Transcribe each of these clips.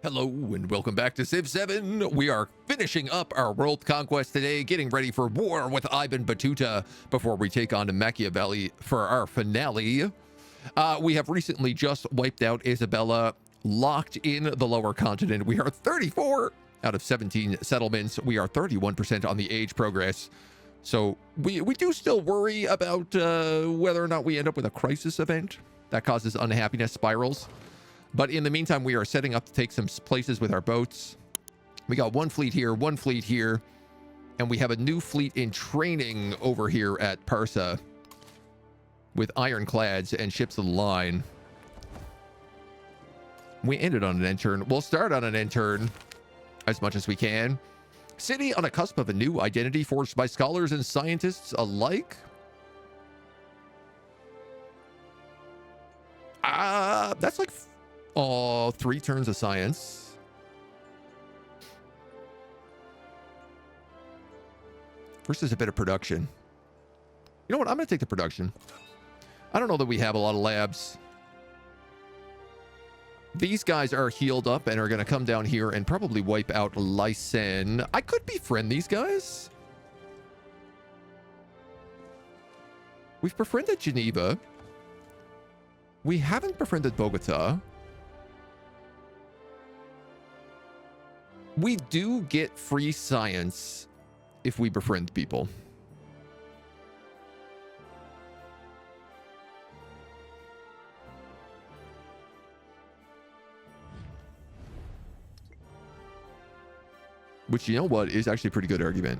Hello and welcome back to Civ 7. We are finishing up our world conquest today, getting ready for war with Ibn Battuta before we take on Machiavelli for our finale. We have recently just wiped out Isabella, locked in the lower continent. We are 34 out of 17 settlements. We are 31% on the age progress. So we do still worry about whether or not we end up with a crisis event that causes unhappiness spirals. But in the meantime, we are setting up to take some places with our boats. We got one fleet here, and we have a new fleet in training over here at Parsa with ironclads and ships of the line. We ended on an end turn. We'll start on an end turn as much as we can. City on a cusp of a new identity forged by scholars and scientists alike. That's like 3 turns of science. First is a bit of production. You know what? I'm going to take the production. I don't know that we have a lot of labs. These guys are healed up and are going to come down here and probably wipe out Lysen. I could befriend these guys. We've befriended Geneva. We haven't befriended Bogota. We do get free science if we befriend people. Which, you know what, is actually a pretty good argument.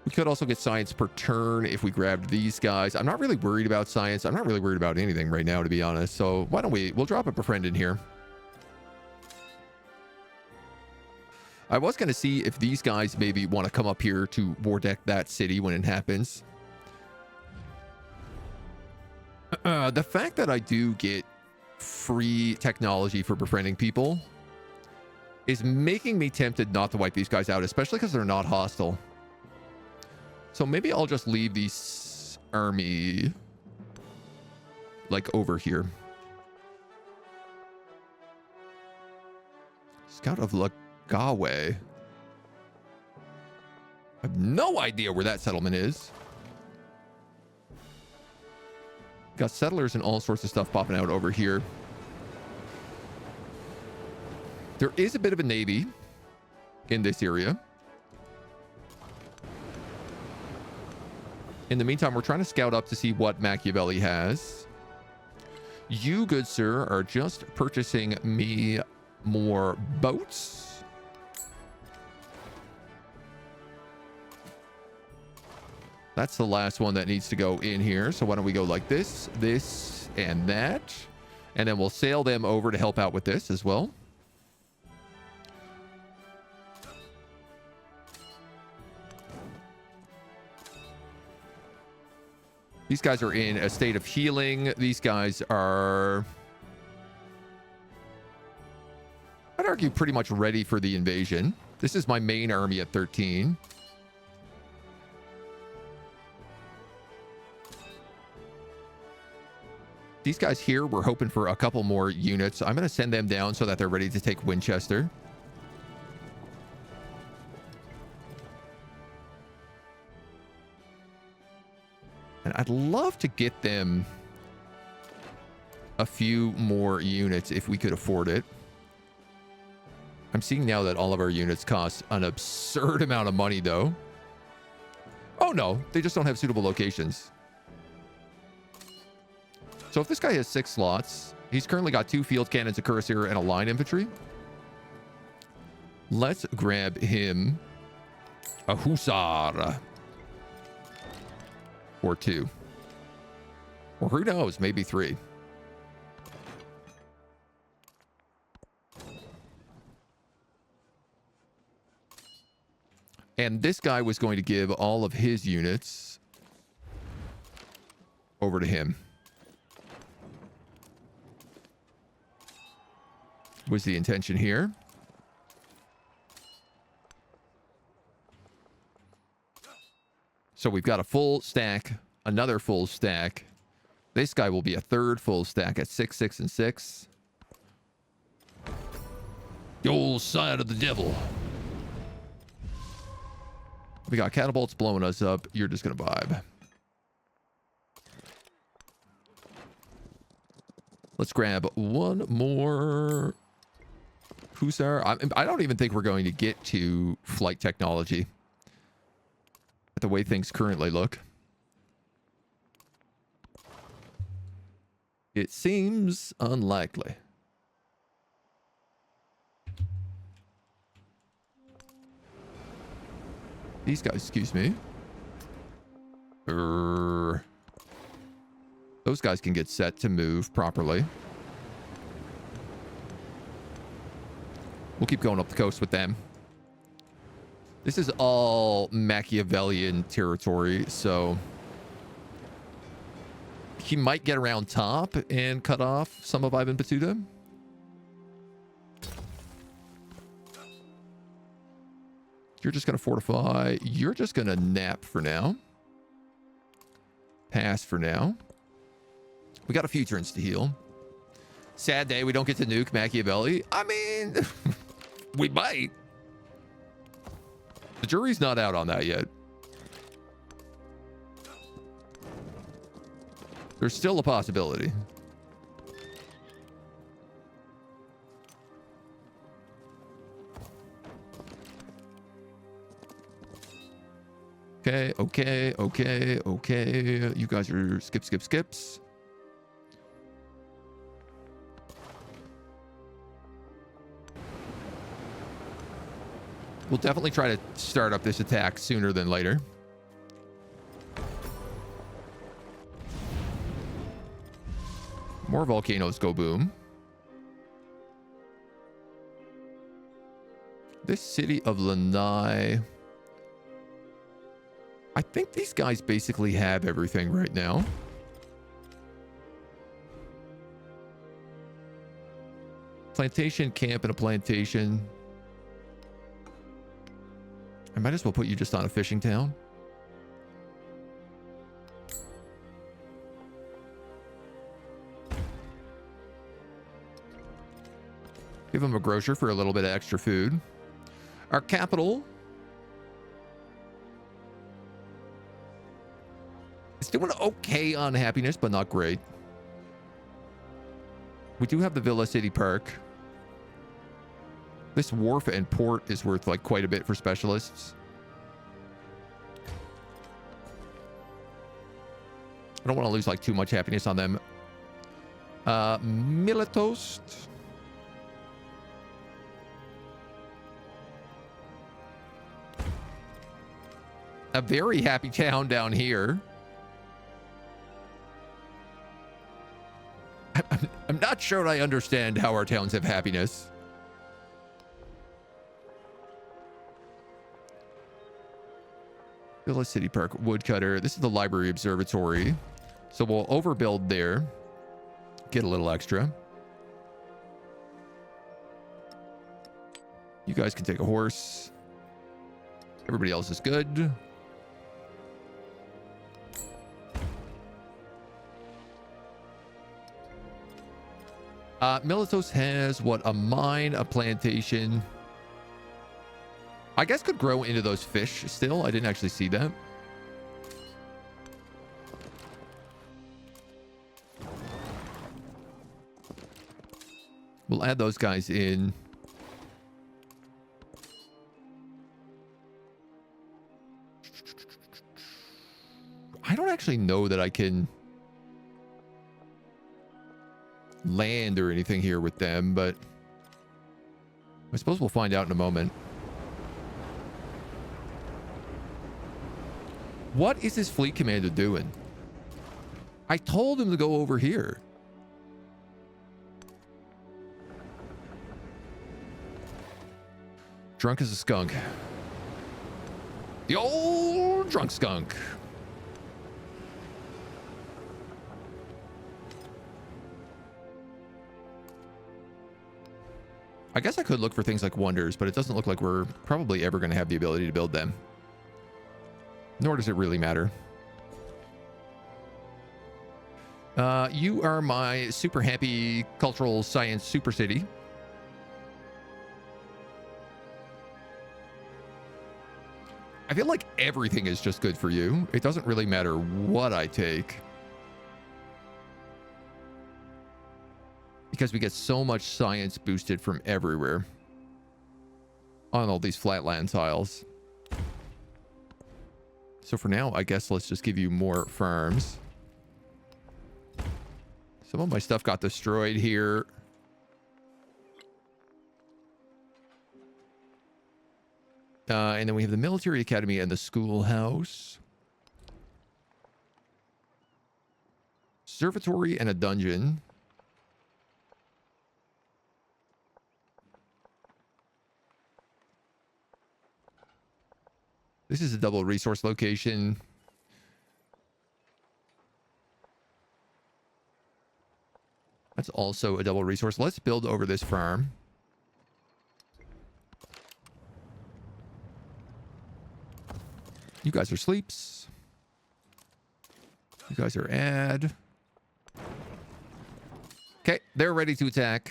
We could also get science per turn if we grabbed these guys. I'm not really worried about science. I'm not really worried about anything right now, to be honest. So why don't we'll drop a befriend in here. I was going to see if these guys maybe want to come up here to war deck that city when it happens. The fact that I do get free technology for befriending people is making me tempted not to wipe these guys out, especially because they're not hostile. So maybe I'll just leave this army like over here. Scout of Lagawe. I have no idea where that settlement is. Got settlers and all sorts of stuff popping out over here. There is a bit of a navy in this area. In the meantime, we're trying to scout up to see what Machiavelli has. You, good sir, are just purchasing me more boats. That's the last one that needs to go in here. So why don't we go like this, this, and that. And then we'll sail them over to help out with this as well. These guys are in a state of healing. These guys are, I'd argue, pretty much ready for the invasion. This is my main army at 13. These guys here, we're hoping for a couple more units. I'm going to send them down so that they're ready to take Winchester. And I'd love to get them a few more units if we could afford it. I'm seeing now that all of our units cost an absurd amount of money, though. Oh, no. They just don't have suitable locations. So if this guy has 6 slots, he's currently got 2 field cannons, a cuirassier, and a line infantry. Let's grab him a hussar. Or 2. Or who knows, maybe 3. And this guy was going to give all of his units over to him. Was the intention here. So we've got a full stack another full stack. This guy will be a third full stack at 6, 6, and 6. The old side of the devil. We got catapults blowing us up. You're just going to vibe. Let's grab one more Hussar. I don't even think we're going to get to flight technology the way things currently look. It seems unlikely. These guys, excuse me. Those guys can get set to move properly. We'll keep going up the coast with them. This is all Machiavellian territory, so he might get around top and cut off some of Ivan Batuta. You're just going to fortify. You're just going to nap for now. Pass for now. We got a few turns to heal. Sad day we don't get to nuke Machiavelli. I mean, we might. The jury's not out on that yet. There's still a possibility. Okay, okay, okay, okay. You guys are skips. We'll definitely try to start up this attack sooner than later. More volcanoes go boom. This city of Lanai. I think these guys basically have everything right now. Plantation camp and a plantation. I might as well put you just on a fishing town. Give them a grocer for a little bit of extra food. Our capital is doing okay on happiness, but not great. We do have the Villa City Park. This wharf and port is worth like quite a bit for specialists. I don't want to lose like too much happiness on them. Militost. A very happy town down here. I'm not sure I understand how our towns have happiness. Villa City Park, Woodcutter. This is the Library Observatory. So we'll overbuild there. Get a little extra. You guys can take a horse. Everybody else is good. Militos has what? A mine, a plantation. I guess could grow into those fish still. I didn't actually see that. We'll add those guys in. I don't actually know that I can land or anything here with them, but I suppose we'll find out in a moment. What is this fleet commander doing? I told him to go over here. Drunk as a skunk. The old drunk skunk. I guess I could look for things like wonders, but it doesn't look like we're probably ever going to have the ability to build them. Nor does it really matter. You are my super happy cultural science super city. I feel like everything is just good for you. It doesn't really matter what I take, because we get so much science boosted from everywhere on all these flatland tiles. So for now, I guess let's just give you more farms. Some of my stuff got destroyed here. And then we have the military academy and the schoolhouse. Observatory and a dungeon. This is a double resource location. That's also a double resource. Let's build over this farm. You guys are sleeps. You guys are ad. Okay, they're ready to attack.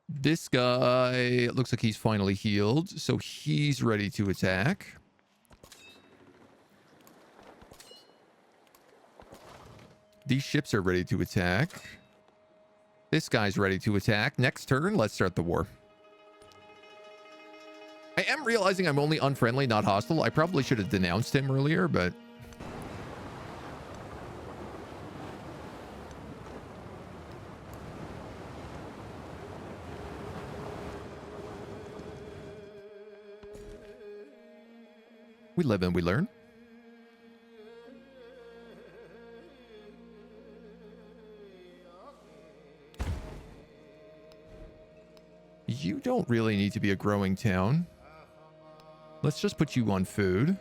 This guy looks like he's finally healed, so he's ready to attack. These ships are ready to attack. This guy's ready to attack. Next turn, let's start the war. I am realizing I'm only unfriendly, not hostile. I probably should have denounced him earlier, but... we live and we learn. You don't really need to be a growing town. Let's just put you on food.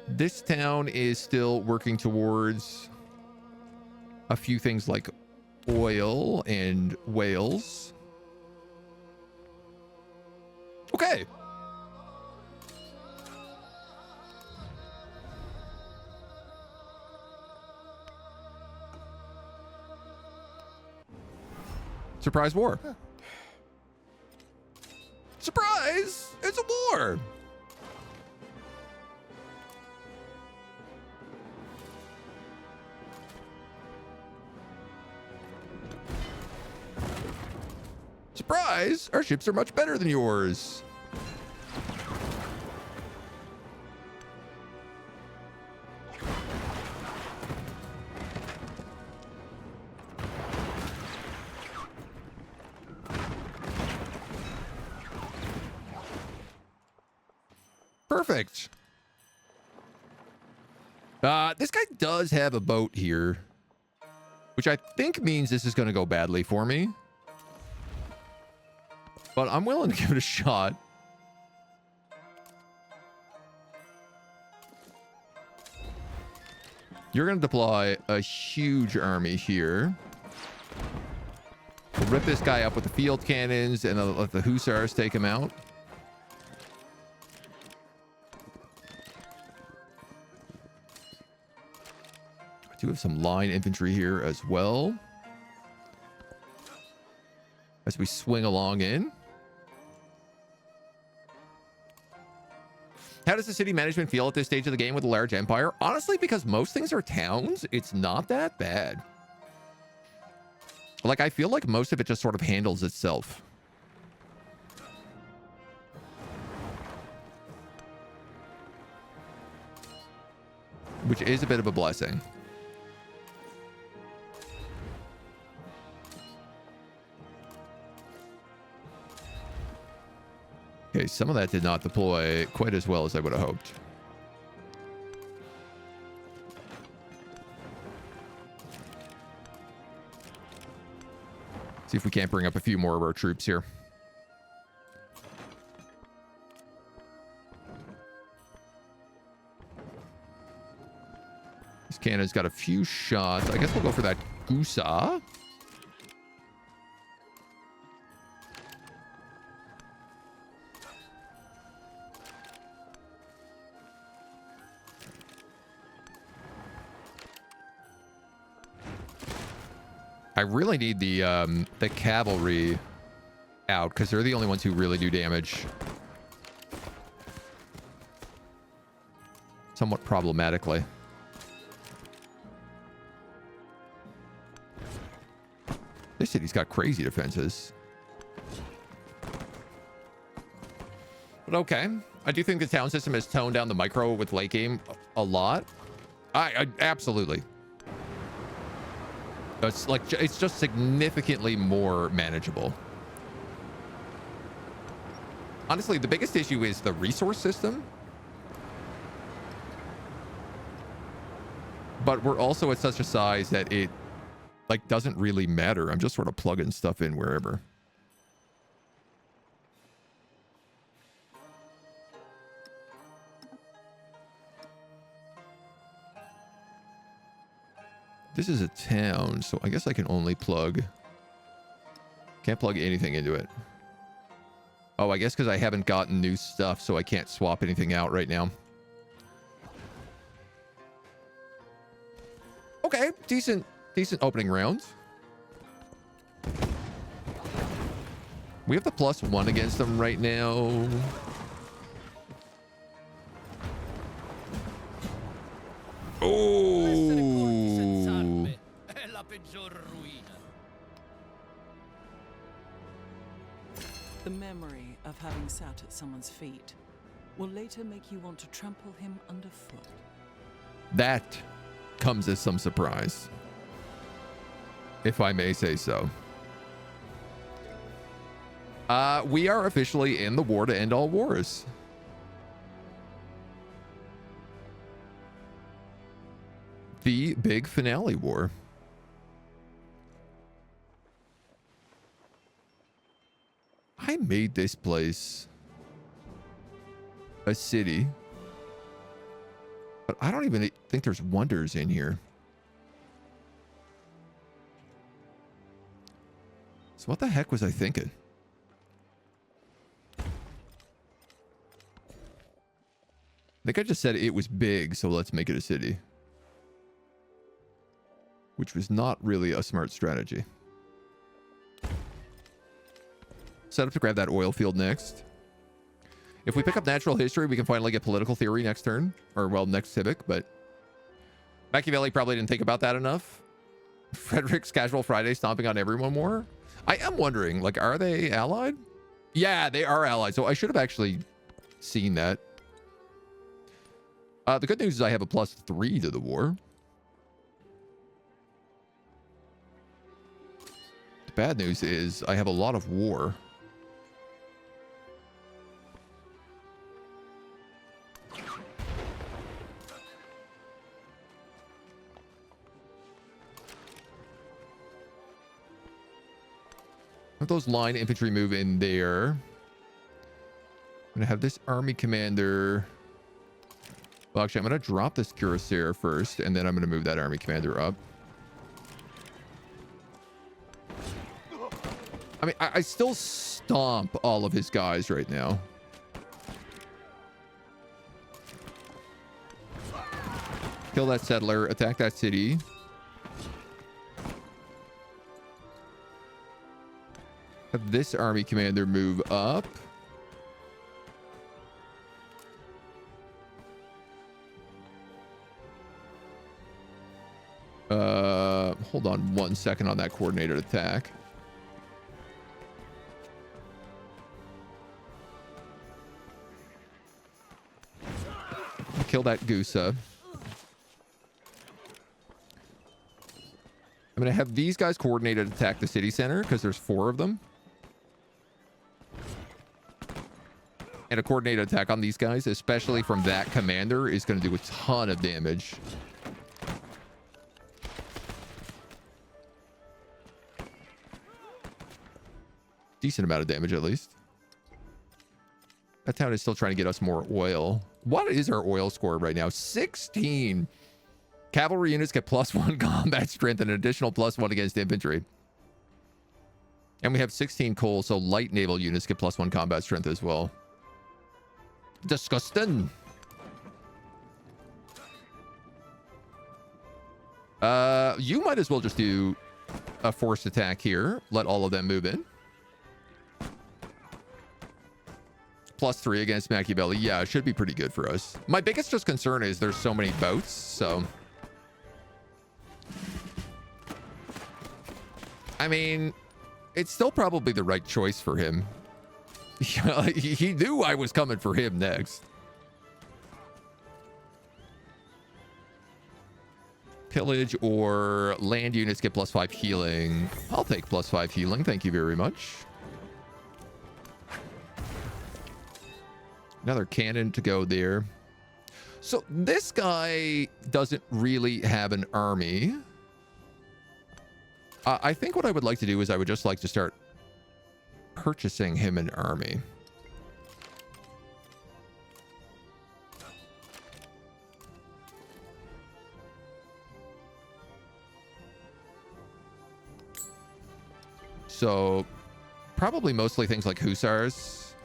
This town is still working towards a few things like oil and whales. Okay. Surprise war. Huh. Surprise! It's a war! Surprise! Our ships are much better than yours. Perfect. This guy does have a boat here, which I think means this is going to go badly for me. But I'm willing to give it a shot. You're going to deploy a huge army here. We'll rip this guy up with the field cannons and let the hussars take him out. I do have some line infantry here as well, as we swing along in. How does the city management feel at this stage of the game with a large empire? Honestly, because most things are towns, it's not that bad. Like, I feel like most of it just sort of handles itself. Which is a bit of a blessing. Okay, some of that did not deploy quite as well as I would have hoped. See if we can't bring up a few more of our troops here. This cannon's got a few shots. I guess we'll go for that Gusa. I really need the cavalry out because they're the only ones who really do damage. Somewhat problematically. This city's got crazy defenses. But okay. I do think the town system has toned down the micro with late game a lot. I absolutely. It's like, it's just significantly more manageable. Honestly, the biggest issue is the resource system. But we're also at such a size that it like doesn't really matter. I'm just sort of plugging stuff in wherever. This is a town, so I guess I can only plug. Can't plug anything into it. Oh, I guess because I haven't gotten new stuff, so I can't swap anything out right now. Okay, decent opening rounds. We have the +1 against them right now. Oh. The memory of having sat at someone's feet will later make you want to trample him underfoot. That comes as some surprise, if I may say so. We are officially in the war to end all wars. The big finale war. I made this place a city, but I don't even think there's wonders in here. So what the heck was I thinking? I think I just said it was big, so let's make it a city. Which was not really a smart strategy. Set up to grab that oil field next. If we pick up natural history, we can finally get political theory next turn. Or, well, next civic, but... Machiavelli probably didn't think about that enough. Frederick's Casual Friday stomping on everyone more. I am wondering, like, are they allied? Yeah, they are allied, so I should have actually seen that. The good news is I have a +3 to the war. The bad news is I have a lot of war. Let those line infantry move in there. I'm gonna have this army commander. Well, actually, I'm gonna drop this cuirassier first, and then I'm gonna move that army commander up. I mean, I still stomp all of his guys right now. Kill that settler, attack that city. Have this army commander move up. Hold on 1 second on that coordinated attack. Kill that Gusa. I'm going to have these guys coordinated attack the city center because there's 4 of them. And a coordinated attack on these guys, especially from that commander, is going to do a ton of damage. Decent amount of damage, at least. That town is still trying to get us more oil. What is our oil score right now? 16. Cavalry units get +1 combat strength and an additional +1 against infantry. And we have 16 coal, so light naval units get +1 combat strength as well. Disgusting. You might as well just do a forced attack here. Let all of them move in. +3 against Machiavelli. Yeah, it should be pretty good for us. My biggest just concern is there's so many boats, so... I mean, it's still probably the right choice for him. He knew I was coming for him next. Pillage or land units get +5 healing. I'll take +5 healing. Thank you very much. Another cannon to go there. So this guy doesn't really have an army. I think what I would like to do is I would just like to start purchasing him an army. So probably mostly things like hussars.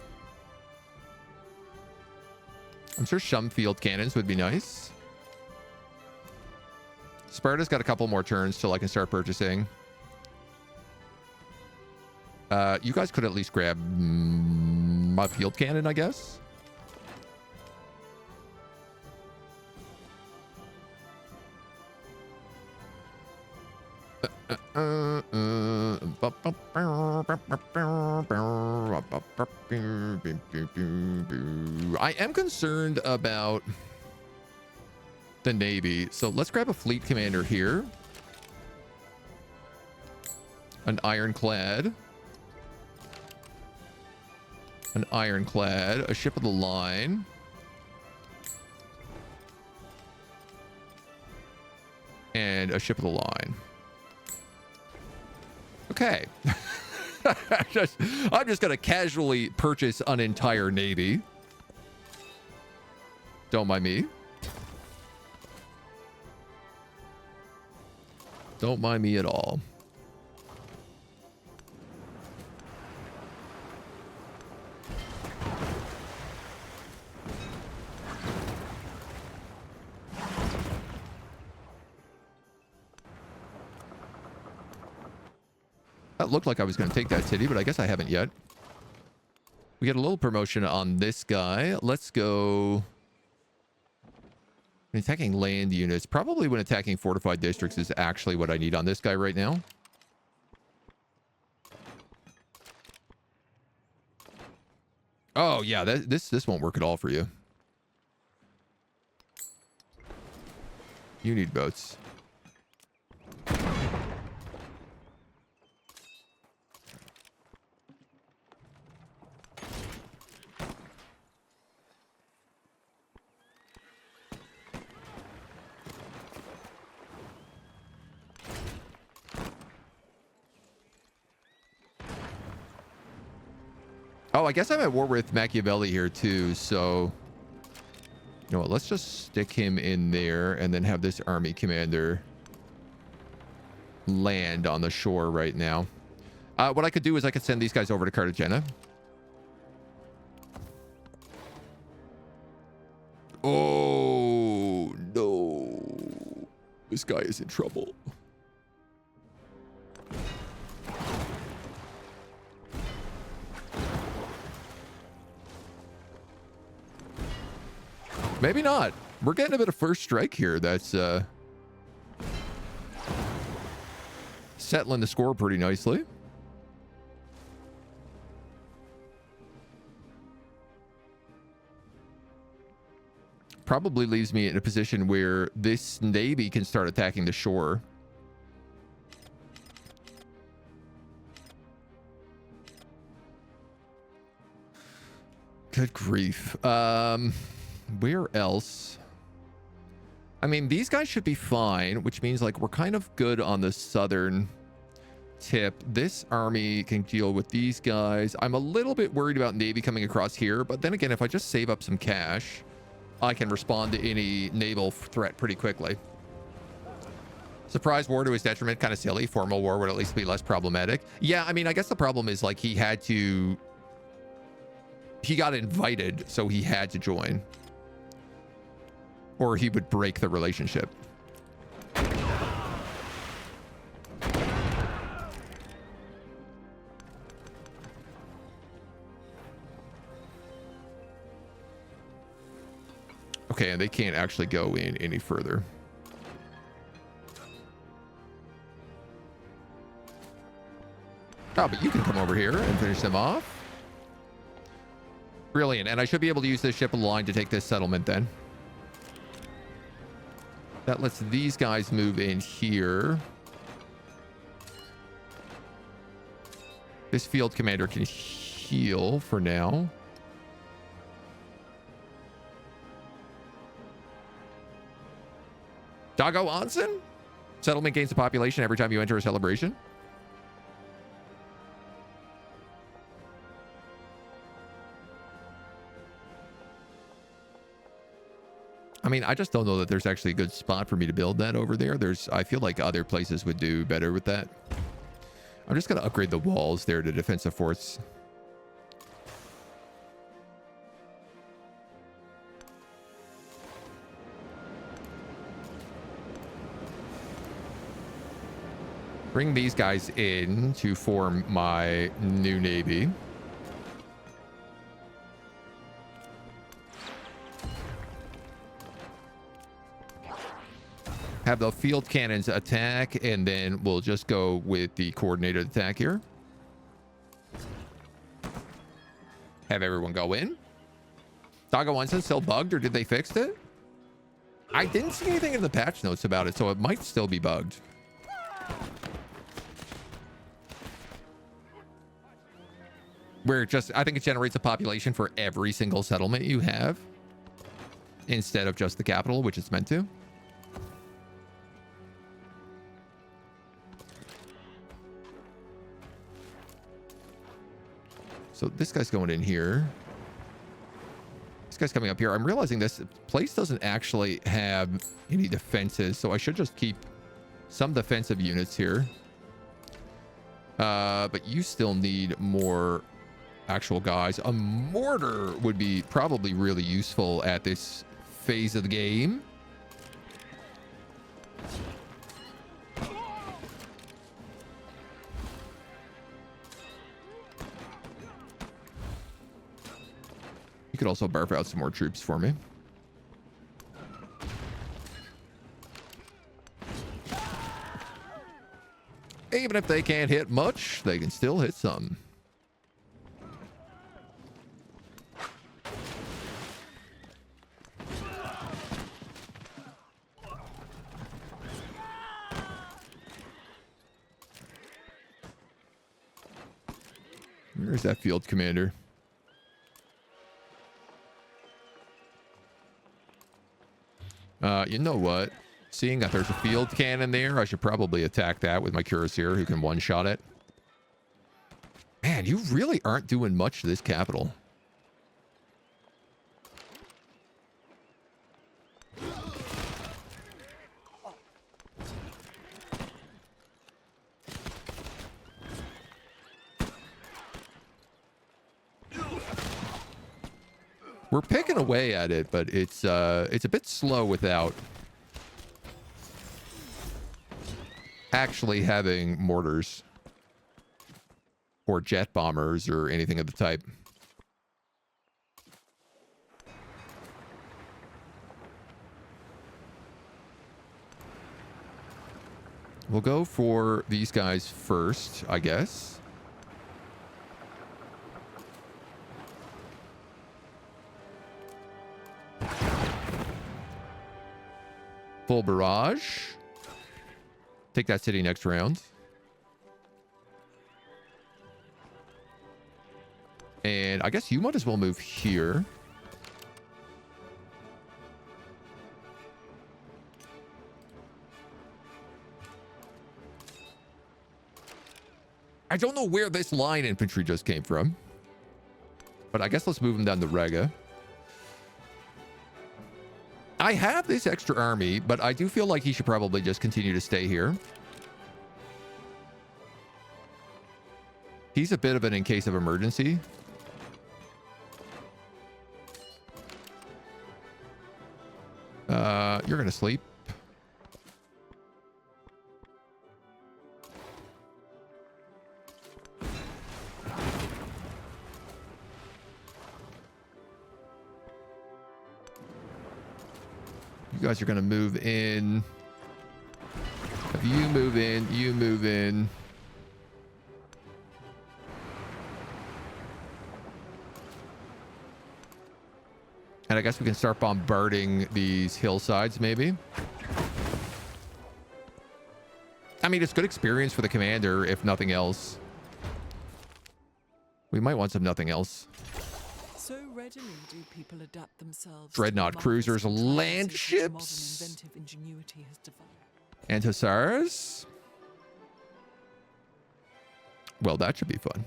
I'm sure Shumfield cannons would be nice. Sparta's got a couple more turns till I can start purchasing. You guys could at least grab my field cannon, I guess. I am concerned about the Navy, so let's grab a fleet commander here. An ironclad. An ironclad. A ship of the line. And a ship of the line. Okay. I'm just going to casually purchase an entire navy. Don't mind me. Don't mind me at all. That looked like I was going to take that city, but I guess I haven't yet. We get a little promotion on this guy. Let's go. When attacking land units, probably when attacking fortified districts is actually what I need on this guy right now. Oh yeah, this won't work at all for you. You need boats. Oh, I guess I'm at war with Machiavelli here too, so... You know what, let's just stick him in there and then have this army commander land on the shore right now. What I could do is I could send these guys over to Cartagena. Oh, no. This guy is in trouble. Maybe not. We're getting a bit of first strike here. That's settling the score pretty nicely. Probably leaves me in a position where this navy can start attacking the shore. Good grief. Where else? I mean, these guys should be fine, which means like we're kind of good on the southern tip. This army can deal with these guys. I'm a little bit worried about Navy coming across here, but then again, if I just save up some cash, I can respond to any naval threat pretty quickly. Surprise war to his detriment, kind of silly. Formal war would at least be less problematic. Yeah, I mean, I guess the problem is like he got invited, so he had to join. Or he would break the relationship. Okay, and they can't actually go in any further. Oh, but you can come over here and finish them off. Brilliant. And I should be able to use this ship of the line to take this settlement then. That lets these guys move in here. This field commander can heal for now. Doggo Onsen? Settlement gains a population every time you enter a celebration. I mean, I just don't know that there's actually a good spot for me to build that over there. I feel like other places would do better with that. I'm just going to upgrade the walls there to defensive force. Bring these guys in to form my new navy. Have the field cannons attack, and then we'll just go with the coordinated attack here. Have everyone go in. Doggo Onsen still bugged, or did they fix it? I didn't see anything in the patch notes about it, so it might still be bugged. Where I think it generates a population for every single settlement you have instead of just the capital, which it's meant to. So this guy's going in here. This guy's coming up here. I'm realizing this place doesn't actually have any defenses, so I should just keep some defensive units here. But you still need more actual guys. A mortar would be probably really useful at this phase of the game. You could also barf out some more troops for me. Even if they can't hit much, they can still hit some. Where's that field commander? You know what? Seeing that there's a field cannon there, I should probably attack that with my cuirassier who can one-shot it. Man, you really aren't doing much to this capital. We're picking away at it, but it's a bit slow without actually having mortars or jet bombers or anything of the type. We'll go for these guys first, I guess. Full barrage. Take that city next round. And I guess you might as well move here. I don't know where this line infantry just came from, but I guess let's move them down to Rega. I have this extra army, but I do feel like he should probably just continue to stay here. He's a bit of an in case of emergency. You're gonna sleep. You guys are going to move in. If you move in, you move in. And I guess we can start bombarding these hillsides, maybe. I mean, it's good experience for the commander, if nothing else. We might want some nothing else. So readily do people adapt themselves. Dreadnought cruisers, land ships, modern inventive ingenuity has developed. and hussars. Well, that should be fun.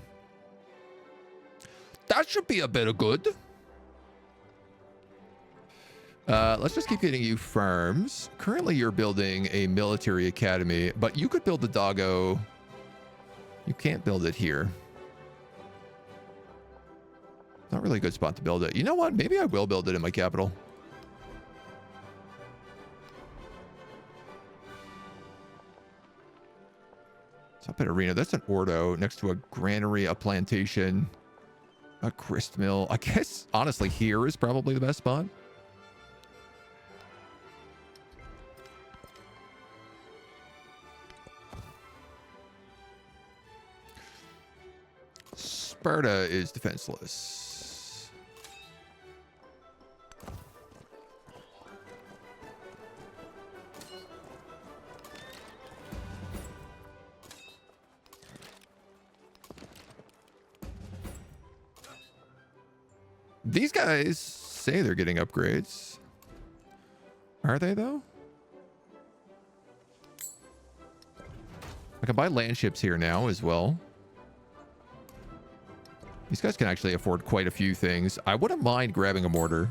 That should be a bit of good. Let's just keep getting you farms. Currently, you're building a military academy, but you could build the doggo. You can't build it here. Not really a good spot to build it. You know what? Maybe I will build it in my capital. It's up at Arena. That's an Ordo next to a granary, a plantation, a grist mill. I guess, honestly, here is probably the best spot. Sparta is defenseless. These guys say they're getting upgrades. Are they, though? I can buy land ships here now as well. These guys can actually afford quite a few things. I wouldn't mind grabbing a mortar.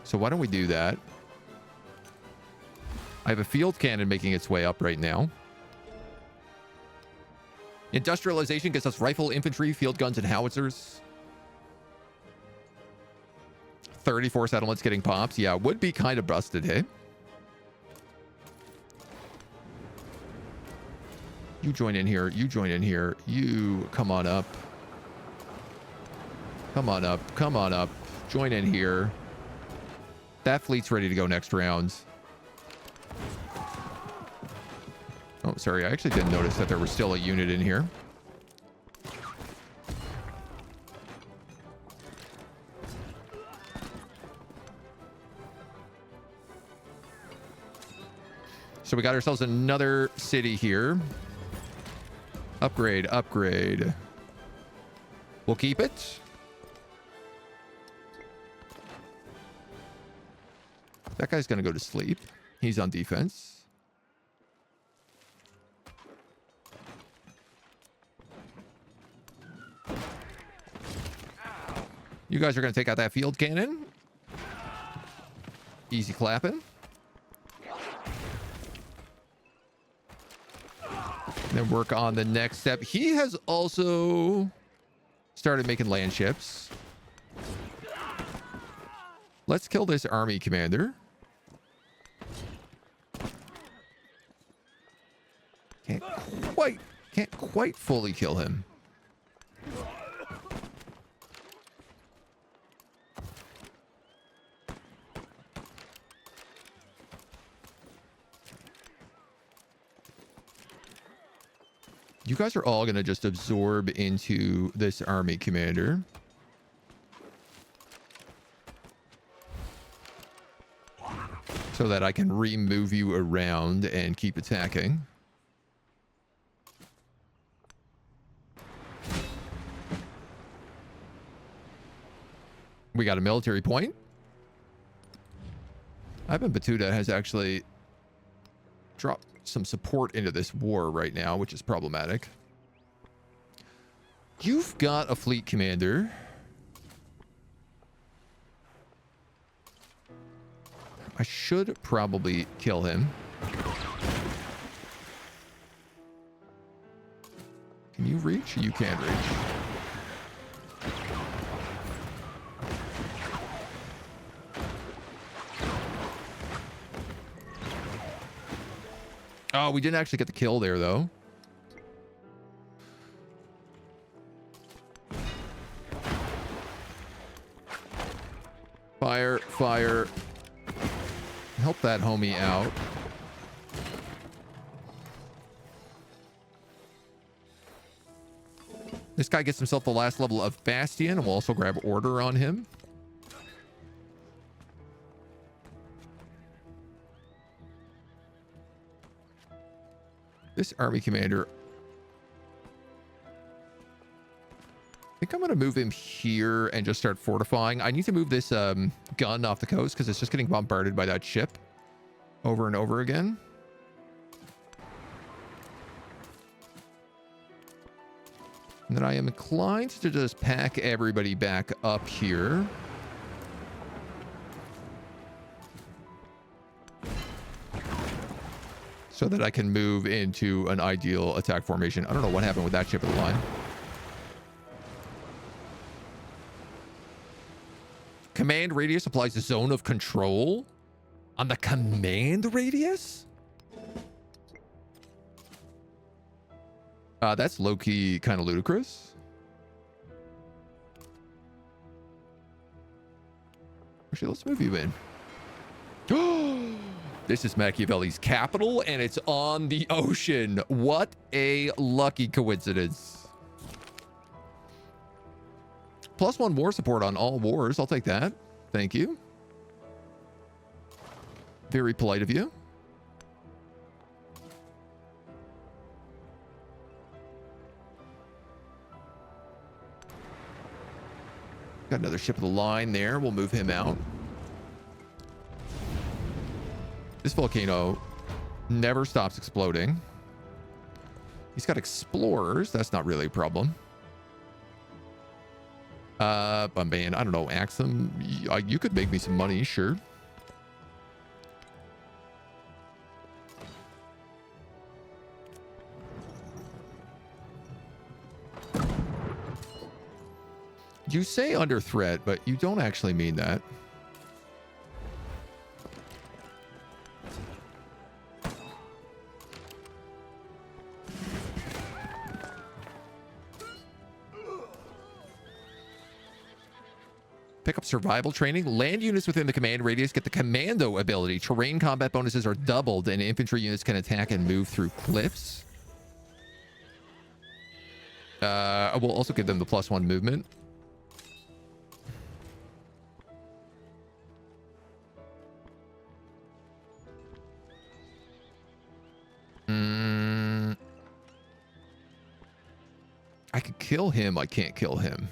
So why don't we do that? I have a field cannon making its way up right now. Industrialization gets us rifle, infantry, field guns, and howitzers. 34 settlements getting pops. Yeah, would be kind of busted, hey? You join in here. You join in here. You come on up. Come on up. Come on up. Join in here. That fleet's ready to go next round. Oh, sorry. I actually didn't notice that there was still a unit in here. So we got ourselves another city here. Upgrade, upgrade. We'll keep it. That guy's going to go to sleep. He's on defense. You guys are going to take out that field cannon. Easy clapping. Then work on the next step. He has also started making land ships. Let's kill this army commander. Can't quite fully kill him. You guys are all going to just absorb into this army commander. So that I can remove you around and keep attacking. We got a military point. Ivan Batuta has actually dropped some support into this war right now, which is problematic. You've got a fleet commander. I should probably kill him. Can you reach? You can reach. Oh, we didn't actually get the kill there, though. Fire, fire. Help that homie out. This guy gets himself the last level of Bastion, and we'll also grab Order on him. This army commander, I think I'm going to move him here and just start fortifying. I need to move this gun off the coast because it's just getting bombarded by that ship over and over again. And then I am inclined to just pack everybody back up here. So that I can move into an ideal attack formation. I don't know what happened with that ship of the line. Command radius applies to zone of control on the command radius? That's low-key kind of ludicrous. Actually, let's move you in. This is Machiavelli's capital, and it's on the ocean. What a lucky coincidence. +1 war support on all wars. I'll take that. Thank you. Very polite of you. Got another ship of the line there. We'll move him out. This volcano never stops exploding. He's got explorers. That's not really a problem. Man, I don't know. Axum, you could make me some money, sure. You say under threat, but you don't actually mean that. Pick up survival training. Land units within the command radius get the commando ability. Terrain combat bonuses are doubled, and infantry units can attack and move through cliffs. We'll also give them the +1 movement. I could kill him. I can't kill him.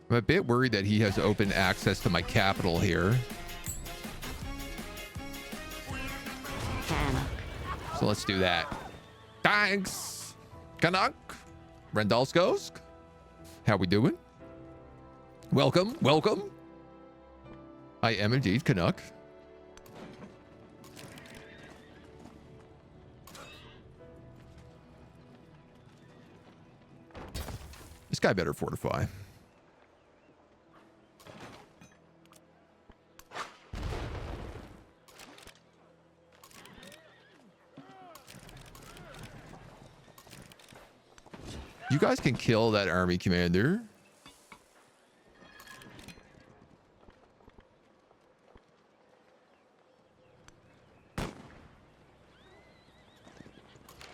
I'm a bit worried that he has open access to my capital here. So let's do that. Thanks, Canuck. Rendalskosk. How we doing? Welcome, welcome. I am indeed Canuck. This guy better fortify. You guys can kill that army commander.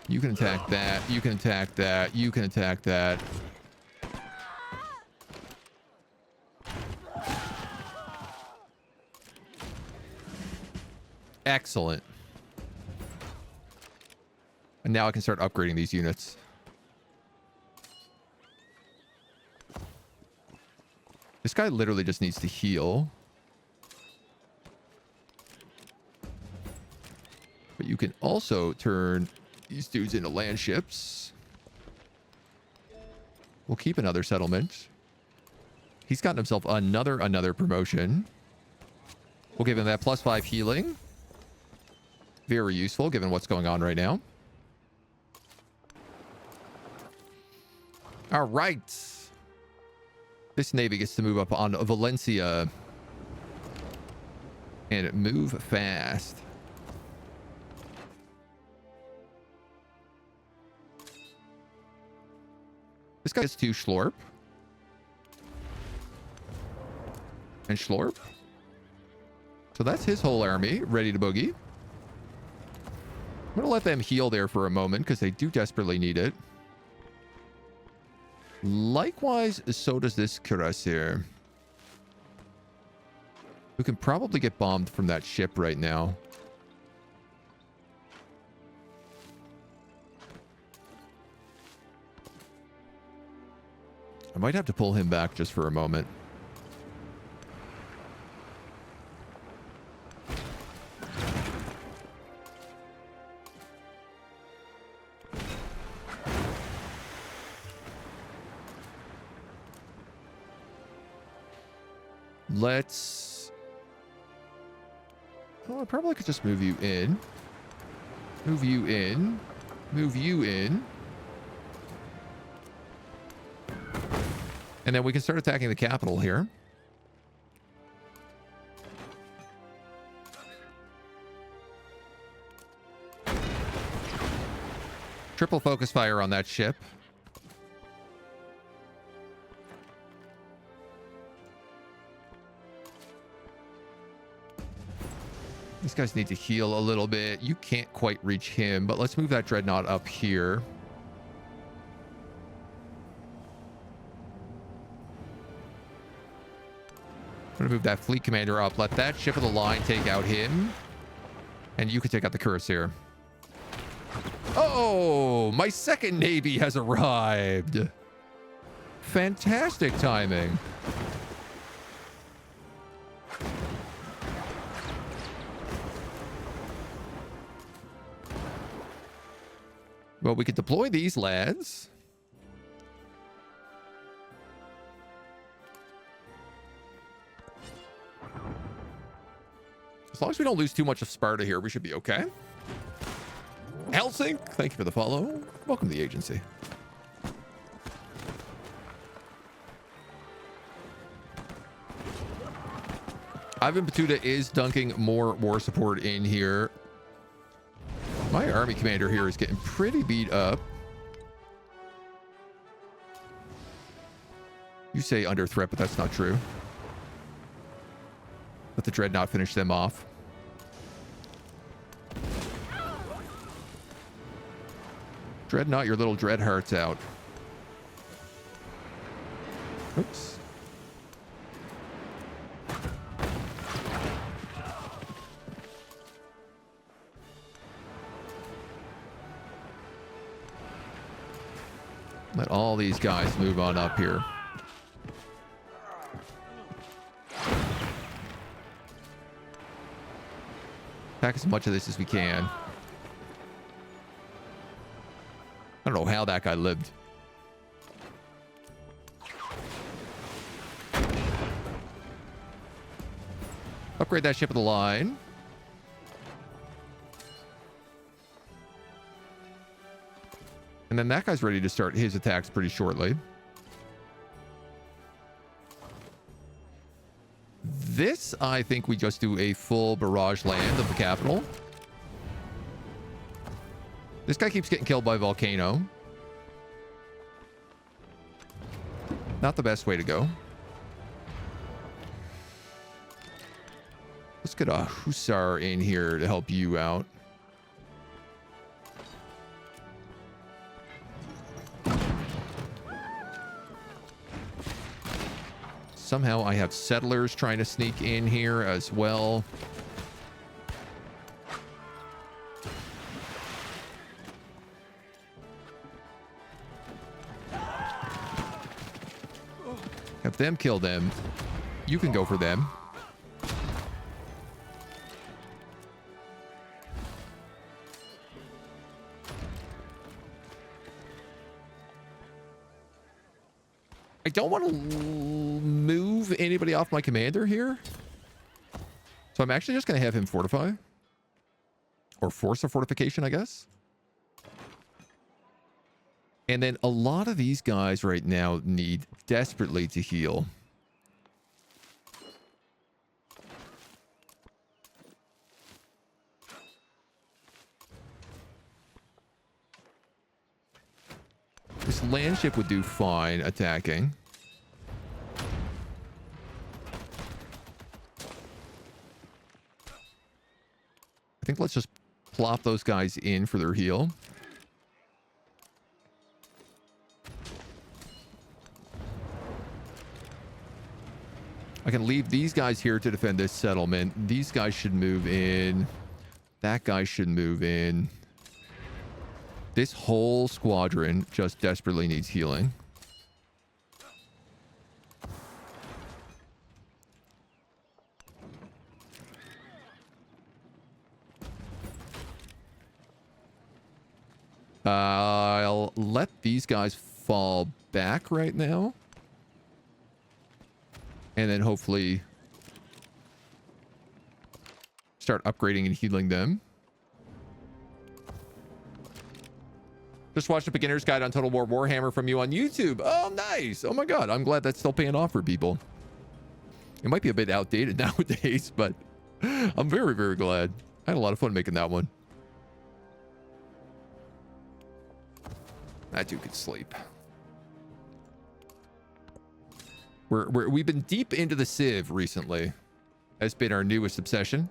You can attack that. You can attack that. You can attack that. Excellent. And now I can start upgrading these units. This guy literally just needs to heal. But you can also turn these dudes into land ships. We'll keep another settlement. He's gotten himself another promotion. We'll give him that +5 healing. Very useful given what's going on right now. All right. This navy gets to move up on Valencia and move fast. This guy gets 2 Schlorp. And Schlorp. So that's his whole army ready to boogie. I'm going to let them heal there for a moment because they do desperately need it. Likewise, so does this cuirassier, who can probably get bombed from that ship right now. I might have to pull him back just for a moment. Let's... Oh, I probably could just move you in. Move you in. Move you in. And then we can start attacking the capital here. Triple focus fire on that ship. These guys need to heal a little bit. You can't quite reach him, but let's move that dreadnought up here. I'm going to move that fleet commander up. Let that ship of the line take out him. And you can take out the cuirassier. Oh, my second navy has arrived. Fantastic timing. Well, we could deploy these lads. As long as we don't lose too much of Sparta here, we should be okay. Helsink, thank you for the follow. Welcome to the agency. Ivan Batuta is dunking more war support in here. My army commander here is getting pretty beat up. You say under threat, but that's not true. Let the dreadnought finish them off. Dreadnought your little dread hearts out. Oops. Let all these guys move on up here. Pack as much of this as we can. I don't know how that guy lived. Upgrade that ship of the line. And then that guy's ready to start his attacks pretty shortly. This, I think we just do a full barrage land of the capital. This guy keeps getting killed by volcano. Not the best way to go. Let's get a hussar in here to help you out. Somehow I have settlers trying to sneak in here as well. Have them kill them. You can go for them. I don't want to move anybody off my commander here. So I'm actually just going to have him fortify. Or force a fortification, I guess. And then a lot of these guys right now need desperately to heal. This land ship would do fine attacking. fact, let's just plop those guys in for their heal. I can leave these guys here to defend this settlement. These guys should move in. That guy should move in. This whole squadron just desperately needs healing. I'll let these guys fall back right now. And then hopefully start upgrading and healing them. Just watched a beginner's guide on Total War Warhammer from you on YouTube. Oh, nice. Oh my God. I'm glad that's still paying off for people. It might be a bit outdated nowadays, but I'm very, very glad. I had a lot of fun making that one. That dude could sleep. We've been deep into the Civ recently. That's been our newest obsession.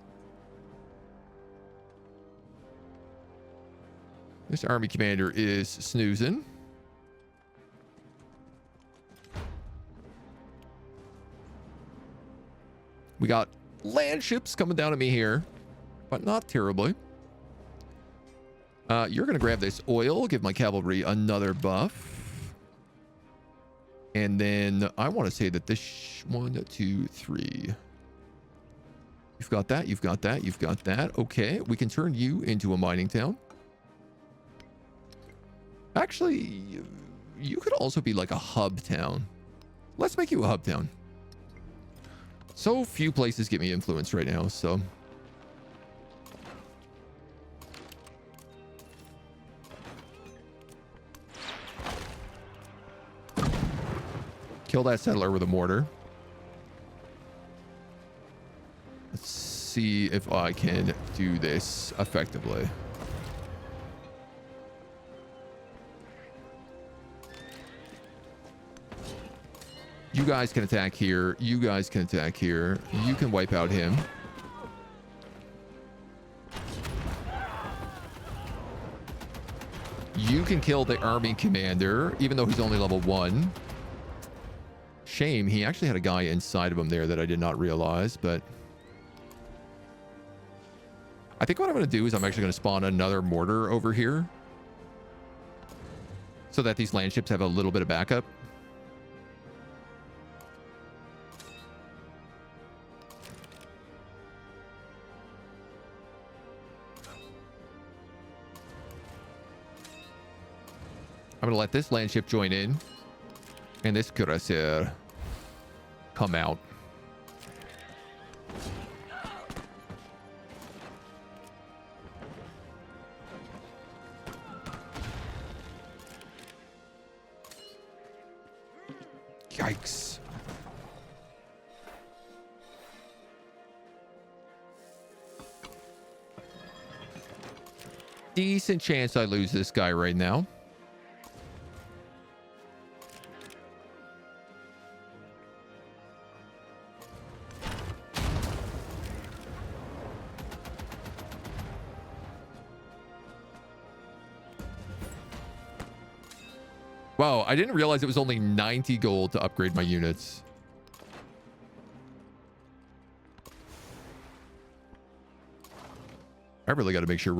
This army commander is snoozing. We got land ships coming down at me here, but not terribly. You're going to grab this oil, give my cavalry another buff. And then I want to say that this 1, 2, 3. You've got that. You've got that. You've got that. Okay. We can turn you into a mining town. Actually, you could also be like a hub town. Let's make you a hub town. So few places get me influence right now, so. Kill that settler with a mortar. Let's see if I can do this effectively. You guys can attack here. You guys can attack here. You can wipe out him. You can kill the army commander, even though he's only level 1. Shame, he actually had a guy inside of him there that I did not realize, but I think what I'm going to do is I'm actually going to spawn another mortar over here so that these land ships have a little bit of backup. I'm going to let this land ship join in and this cuirassier come out. Yikes. Decent chance I lose this guy right now. Wow, I didn't realize it was only 90 gold to upgrade my units. I really got to make sure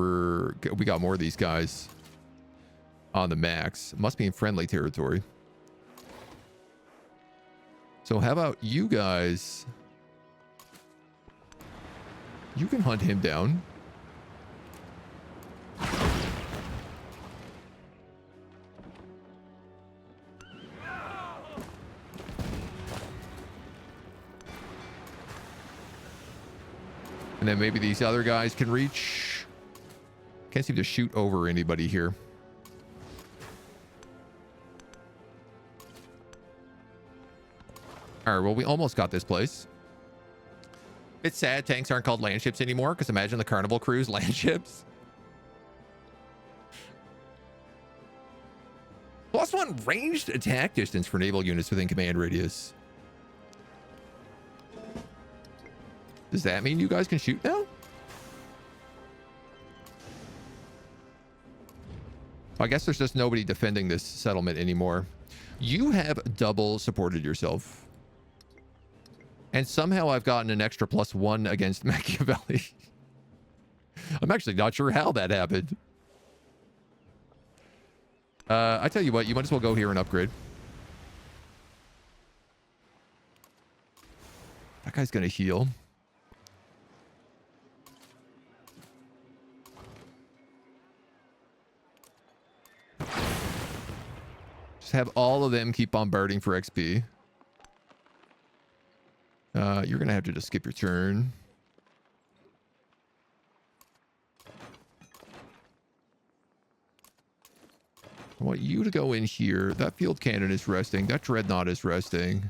we got more of these guys on the max. Must be in friendly territory. So how about you guys? You can hunt him down. And then maybe these other guys can reach. Can't seem to shoot over anybody here. All right, well, we almost got this place. It's sad tanks aren't called land ships anymore, because imagine the Carnival Cruise land ships. +1 ranged attack distance for naval units within command radius. Does that mean you guys can shoot now? I guess there's just nobody defending this settlement anymore. You have double supported yourself. And somehow I've gotten an extra +1 against Machiavelli. I'm actually not sure how that happened. I tell you what, you might as well go here and upgrade. That guy's going to heal. Just have all of them keep bombarding for XP. You're going to have to just skip your turn. I want you to go in here. That field cannon is resting. That dreadnought is resting.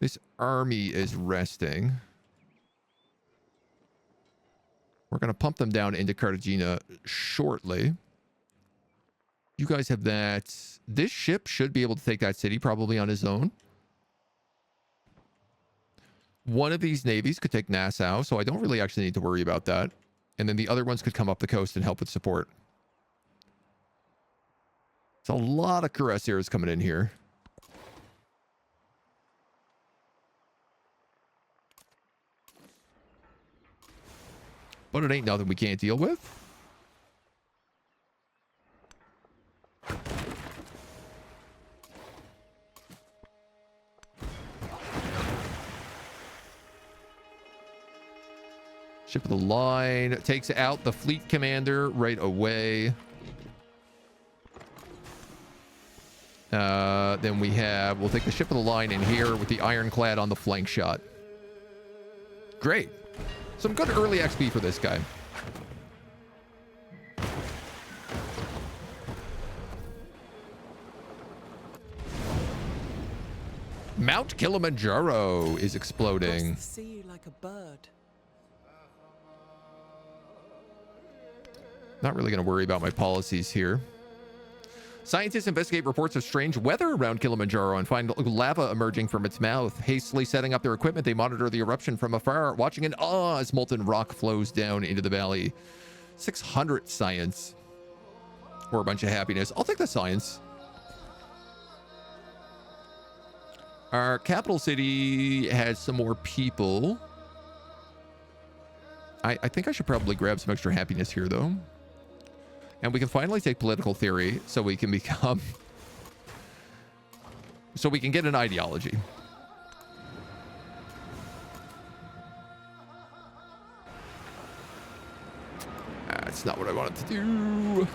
This army is resting. We're going to pump them down into Cartagena shortly. You guys have that. This ship should be able to take that city probably on his own. One of these navies could take Nassau, so I don't really actually need to worry about that. And then the other ones could come up the coast and help with support. It's a lot of cuirassiers coming in here. But it ain't nothing we can't deal with. Ship of the line takes out the fleet commander right away. Then we'll take the ship of the line in here with the ironclad on the flank shot. Great. Some good early XP for this guy. Mount Kilimanjaro is exploding. Across the sea like a bird. Not really going to worry about my policies here. Scientists investigate reports of strange weather around Kilimanjaro and find lava emerging from its mouth. Hastily setting up their equipment, they monitor the eruption from afar, watching in awe as molten rock flows down into the valley. 600 science. Or a bunch of happiness. I'll take the science. Our capital city has some more people. I think I should probably grab some extra happiness here, though. And we can finally take political theory so we can become... so we can get an ideology. That's not what I wanted to do.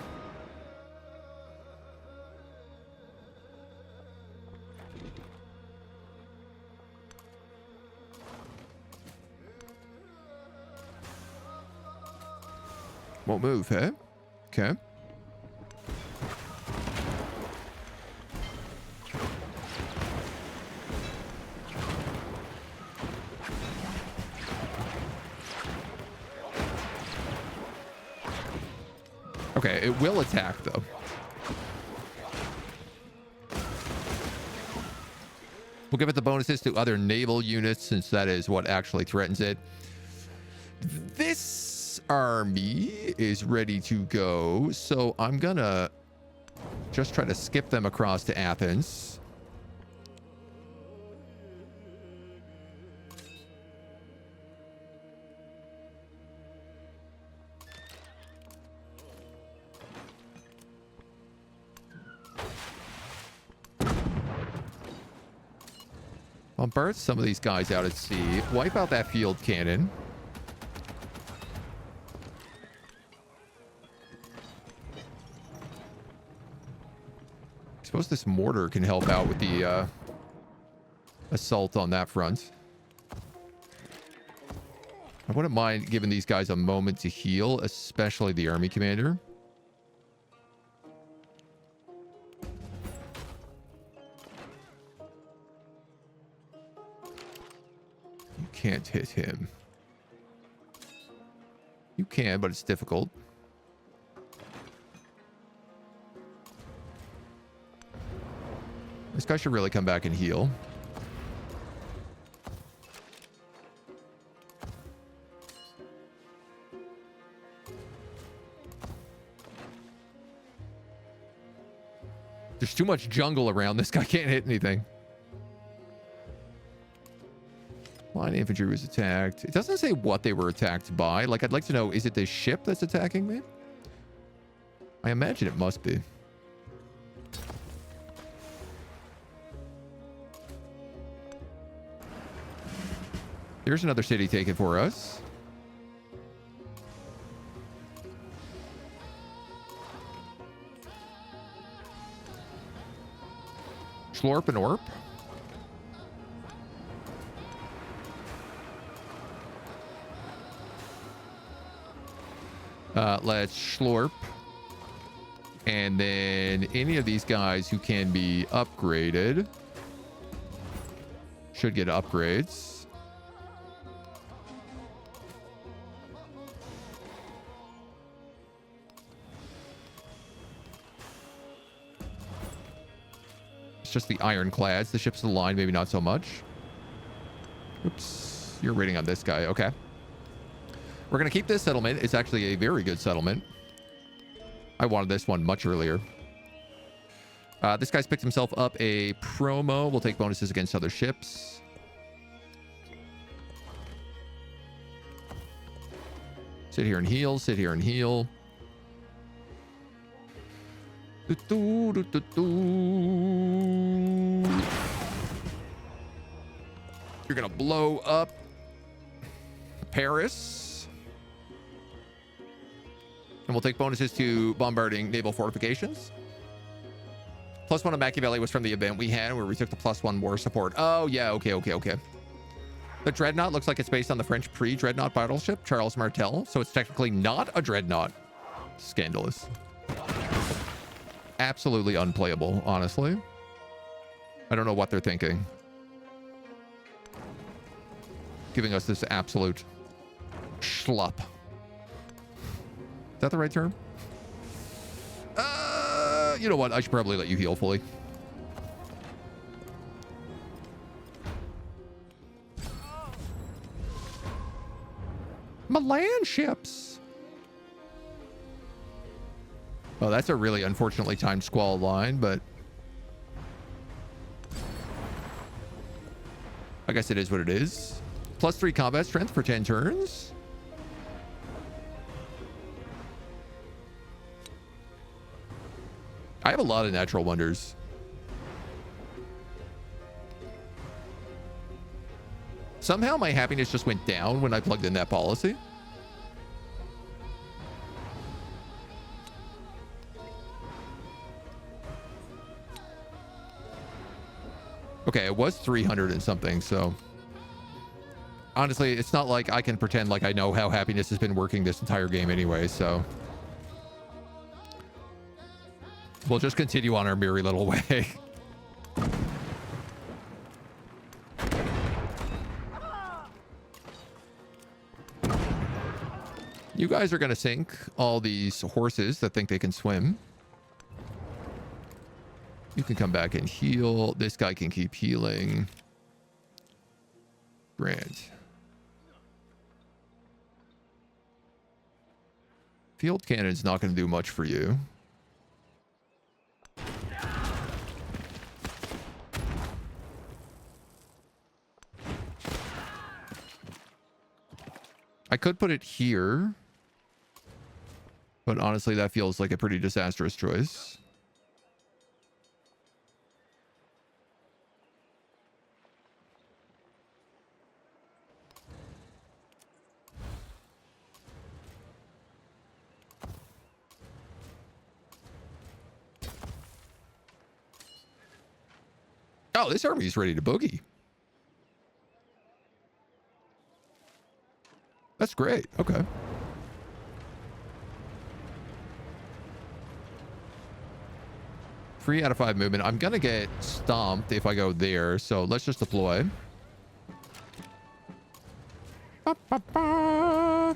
Won't move, eh? Okay. Okay, it will attack, though. We'll give it the bonuses to other naval units, since that is what actually threatens it. This army is ready to go, so I'm gonna just try to skip them across to Athens. Bombard some of these guys out at sea. Wipe out that field cannon. I suppose this mortar can help out with the assault on that front. I wouldn't mind giving these guys a moment to heal, especially the army commander. You can't hit him. You can, but it's difficult. This guy should really come back and heal. There's too much jungle around. This guy can't hit anything. Line infantry was attacked. It doesn't say what they were attacked by. Like, I'd like to know, is it the ship that's attacking me? I imagine it must be. Here's another city taken for us. Schlorp and Orp. Let's Schlorp. And then any of these guys who can be upgraded should get upgrades. Just the ironclads. The ships of the line, maybe not so much. Oops. You're rating on this guy. Okay. We're going to keep this settlement. It's actually a very good settlement. I wanted this one much earlier. This guy's picked himself up a promo. We'll take bonuses against other ships. Sit here and heal. Sit here and heal. You're gonna blow up Paris. And we'll take bonuses to bombarding naval fortifications. +1 of Machiavelli was from the event we had where we took the +1 war support. Oh, yeah. Okay. The Dreadnought looks like it's based on the French pre-Dreadnought battleship, Charles Martel. So it's technically not a Dreadnought. Scandalous. Absolutely unplayable, honestly. I don't know what they're thinking. Giving us this absolute schlup. Is that the right term? You know what? I should probably let you heal fully. Milan ships. Oh, that's a really unfortunately timed squall line, but I guess it is what it is. +3 combat strength for 10 turns. I have a lot of natural wonders. Somehow my happiness just went down when I plugged in that policy. Okay, it was 300 and something, so honestly, it's not like I can pretend like I know how happiness has been working this entire game anyway, so we'll just continue on our merry little way. You guys are going to sink all these horses that think they can swim. You can come back and heal. This guy can keep healing. Grant. Field cannon's not going to do much for you. I could put it here, but honestly, that feels like a pretty disastrous choice. Oh, this army is ready to boogie. That's great. Okay. Three out of 5 movement. I'm going to get stomped if I go there. So let's just deploy. Ba, ba, ba.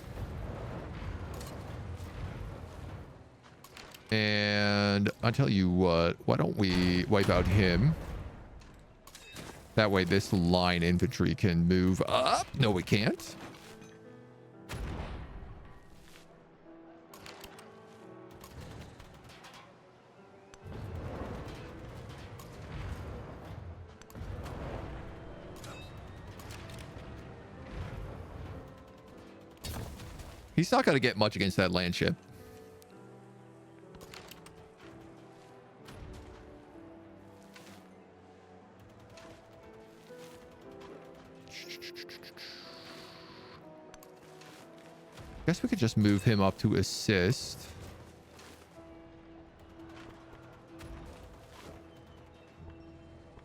And I'll tell you what. Why don't we wipe out him? That way this line infantry can move up. No, we can't. He's not going to get much against that land ship. Guess we could just move him up to assist.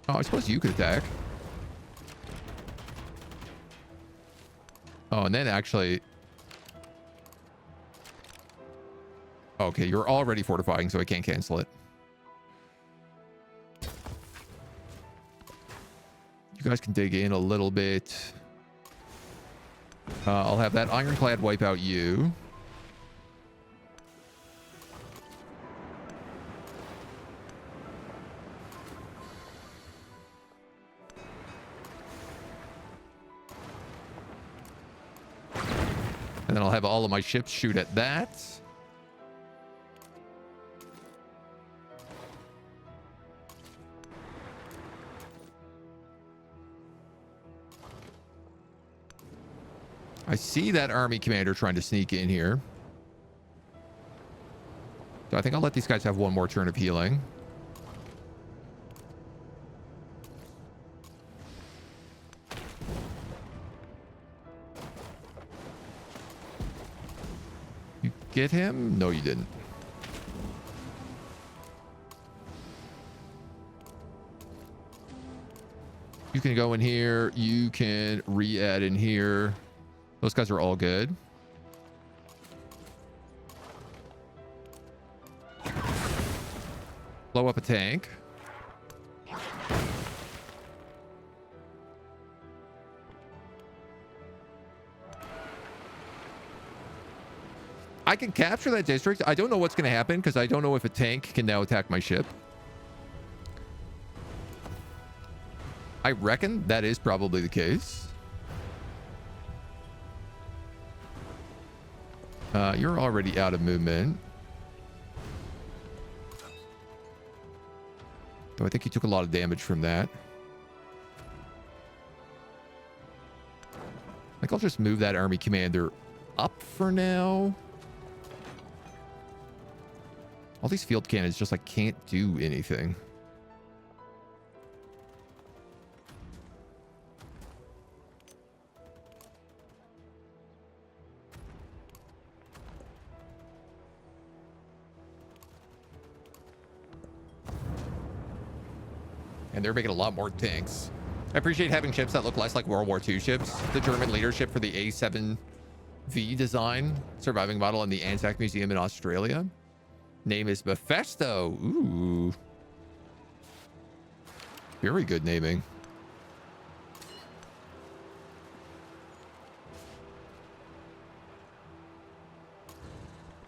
Oh, I suppose you could attack. Oh, and then actually... Okay, you're already fortifying, so I can't cancel it. You guys can dig in a little bit. I'll have that ironclad wipe out you. And then I'll have all of my ships shoot at that. I see that army commander trying to sneak in here. So I think I'll let these guys have one more turn of healing. You get him? No, you didn't. You can go in here. You can re-add in here. Those guys are all good. Blow up a tank. I can capture that district. I don't know what's going to happen because I don't know if a tank can now attack my ship. I reckon that is probably the case. You're already out of movement. Though I think you took a lot of damage from that. I think I'll just move that army commander up for now. All these field cannons just like can't do anything. And they're making a lot more tanks. I appreciate having ships that look less like World War II ships. The German leadership for the A7V design, surviving model in the Anzac Museum in Australia. Name is Mephisto. Ooh. Very good naming.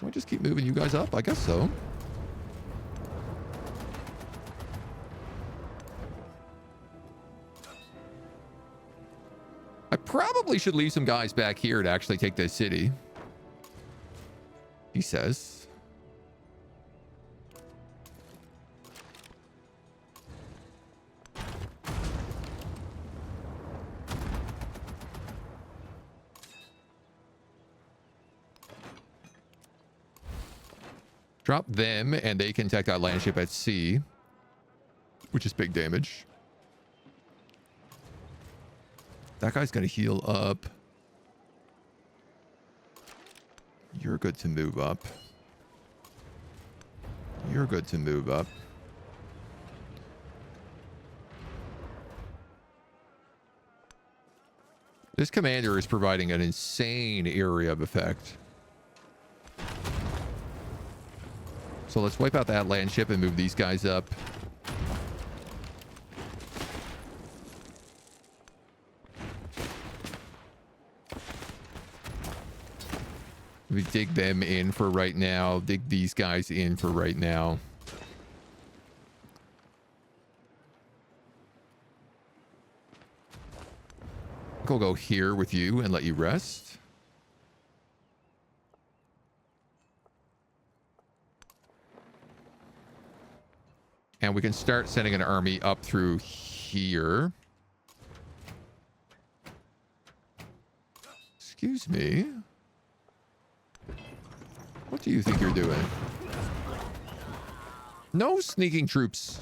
Do I just keep moving you guys up? I guess so. I probably should leave some guys back here to actually take this city. He says. Drop them and they can attack that land ship at sea, which is big damage. That guy's going to heal up. You're good to move up. You're good to move up. This commander is providing an insane area of effect. So let's wipe out that land ship and move these guys up. We dig them in for right now. Dig these guys in for right now. I'll go here with you and let you rest. And we can start sending an army up through here. Excuse me. What do you think you're doing? No sneaking troops.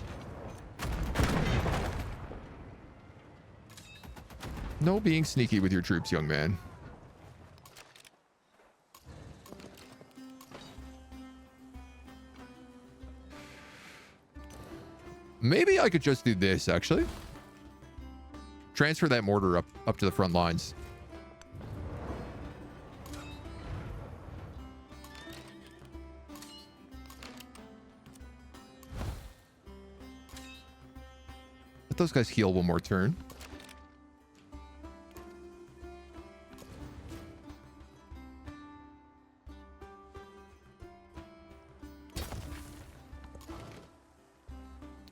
No being sneaky with your troops, young man. Maybe I could just do this, actually. Transfer that mortar up to the front lines. Let those guys heal one more turn.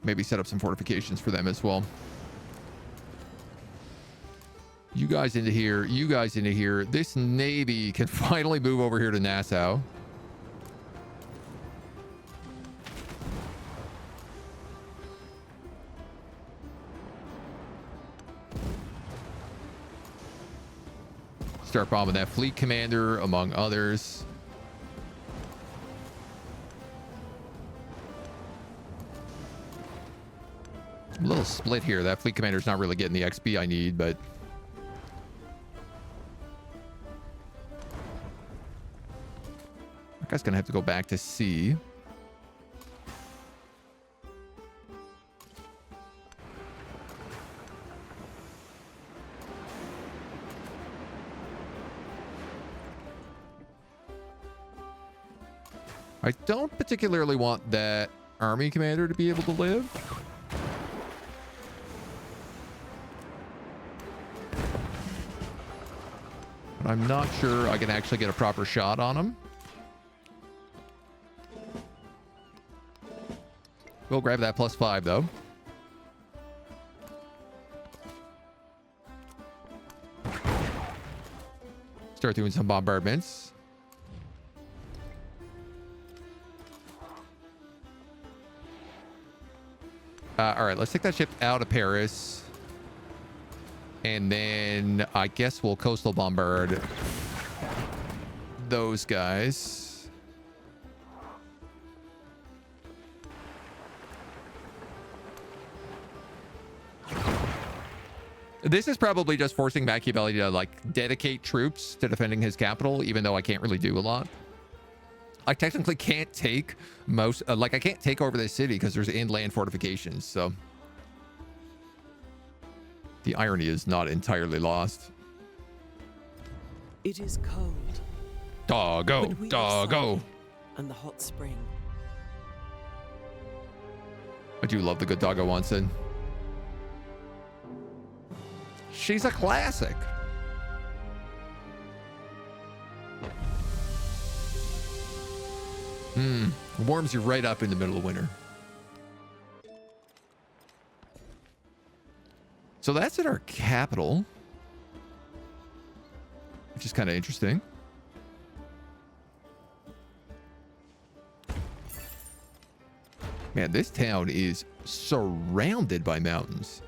Maybe set up some fortifications for them as well. You guys into here. You guys into here. This navy can finally move over here to Nassau. Start bombing that fleet commander, among others. A little split here. That fleet commander's not really getting the XP I need, but that guy's gonna have to go back to sea. I don't particularly want that army commander to be able to live. But I'm not sure I can actually get a proper shot on him. We'll grab that +5 though. Start doing some bombardments. All right, let's take that ship out of Paris. And then I guess we'll coastal bombard those guys. This is probably just forcing Machiavelli to like dedicate troops to defending his capital, even though I can't really do a lot. I technically can't take most, I can't take over this city because there's inland fortifications, so the irony is not entirely lost. It is cold. Doggo, doggo. And the hot spring. I do love the good doggo Wanson. She's a classic. Warms you right up in the middle of winter. So that's at our capital, which is kind of interesting. Man, this town is surrounded by mountains.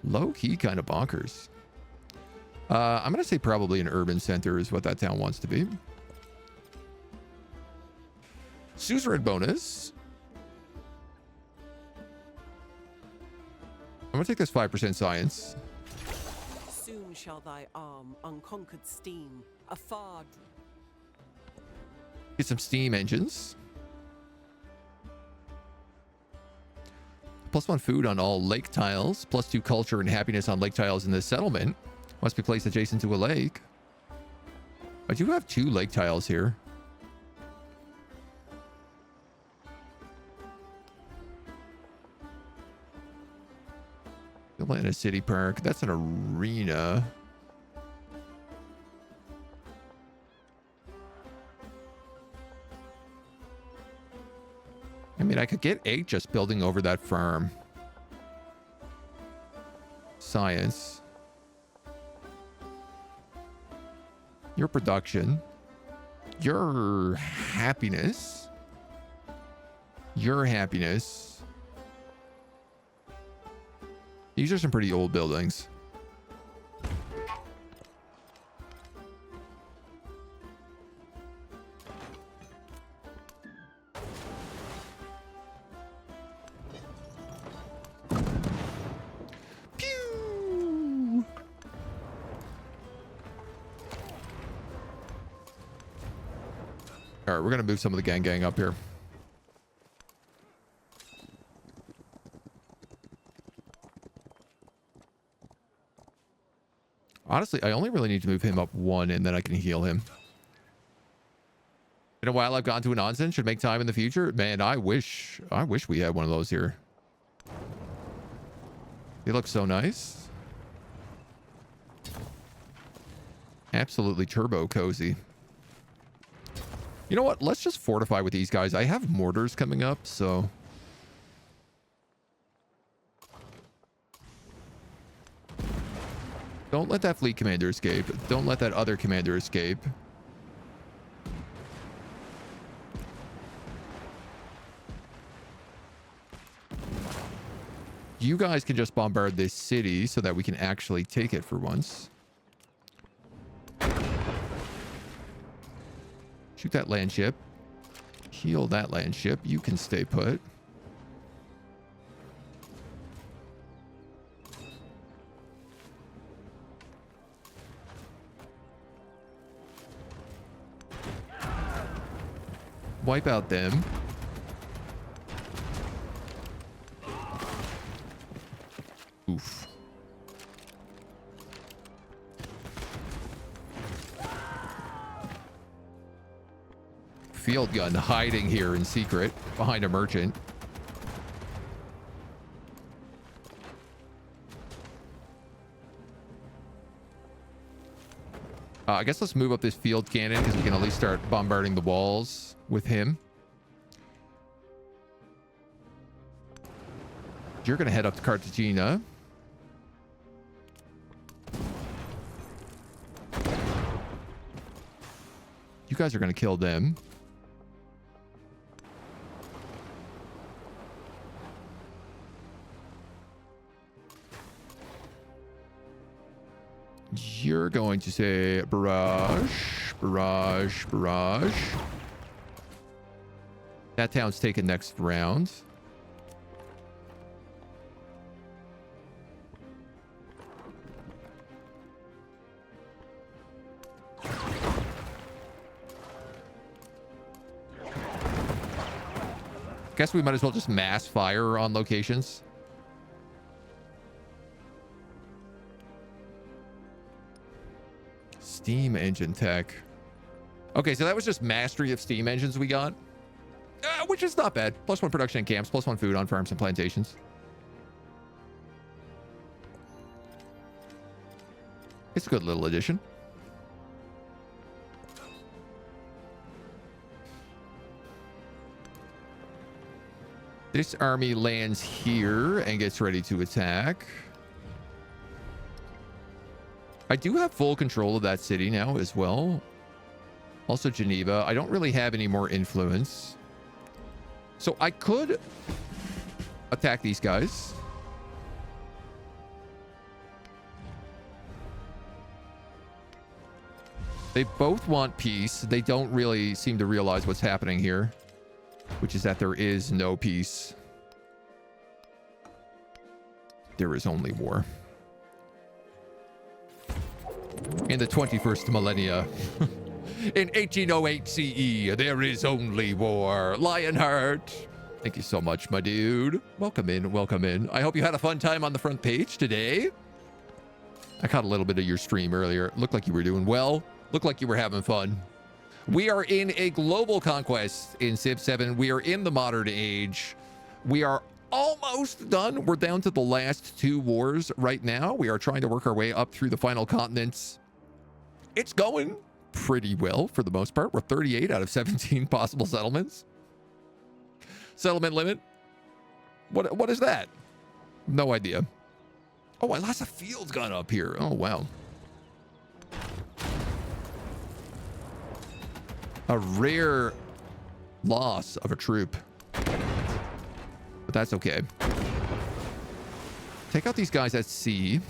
Low-key kind of bonkers. I'm going to say probably an urban center is what that town wants to be. Suzerain bonus. I'm going to take this 5% science. Soon shall thy arm unconquered steam afar. Get some steam engines. +1 food on all lake tiles. +2 culture and happiness on lake tiles in this settlement. Must be placed adjacent to a lake. I do have 2 lake tiles here. Atlanta City Park. That's an arena. I mean, I could get 8 just building over that farm. Science. Your production. Your happiness. Your happiness. These are some pretty old buildings. All right, we're going to move some of the gang up here. Honestly, I only really need to move him up one, and then I can heal him. In a while, I've gone to an onsen. Should make time in the future. Man, I wish we had one of those here. They look so nice. Absolutely turbo cozy. You know what? Let's just fortify with these guys. I have mortars coming up, so... Don't let that fleet commander escape. Don't let that other commander escape. You guys can just bombard this city so that we can actually take it for once. Shoot that land ship. Heal that land ship. You can stay put. Wipe out them. Oof. Field gun hiding here in secret behind a merchant. I guess let's move up this field cannon because we can at least start bombarding the walls with him. You're going to head up to Cartagena. You guys are going to kill them. You're going to say barrage, barrage, barrage. That town's taken next round. Guess we might as well just mass fire on locations. Steam engine tech. Okay, so that was just mastery of steam engines we got. Which is not bad. +1 production in camps, +1 food on farms and plantations. It's a good little addition. This army lands here and gets ready to attack. I do have full control of that city now as well. Also Geneva. I don't really have any more influence. So I could attack these guys. They both want peace. They don't really seem to realize what's happening here, which is that there is no peace. There is only war. In the 21st millennia. In 1808 CE, there is only war. Lionheart. Thank you so much, my dude. Welcome in, welcome in. I hope you had a fun time on the front page today. I caught a little bit of your stream earlier. Looked like you were doing well. Looked like you were having fun. We are in a global conquest in Civ 7. We are in the modern age. We are almost done. We're down to the last 2 wars right now. We are trying to work our way up through the final continents. It's going pretty well for the most part. We're 38 out of 17 possible settlements. Settlement limit. What is that? No idea. Oh, I lost a field gun up here. Oh, wow. A rare loss of a troop. But that's okay. Take out these guys at sea.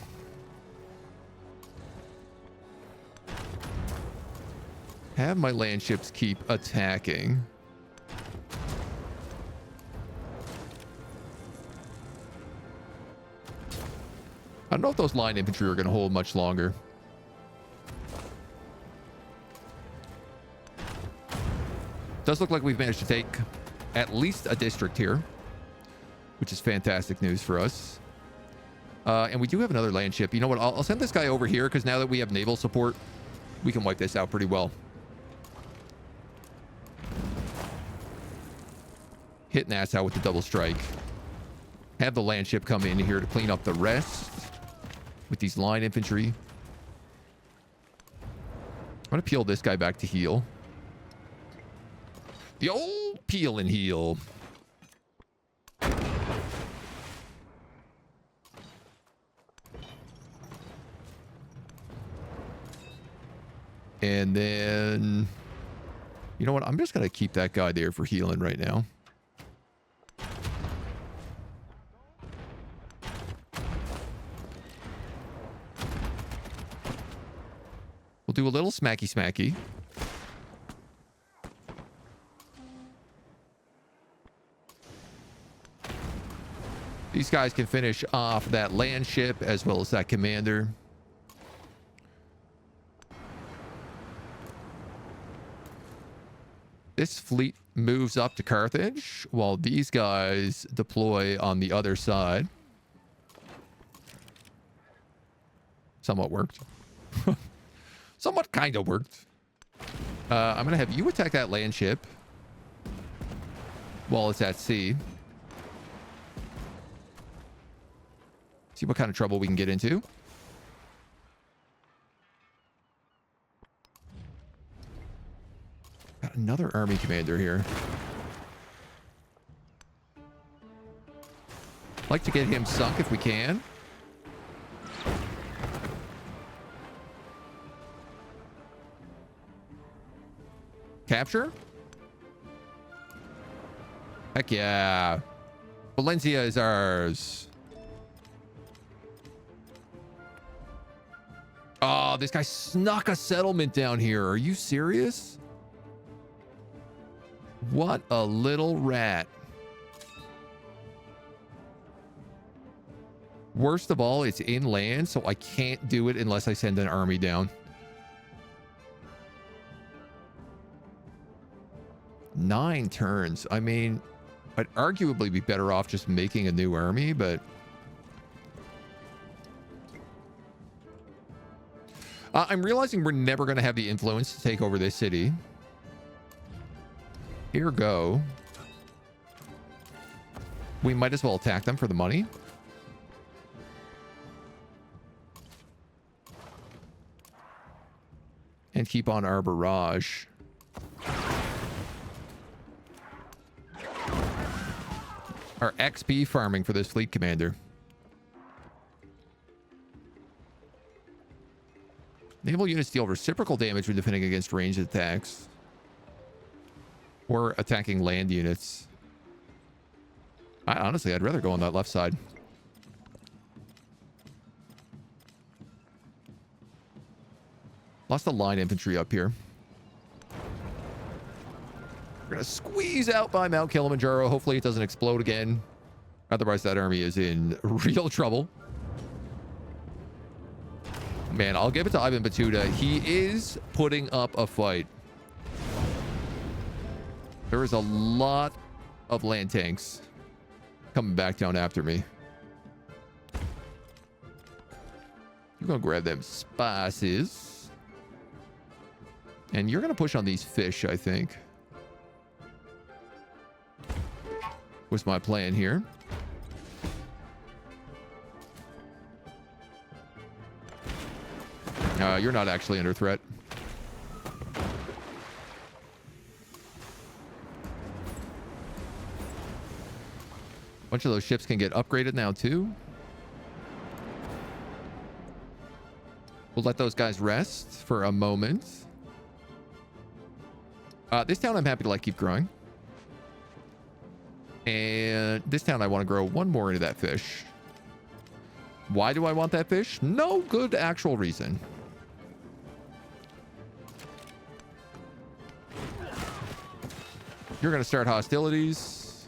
Have my land ships keep attacking. I don't know if those line infantry are going to hold much longer. Does look like we've managed to take at least a district here, which is fantastic news for us. And we do have another land ship. You know what? I'll send this guy over here because now that we have naval support, we can wipe this out pretty well. Hit NASA with the double strike. Have the land ship come in here to clean up the rest with these line infantry. I'm going to peel this guy back to heal. The old peel and heal. And then, you know what? I'm just going to keep that guy there for healing right now. We'll do a little smacky smacky. These guys can finish off that land ship as well as that commander. This fleet moves up to Carthage while these guys deploy on the other side. Somewhat worked. Somewhat kind of worked. I'm going to have you attack that land ship while it's at sea. See what kind of trouble we can get into. Got another army commander here. Like to get him sunk if we can. Capture? Heck yeah. Valencia is ours. Oh, this guy snuck a settlement down here. Are you serious? What a little rat. Worst of all, it's inland, so I can't do it unless I send an army down. 9 turns. I mean, I'd arguably be better off just making a new army, but... I'm realizing we're never going to have the influence to take over this city. Here go. We might as well attack them for the money. And keep on our barrage. Our XP farming for this fleet commander. Naval units deal reciprocal damage when defending against ranged attacks. Or attacking land units. Honestly, I'd rather go on that left side. Lost the line infantry up here. We're going to squeeze out by Mount Kilimanjaro. Hopefully it doesn't explode again. Otherwise, that army is in real trouble. Man, I'll give it to Ivan Batuta. He is putting up a fight. There is a lot of land tanks coming back down after me. You're going to grab them spices. And you're going to push on these fish, I think. Was my plan here. You're not actually under threat. A bunch of those ships can get upgraded now too. We'll let those guys rest for a moment. This town I'm happy to keep growing. And this town I want to grow one more into that fish. Why do I want that fish? No good actual reason. You're going to start hostilities.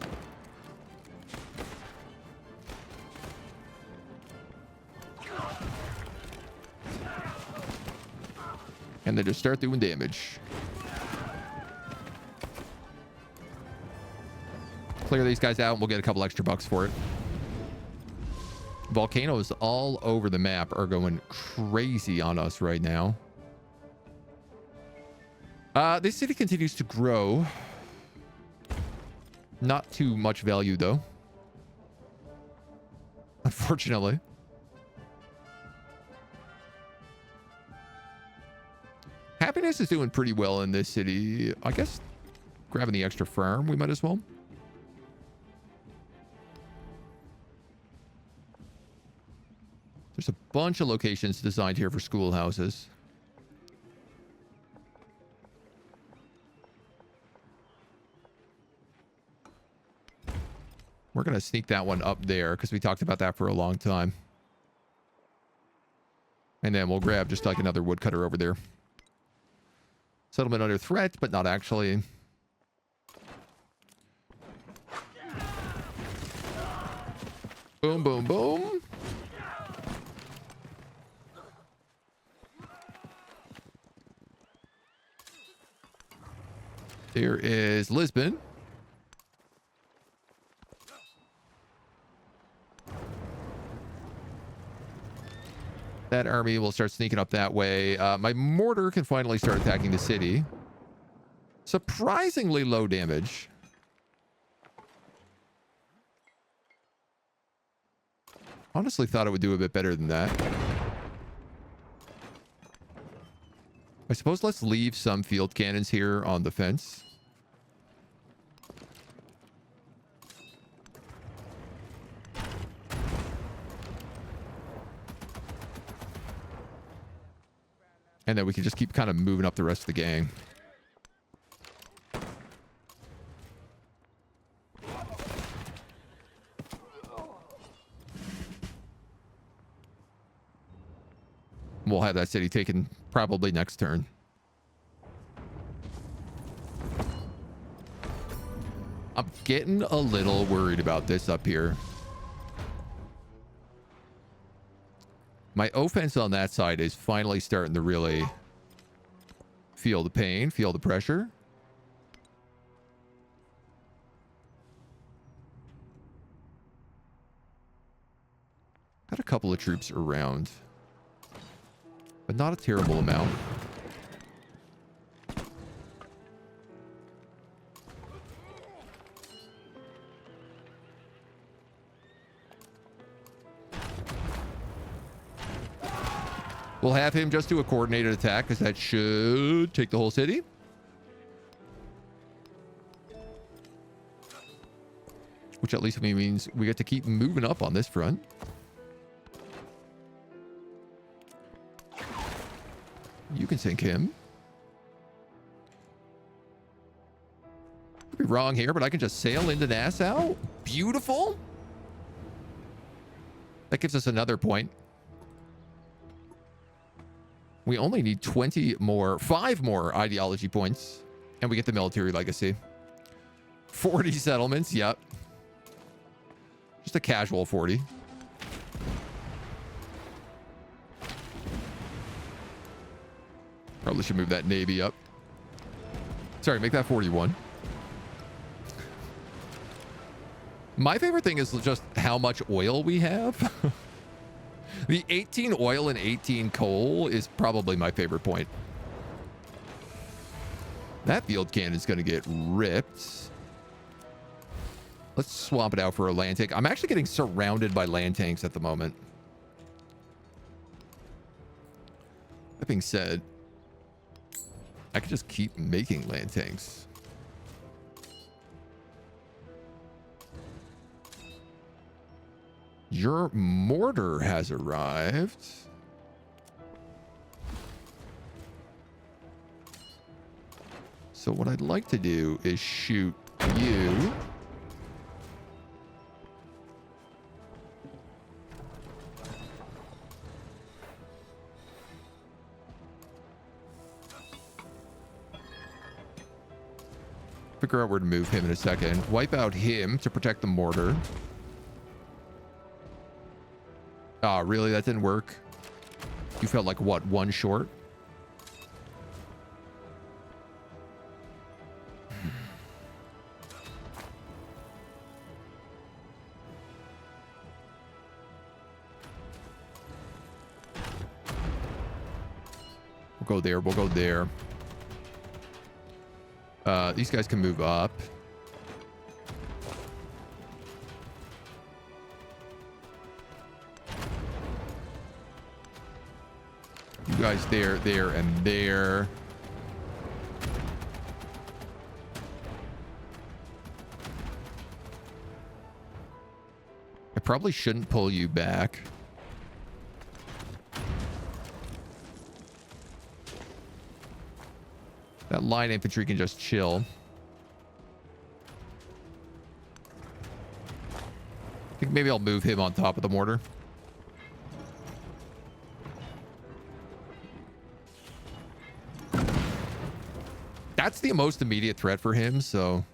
And then just start doing damage. Clear these guys out and we'll get a couple extra bucks for it. Volcanoes all over the map are going crazy on us right now. This city continues to grow. Not too much value, though. Unfortunately. Happiness is doing pretty well in this city. I guess grabbing the extra farm, we might as well. There's a bunch of locations designed here for schoolhouses. We're going to sneak that one up there because we talked about that for a long time. And then we'll grab just like another woodcutter over there. Settlement under threat, but not actually. Boom, boom, boom. There is Lisbon. That army will start sneaking up that way. My mortar can finally start attacking the city. Surprisingly low damage. Honestly thought it would do a bit better than that. I suppose let's leave some field cannons here on the fence. And then we can just keep kind of moving up the rest of the gang. We'll have that city taken probably next turn. I'm getting a little worried about this up here. My offense on that side is finally starting to really feel the pain, feel the pressure. Got a couple of troops around, but not a terrible amount. We'll have him just do a coordinated attack because that should take the whole city. Which at least means we get to keep moving up on this front. You can sink him. Could be wrong here, but I can just sail into Nassau. Beautiful. That gives us another point. We only need 5 more ideology points, and we get the military legacy. 40 settlements, yep. Just a casual 40. Probably should move that navy up. Sorry, make that 41. My favorite thing is just how much oil we have. The 18 oil and 18 coal is probably my favorite point. That field cannon is going to get ripped. Let's swap it out for a land tank. I'm actually getting surrounded by land tanks at the moment. That being said, I could just keep making land tanks. Your mortar has arrived. So what I'd like to do is shoot you. Figure out where to move him in a second. Wipe out him to protect the mortar. Ah, really? That didn't work? You felt like, what, 1 short? We'll go there. We'll go there. These guys can move up. You guys there, there, and there. I probably shouldn't pull you back. That line infantry can just chill. I think maybe I'll move him on top of the mortar. That's the most immediate threat for him, so...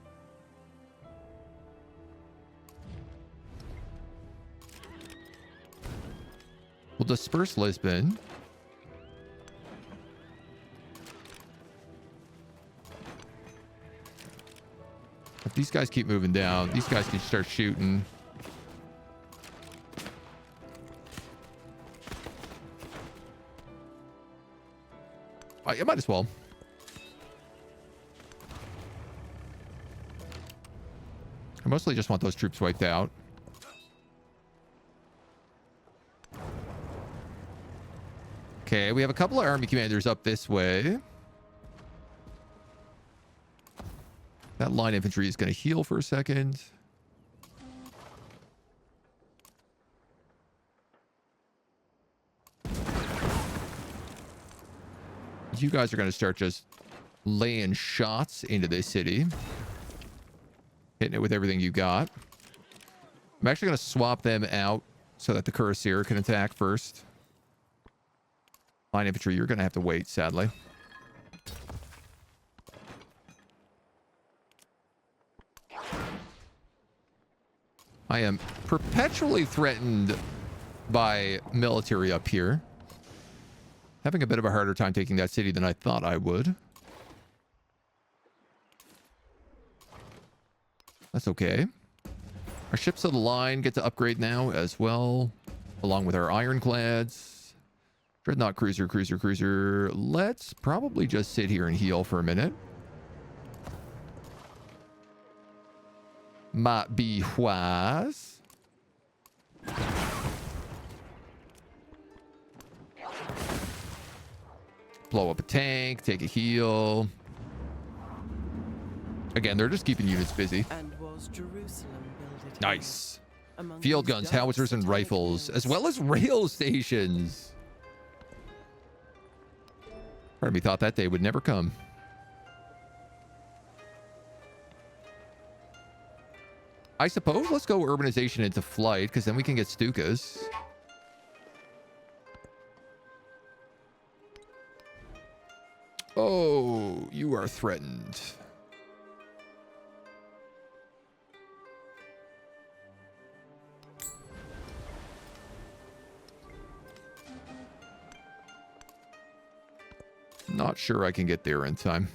We'll disperse Lisbon. If these guys keep moving down, these guys can start shooting. I might as well. I mostly just want those troops wiped out. Okay, we have a couple of army commanders up this way. That line infantry is going to heal for a second. You guys are going to start just laying shots into this city. Hitting it with everything you got. I'm actually going to swap them out so that the cuirassier can attack first. Line infantry, you're going to have to wait, sadly. I am perpetually threatened by military up here. Having a bit of a harder time taking that city than I thought I would. That's okay. Our ships of the line get to upgrade now as well, along with our ironclads. Dreadnought cruiser, cruiser, cruiser. Let's probably just sit here and heal for a minute. Might be wise. Blow up a tank, take a heal. Again, they're just keeping units busy. And was Jerusalem builded Nice. among Field these guns, dark howitzers, and satanic rifles, as hills? well as rail stations. Part of me thought that day would never come. I suppose let's go urbanization into flight, because then we can get Stukas. Oh, you are threatened. Not sure I can get there in time.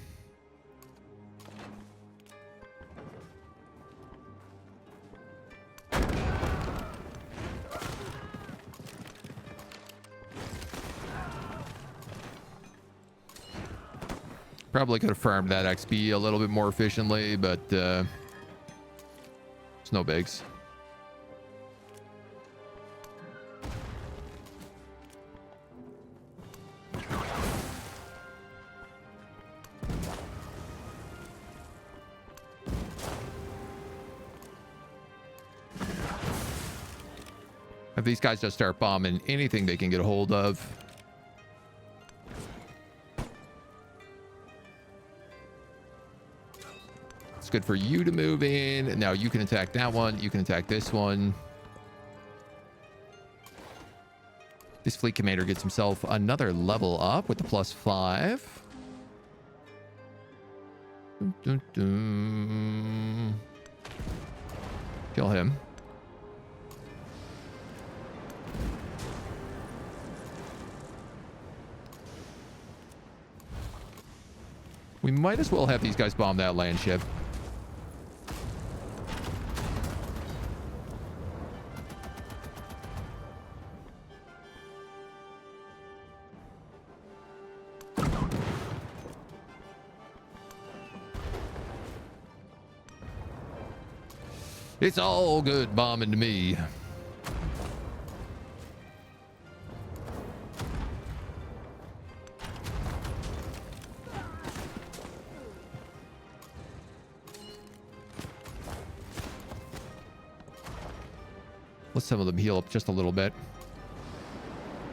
Probably could have farmed that XP a little bit more efficiently, but it's no bigs. If these guys just start bombing anything they can get a hold of. It's good for you to move in. And now you can attack that one. You can attack this one. This fleet commander gets himself another level up with the +5. Dun, dun, dun. Kill him. We might as well have these guys bomb that land ship. It's all good bombing to me. Let some of them heal up just a little bit.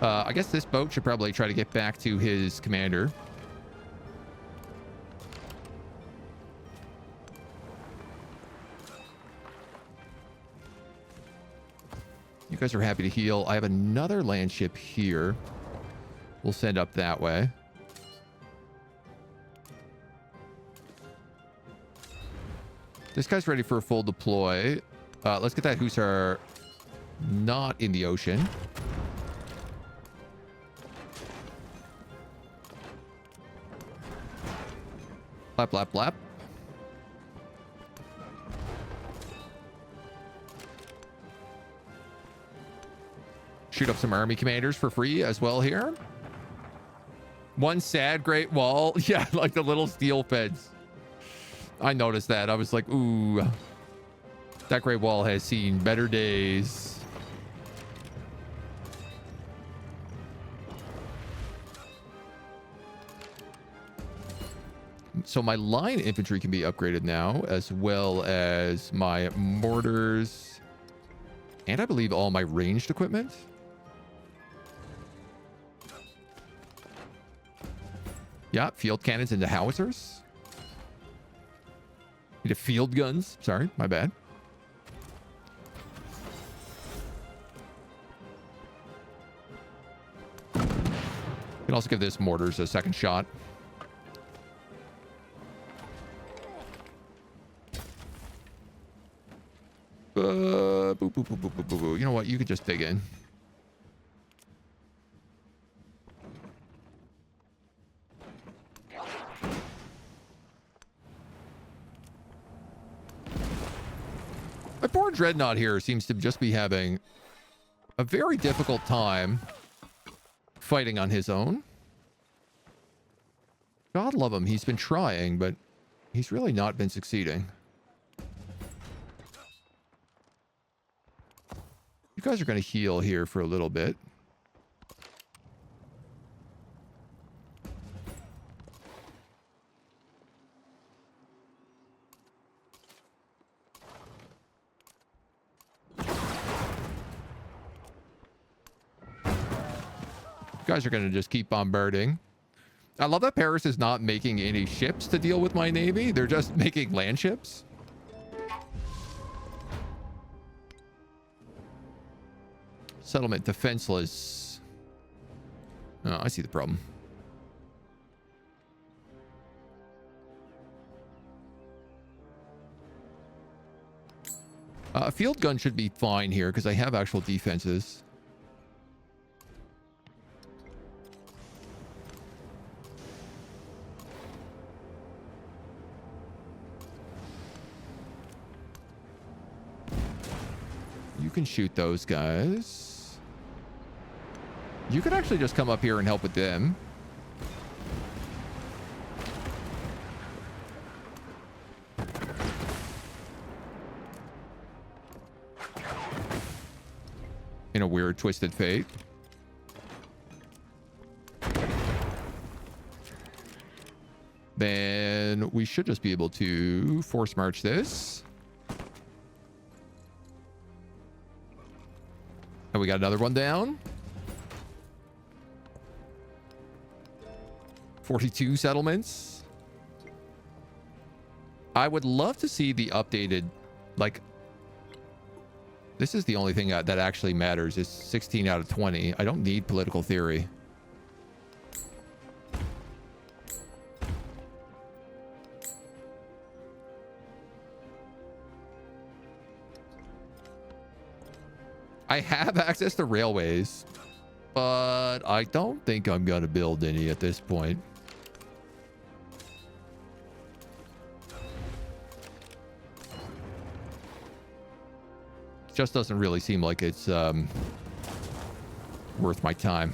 I guess this boat should probably try to get back to his commander. You guys are happy to heal. I have another land ship here. We'll send up that way. This guy's ready for a full deploy. Let's get that Hussar not in the ocean. Blap, blap, blap. Shoot up some army commanders for free as well here. One sad Great Wall. Yeah, like the little steel fence. I noticed that. I was like, ooh. That Great Wall has seen better days. So my line infantry can be upgraded now, as well as my mortars. And I believe all my ranged equipment. Yeah, field cannons into howitzers. Into field guns. Sorry, my bad. Can also give this mortars a second shot. Boo, boo, boo, boo, boo, boo, boo. You know what? You could just dig in. My poor Dreadnought here seems to just be having a very difficult time fighting on his own. God love him. He's been trying, but he's really not been succeeding. You guys are going to heal here for a little bit. You guys are going to just keep bombarding. I love that Paris is not making any ships to deal with my navy. They're just making land ships. Settlement defenseless. Oh, I see the problem. A field gun should be fine here because I have actual defenses. You can shoot those guys. You could actually just come up here and help with them. In a weird twisted fate. Then we should just be able to force march this. And we got another one down. 42 settlements. I would love to see the updated, like, this is the only thing that actually matters is 16 out of 20. I don't need political theory. I have access to railways, but I don't think I'm going to build any at this point. Just doesn't really seem like it's worth my time.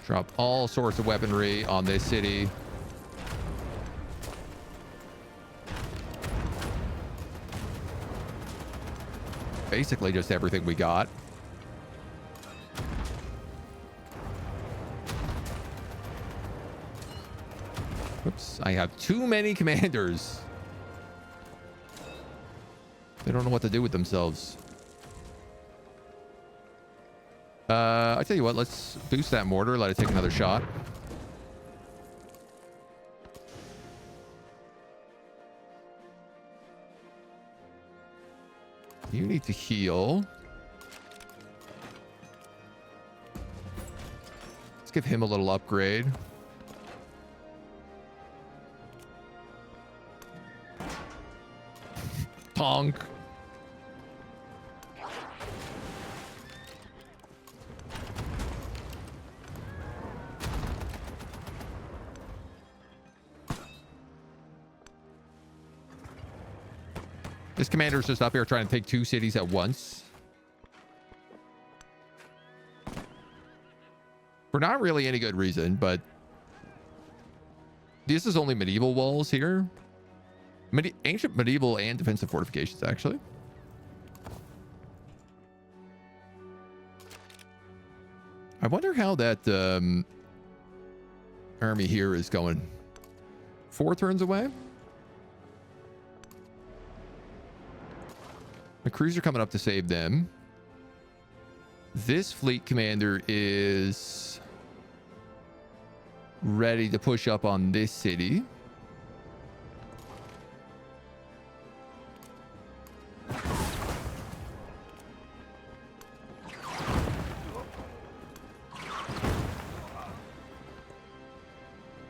Drop all sorts of weaponry on this city. Basically just everything we got. Whoops, I have too many commanders. They don't know what to do with themselves. I tell you what, let's boost that mortar, let it take another shot. You need to heal. Let's give him a little upgrade. Tonk. This commander's just up here trying to take 2 cities at once. For not really any good reason, but this is only medieval walls here. Ancient, medieval, and defensive fortifications, actually. I wonder how that army here is going. 4 turns away? The crews are coming up to save them. This fleet commander is ready to push up on this city.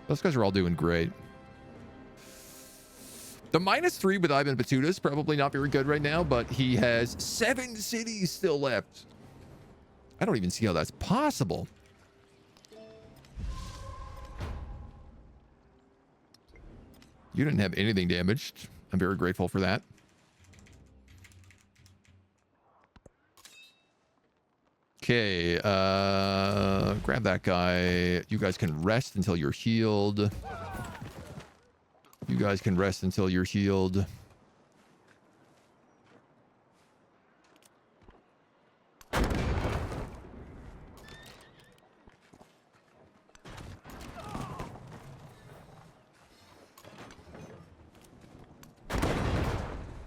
Those guys are all doing great. The -3 with Ibn Battuta is probably not very good right now, but he has 7 cities still left. I don't even see how that's possible. You didn't have anything damaged. I'm very grateful for that. Okay, grab that guy. You guys can rest until you're healed. You guys can rest until you're healed.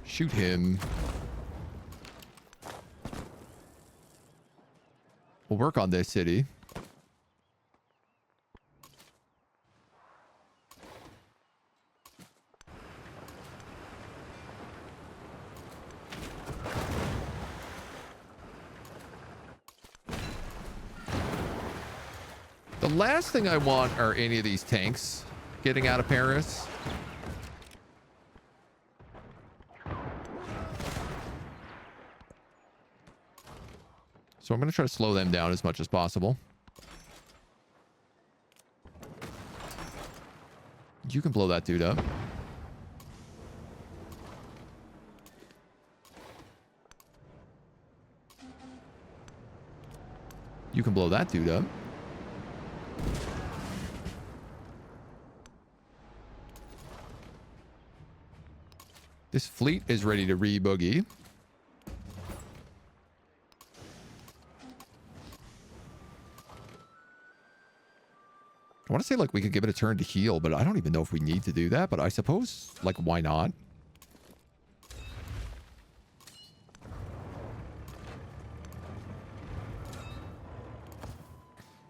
Shoot him. We'll work on this city. The last thing I want are any of these tanks getting out of Paris. So I'm going to try to slow them down as much as possible. You can blow that dude up. You can blow that dude up. This fleet is ready to re-boogie. I want to say, like, we could give it a turn to heal, but I don't even know if we need to do that. But I suppose, like, why not?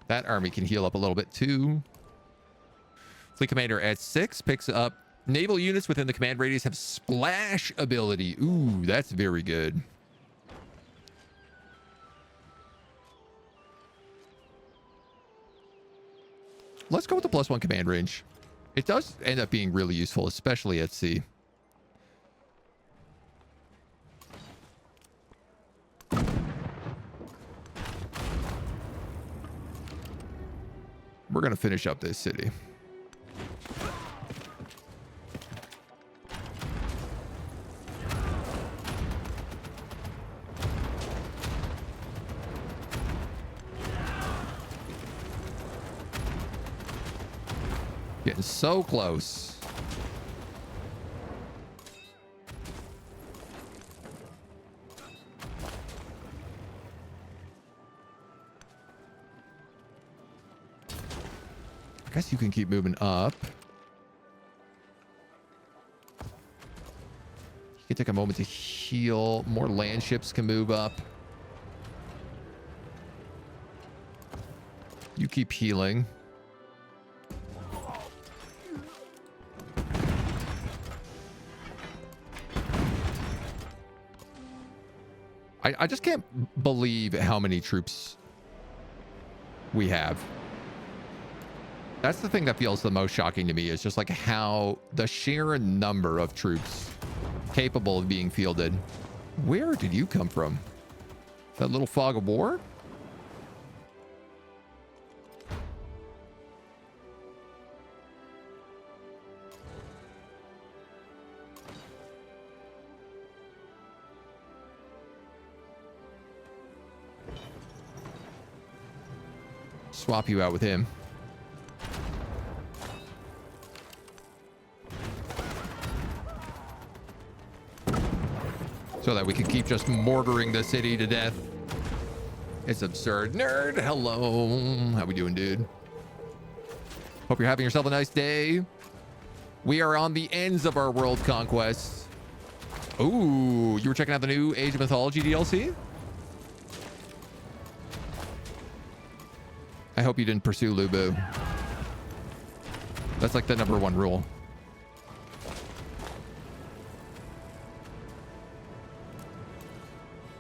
That army can heal up a little bit, too. Fleet commander at 6 picks up. Naval units within the command radius have splash ability. Ooh, that's very good. Let's go with the +1 command range. It does end up being really useful, especially at sea. We're going to finish up this city. Getting so close. I guess you can keep moving up. You can take a moment to heal. More land ships can move up. You keep healing. I just can't believe how many troops we have. That's the thing that feels the most shocking to me, is just like how the sheer number of troops capable of being fielded. Where did you come from? That little fog of war? Swap you out with him. So that we can keep just mortaring the city to death. It's absurd. Nerd, hello. How we doing, dude? Hope you're having yourself a nice day. We are on the ends of our world conquest. Ooh, you were checking out the new Age of Mythology DLC? I hope you didn't pursue Lubu. That's like the #1 rule.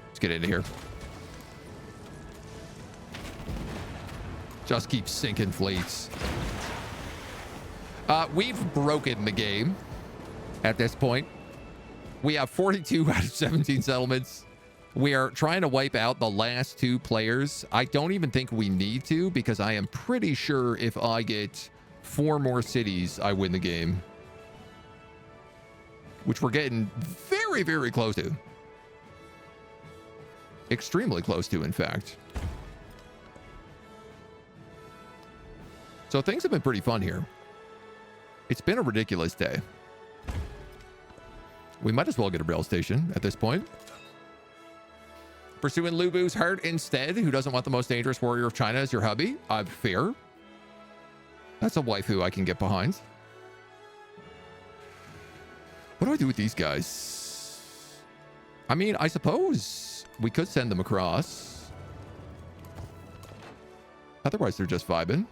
Let's get into here. Just keep sinking fleets. We've broken the game at this point. We have 42 out of 17 settlements. We are trying to wipe out the last 2 players. I don't even think we need to, because I am pretty sure if I get 4 more cities, I win the game. Which we're getting very, very close to. Extremely close to, in fact. So things have been pretty fun here. It's been a ridiculous day. We might as well get a rail station at this point. Pursuing Lubu's heart instead, who doesn't want the most dangerous warrior of China as your hubby. Fair. That's a waifu I can get behind. What do I do with these guys? I mean, I suppose we could send them across. Otherwise, they're just vibing.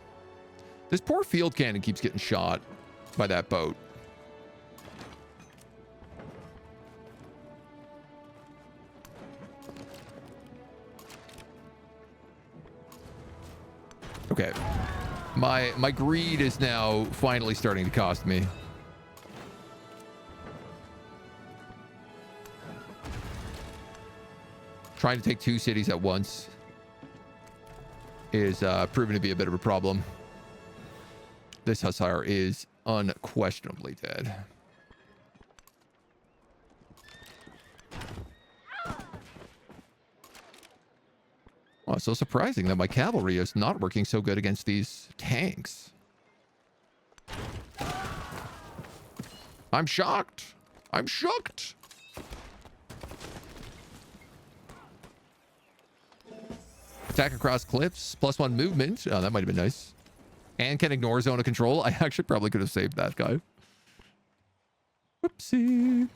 This poor field cannon keeps getting shot by that boat. Okay. My greed is now finally starting to cost me. Trying to take 2 cities at once is proving to be a bit of a problem. This Hussar is unquestionably dead. Oh, it's so surprising that my cavalry is not working so good against these tanks. I'm shocked. I'm shocked. Attack across cliffs, +1 movement. Oh, that might have been nice. And can ignore zone of control. I actually probably could have saved that guy. Whoopsie.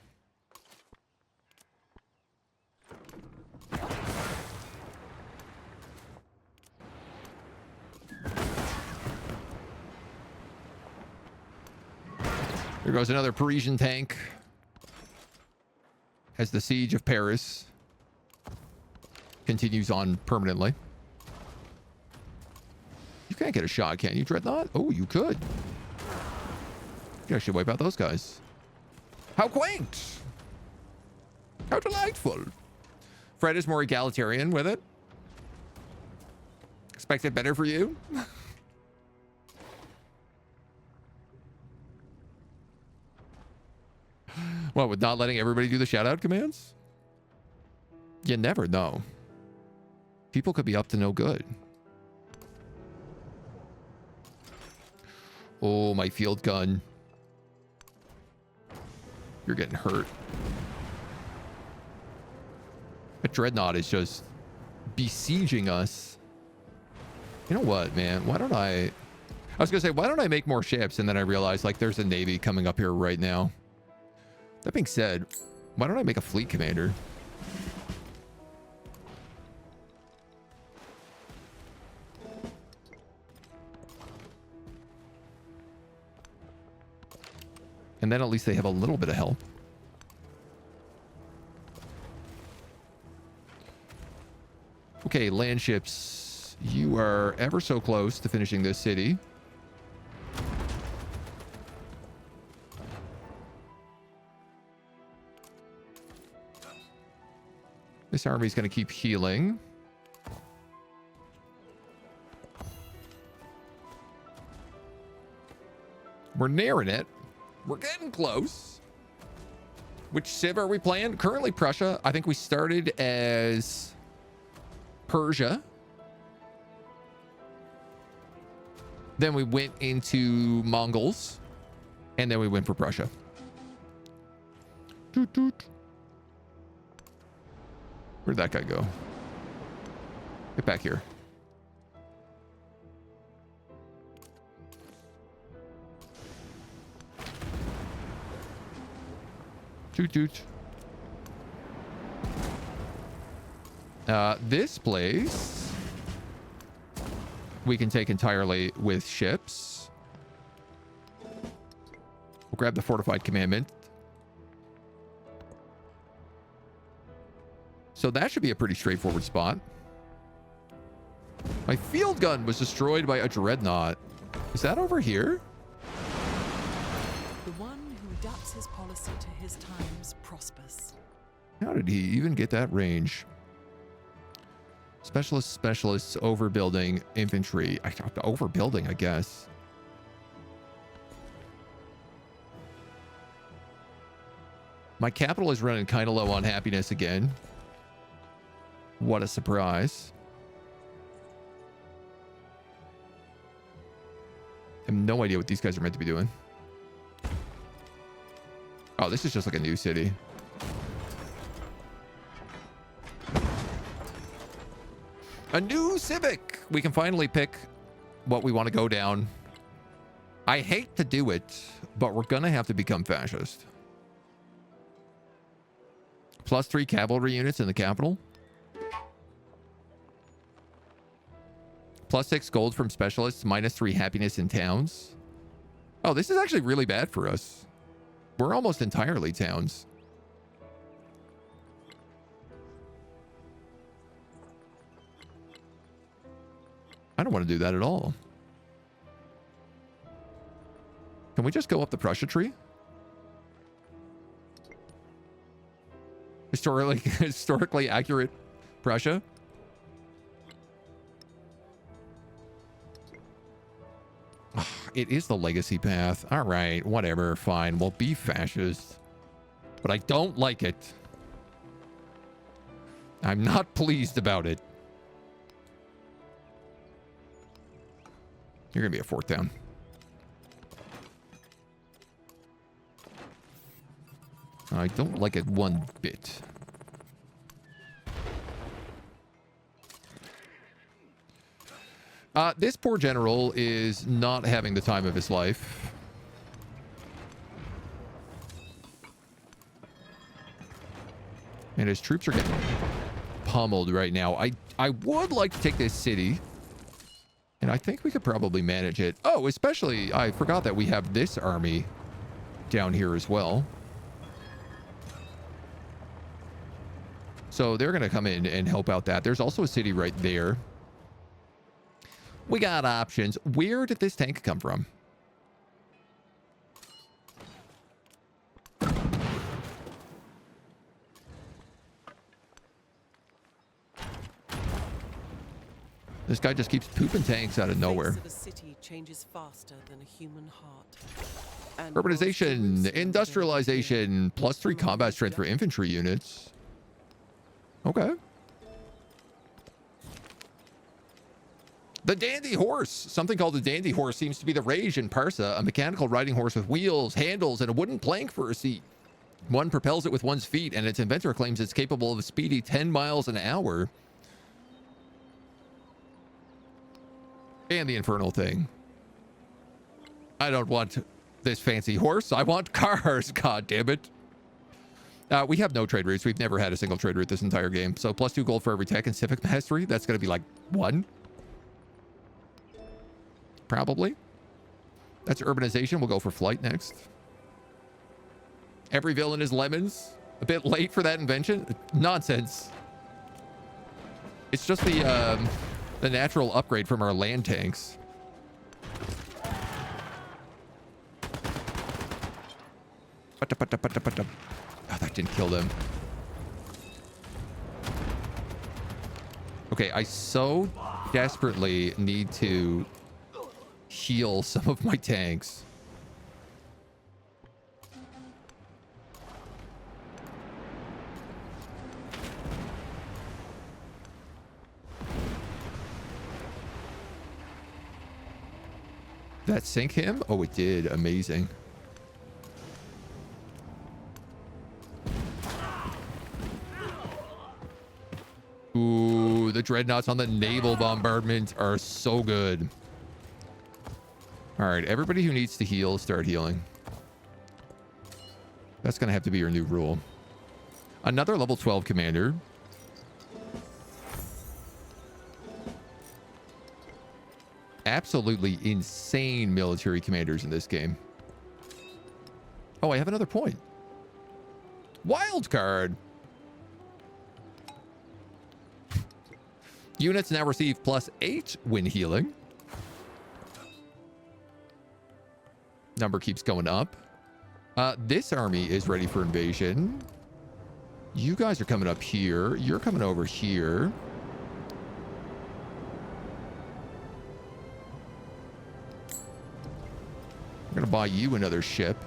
Here goes another Parisian tank. As the siege of Paris continues on permanently. You can't get a shot, can you, Dreadnought? Oh, you could. You actually wipe out those guys. How quaint! How delightful! Fred is more egalitarian with it. Expected better for you? What, with not letting everybody do the shout-out commands? You never know. People could be up to no good. Oh, my field gun. You're getting hurt. A dreadnought is just besieging us. You know what, man? Why don't I was gonna say, why don't I make more ships? And then I realized, like, there's a navy coming up here right now. That being said, why don't I make a fleet commander? And then at least they have a little bit of help. Okay, land ships. You are ever so close to finishing this city. This army's going to keep healing. We're nearing it. We're getting close. Which civ are we playing? Currently Prussia. I think we started as Persia. Then we went into Mongols. And then we went for Prussia. Doot, doot. Where'd that guy go? Get back here. Toot toot. This place we can take entirely with ships. We'll grab the fortified commandment. So that should be a pretty straightforward spot. My field gun was destroyed by a dreadnought. Is that over here? The one who adapts his policy to his times prospers. How did he even get that range? Specialists, overbuilding, infantry. Overbuilding, I guess. My capital is running kind of low on happiness again. What a surprise. I have no idea what these guys are meant to be doing. Oh, this is just like a new city. A new civic. We can finally pick what we want to go down. I hate to do it, but we're going to have to become fascist. +3 cavalry units in the capital. +6 gold from specialists. -3 happiness in towns. Oh, this is actually really bad for us. We're almost entirely towns. I don't want to do that at all. Can we just go up the Prussia tree? Historically accurate Prussia? It is the legacy path. All right, whatever, fine. We'll be fascist. But I don't like it. I'm not pleased about it. You're going to be a fort town. I don't like it one bit. This poor general is not having the time of his life. And his troops are getting pummeled right now. I would like to take this city. And I think we could probably manage it. Oh, especially, I forgot that we have this army down here as well. So they're going to come in and help out that. There's also a city right there. We got options. Where did this tank come from? This guy just keeps pooping tanks out of nowhere. The city changes faster than a human heart. Urbanization, industrialization, +3 combat strength for infantry units. Okay. The dandy horse. Something called the dandy horse seems to be the rage in Parsa, a mechanical riding horse with wheels, handles, and a wooden plank for a seat. One propels it with one's feet, and its inventor claims it's capable of a speedy 10 miles an hour. And the infernal thing. I don't want this fancy horse. I want cars, god damn it. We have no trade routes. We've never had a single trade route this entire game. So +2 gold for every tech and civic mastery. That's going to be like 1. Probably. That's urbanization. We'll go for flight next. Every villain is lemons. A bit late for that invention. Nonsense. It's just the natural upgrade from our land tanks. Oh, that didn't kill them. Okay, I so desperately need to heal some of my tanks. Did that sink him? Oh, it did. Amazing. Ooh, the dreadnoughts on the naval bombardment are so good. All right, everybody who needs to heal, start healing. That's going to have to be your new rule. Another level 12 commander. Absolutely insane military commanders in this game. Oh, I have another point. Wild card. Units now receive +8 when healing. Number keeps going up. This army is ready for invasion. You guys are coming up here. You're coming over here. I'm gonna buy you another ship.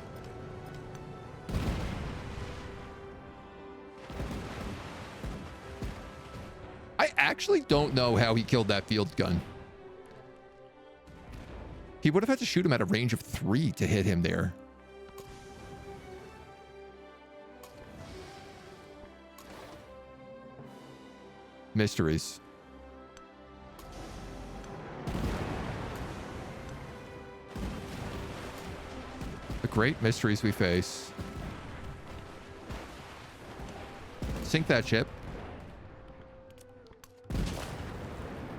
I actually don't know how he killed that field gun. He would have had to shoot him at a range of 3 to hit him there. Mysteries. The great mysteries we face. Sink that ship.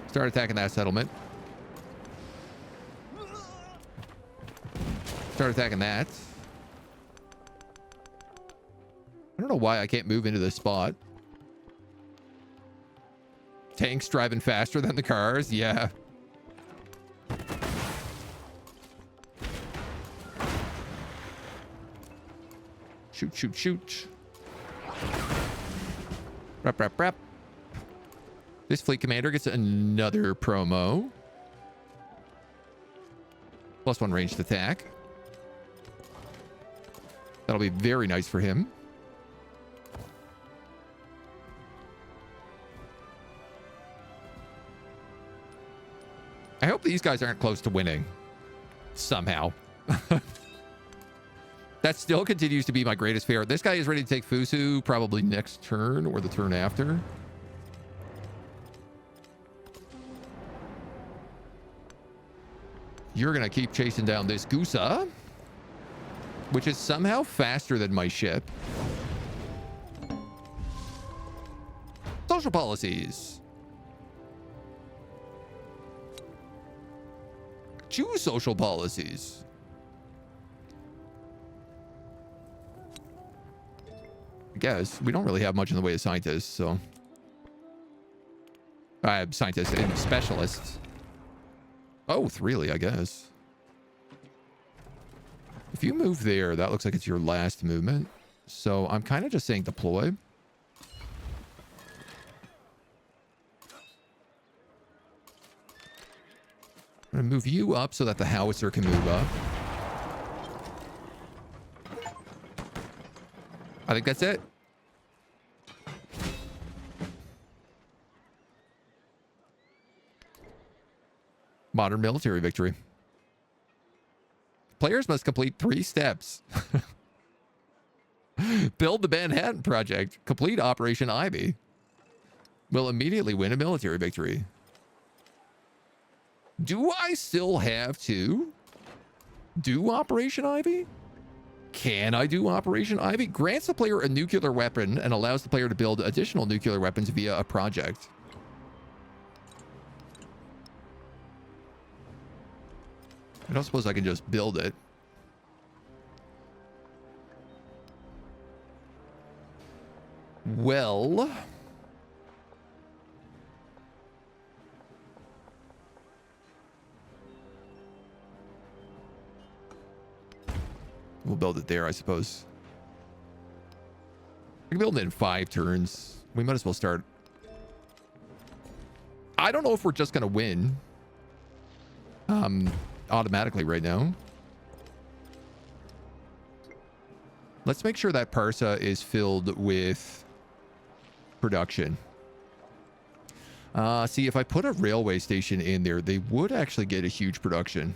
Start attacking that settlement. Start attacking that. I don't know why I can't move into this spot. Tanks driving faster than the cars. Yeah. Shoot, shoot, shoot. Rap, rap, rap. This fleet commander gets another promo. +1 ranged attack. That'll be very nice for him. I hope these guys aren't close to winning. Somehow. That still continues to be my greatest fear. This guy is ready to take Fusu probably next turn or the turn after. You're going to keep chasing down this Gusa, which is somehow faster than my ship. Social policies. Choose social policies. I guess we don't really have much in the way of scientists, so scientists and specialists. Both, really, I guess. If you move there, that looks like it's your last movement. So I'm kind of just saying deploy. I'm going to move you up so that the howitzer can move up. I think that's it. Modern military victory. Players must complete 3 steps. Build the Manhattan Project. Complete Operation Ivy. Will immediately win a military victory. Do I still have to do Operation Ivy? Can I do Operation Ivy? Grants the player a nuclear weapon and allows the player to build additional nuclear weapons via a project. I don't suppose I can just build it. Well, we'll build it there, I suppose. I can build it in 5 turns. We might as well start. I don't know if we're just going to win automatically right now. Let's make sure that Parsa is filled with production. See, if I put a railway station in there, they would actually get a huge production.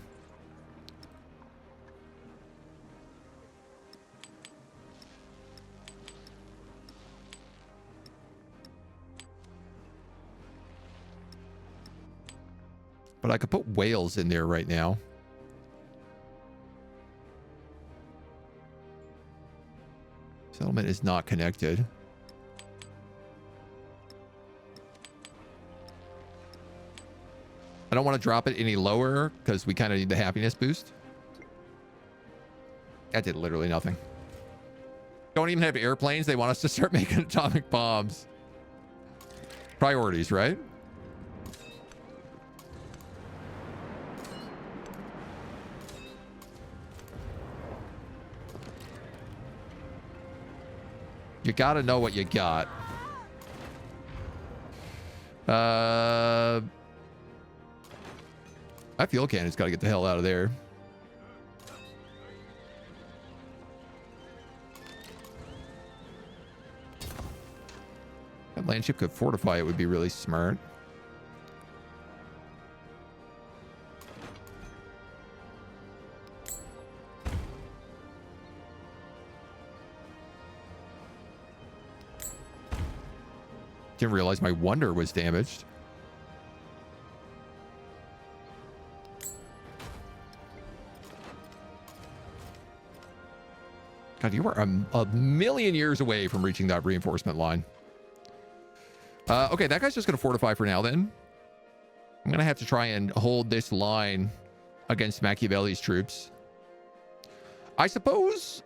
But I could put whales in there right now. Settlement is not connected. I don't want to drop it any lower because we kind of need the happiness boost. That did literally nothing. Don't even have airplanes. They want us to start making atomic bombs. Priorities, right? You gotta know what you got. My fuel cannon's gotta get the hell out of there. That land ship could fortify it would be really smart. Didn't realize my wonder was damaged. God, you are a million years away from reaching that reinforcement line. Okay, that guy's just going to fortify for now then. I'm going to have to try and hold this line against Machiavelli's troops. I suppose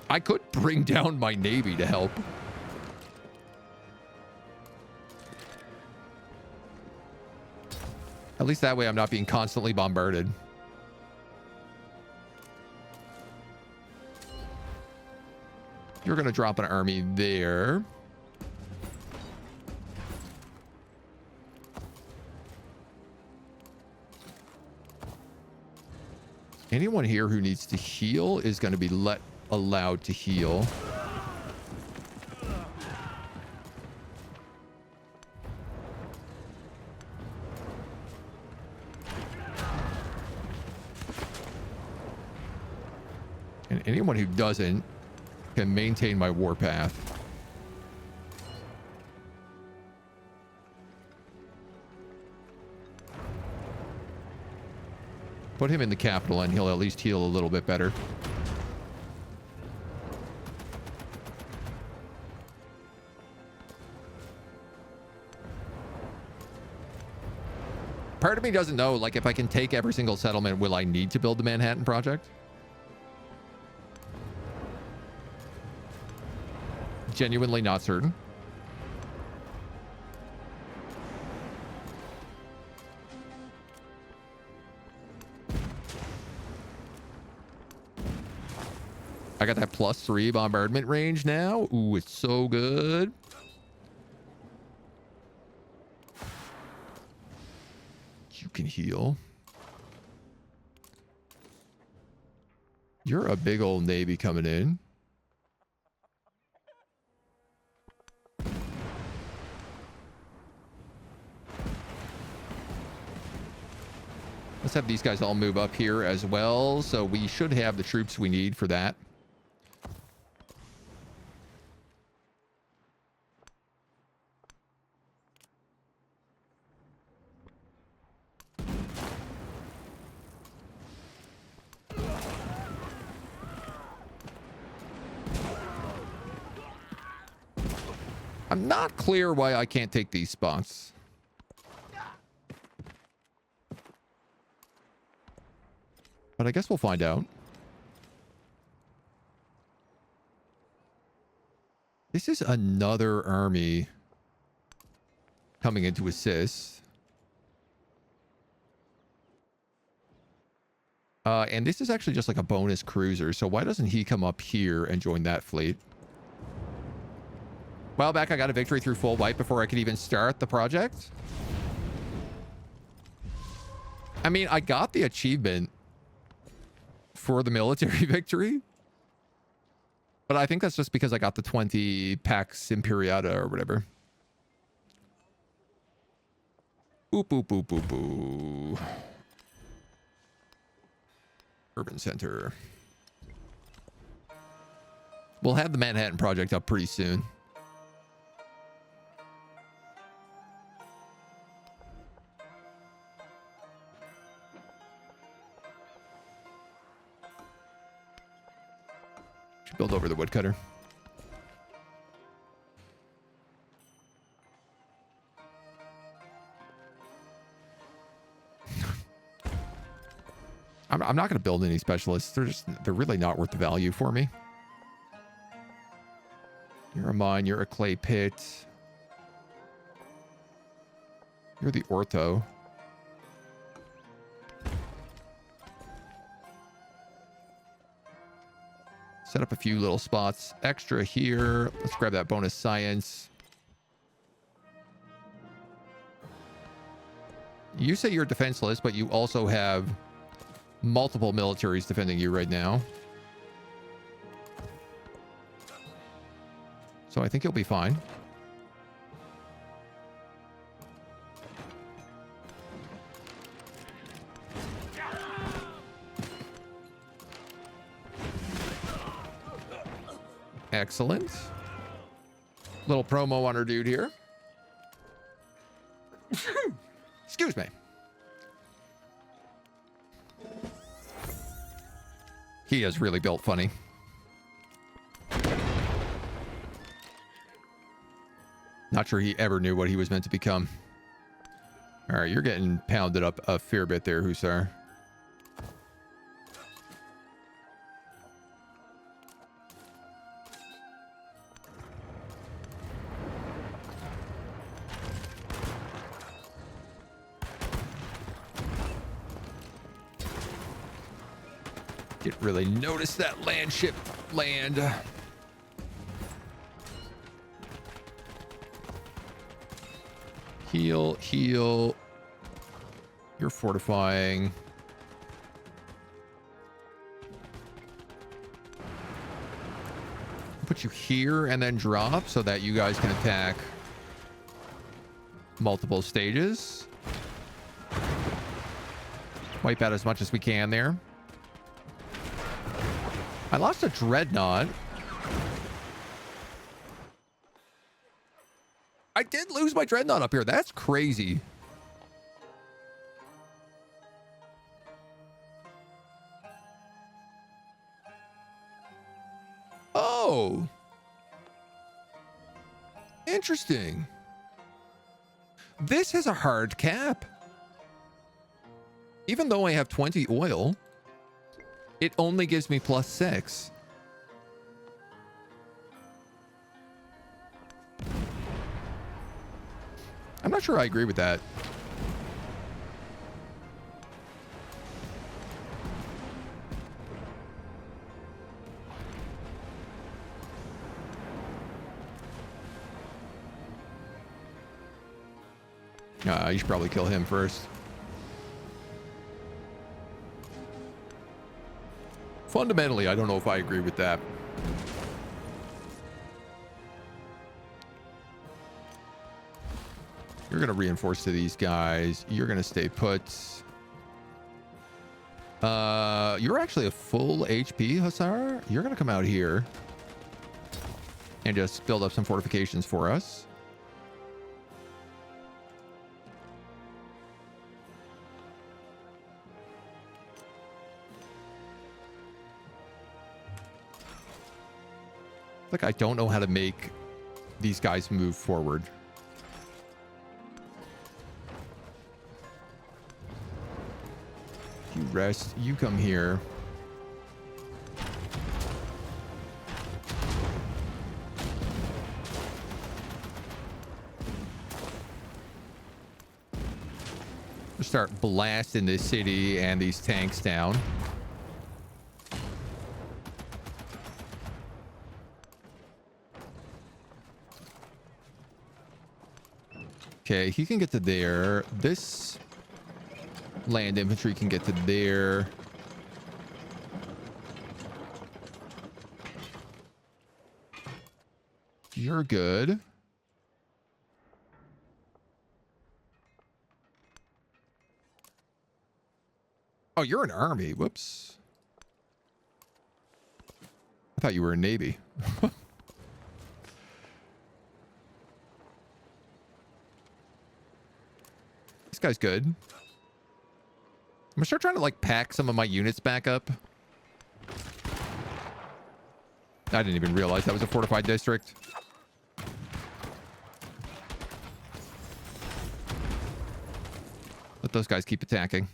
I could bring down my navy to help. At least that way I'm not being constantly bombarded. You're going to drop an army there. Anyone here who needs to heal is going to be allowed to heal. And anyone who doesn't can maintain my warpath. Put him in the capital and he'll at least heal a little bit better. Part of me doesn't know, like, if I can take every single settlement, will I need to build the Manhattan Project? Genuinely not certain. I got that +3 bombardment range now. Ooh, it's so good. You can heal. You're a big old navy coming in. Let's have these guys all move up here as well. So we should have the troops we need for that. I'm not clear why I can't take these spots. But I guess we'll find out. This is another army coming in to assist. And this is actually just like a bonus cruiser. So why doesn't he come up here and join that fleet? A while back, I got a victory through full wipe before I could even start the project. I mean, I got the achievement for the military victory. But I think that's just because I got the 20 Pax Imperiata or whatever. Boop, boop, boop, boop, boop. Urban Center. We'll have the Manhattan Project up pretty soon. Build over the woodcutter. I'm not going to build any specialists. They're really not worth the value for me. You're a mine. You're a clay pit. You're the ortho. Set up a few little spots extra here. Let's grab that bonus science. You say you're defenseless, but you also have multiple militaries defending you right now. So I think you'll be fine. Excellent. Little promo on our dude here. Excuse me. He is really built funny. Not sure he ever knew what he was meant to become. All right, you're getting pounded up a fair bit there, Hussar. Didn't really notice that land ship land. Heal, heal. You're fortifying. Put you here and then drop so that you guys can attack multiple stages. Wipe out as much as we can there. I lost a dreadnought. I did lose my dreadnought up here. That's crazy. Oh. Interesting. This has a hard cap. Even though I have 20 oil, it only gives me +6. I'm not sure I agree with that. You should probably kill him first. Fundamentally, I don't know if I agree with that. You're going to reinforce to these guys. You're going to stay put. You're actually a full HP, Hussar. You're going to come out here and just build up some fortifications for us. Like, I don't know how to make these guys move forward. You rest, you come here. Start blasting this city and these tanks down. Okay, he can get to there. This land infantry can get to there. You're good. Oh, you're an army. Whoops. I thought you were a navy. This guy's good. I'm gonna start trying to like pack some of my units back up. I didn't even realize that was a fortified district. Let those guys keep attacking.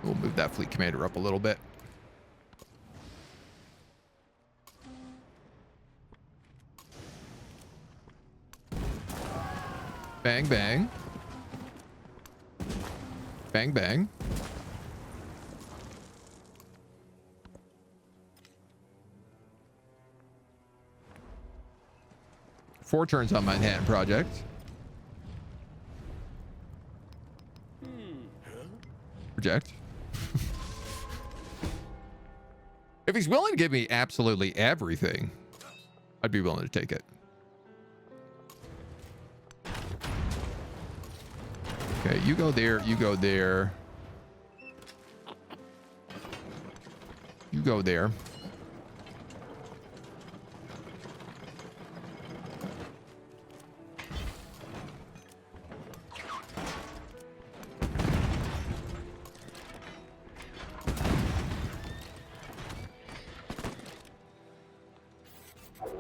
We'll move that fleet commander up a little bit. Bang, bang. Bang, bang. Four turns on Manhattan Project. Reject. If he's willing to give me absolutely everything, I'd be willing to take it. Okay, you go there, you go there. You go there.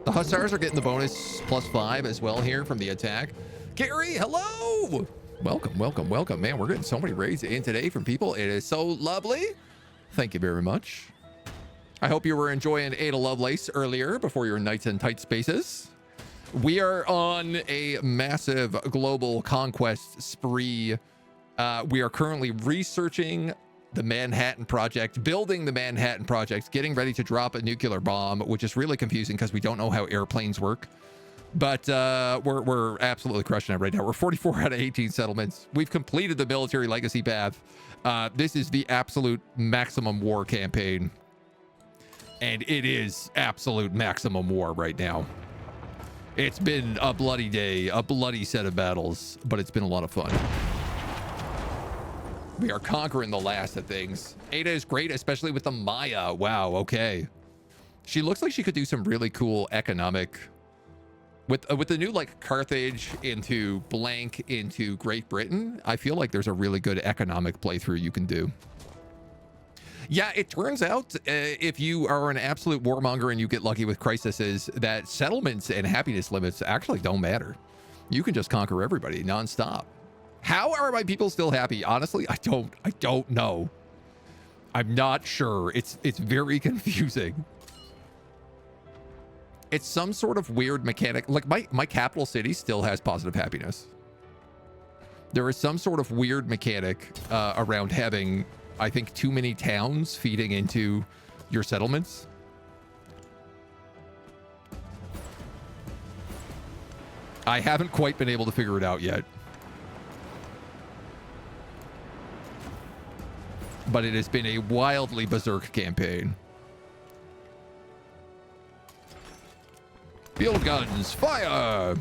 The Hussars are getting the bonus +5 as well here from the attack. Gary, hello! Welcome, welcome, welcome. Man, we're getting so many raids in today from people. It is so lovely. Thank you very much. I hope you were enjoying Ada Lovelace earlier before your nights in tight spaces. We are on a massive global conquest spree. We are currently researching the Manhattan Project, building the Manhattan Project, getting ready to drop a nuclear bomb, which is really confusing because we don't know how airplanes work. But we're absolutely crushing it right now. We're 44 out of 18 settlements. We've completed the military legacy path. This is the absolute maximum war campaign. And it is absolute maximum war right now. It's been a bloody day, a bloody set of battles, but it's been a lot of fun. We are conquering the last of things. Ada is great, especially with the Maya. Wow, okay. She looks like she could do some really cool economic... With the new, like, Carthage into blank into Great Britain, I feel like there's a really good economic playthrough you can do. Yeah, it turns out if you are an absolute warmonger and you get lucky with crises, that settlements and happiness limits actually don't matter. You can just conquer everybody nonstop. How are my people still happy? Honestly, I don't know. I'm not sure. It's very confusing. It's some sort of weird mechanic. Like my capital city still has positive happiness. There is some sort of weird mechanic around having, I think, too many towns feeding into your settlements. I haven't quite been able to figure it out yet. But it has been a wildly berserk campaign. Field guns, fire!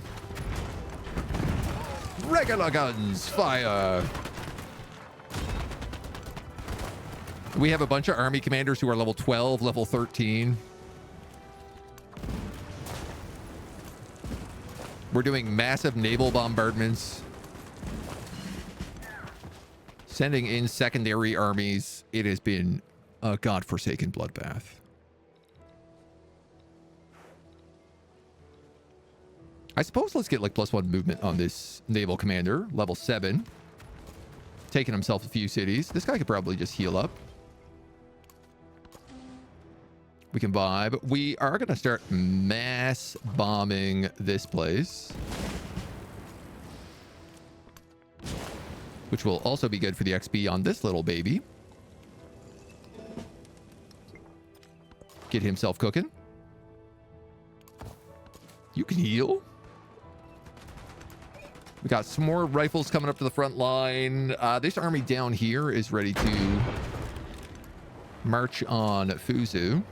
Regular guns, fire. We have a bunch of army commanders who are level 12, level 13. We're doing massive naval bombardments. Sending in secondary armies. It has been a godforsaken bloodbath. I suppose let's get like +1 movement on this naval commander, level 7. Taking himself a few cities. This guy could probably just heal up. We can vibe. We are going to start mass bombing this place, which will also be good for the XP on this little baby. Get himself cooking. You can heal. We got some more rifles coming up to the front line. This army down here is ready to march on Fuzu.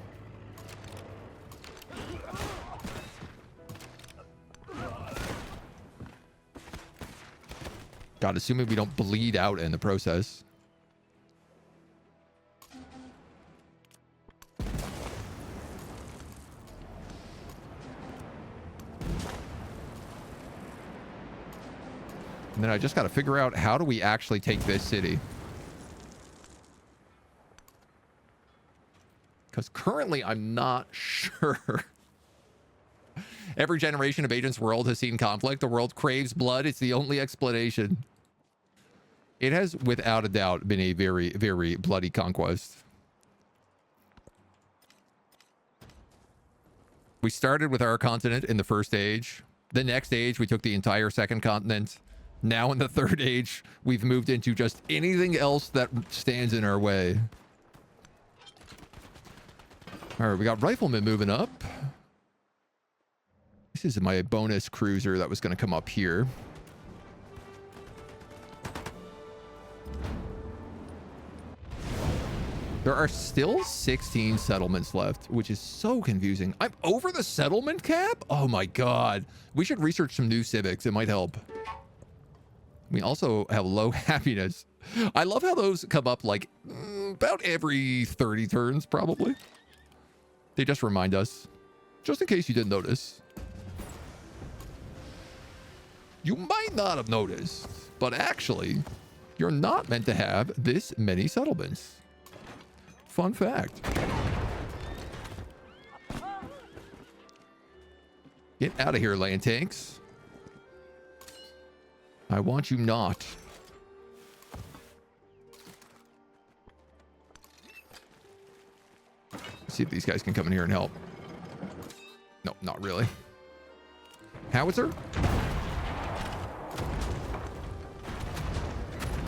God, assuming we don't bleed out in the process. And then I just got to figure out, how do we actually take this city? Because currently I'm not sure. Every generation of Agents World has seen conflict. The world craves blood. It's the only explanation. It has, without a doubt, been a very, very bloody conquest. We started with our continent in the first age. The next age, we took the entire second continent. Now in the third age, we've moved into just anything else that stands in our way. All right, we got riflemen moving up. This is my bonus cruiser that was going to come up here. There are still 16 settlements left, which is so confusing. I'm over the settlement cap? Oh my god. We should research some new civics. It might help. We also have low happiness. I love how those come up like about every 30 turns, probably. They just remind us, just in case you didn't notice. You might not have noticed, but actually, you're not meant to have this many settlements. Fun fact. Get out of here, land tanks. I want you not. Let's see if these guys can come in here and help. No, not really. Howitzer?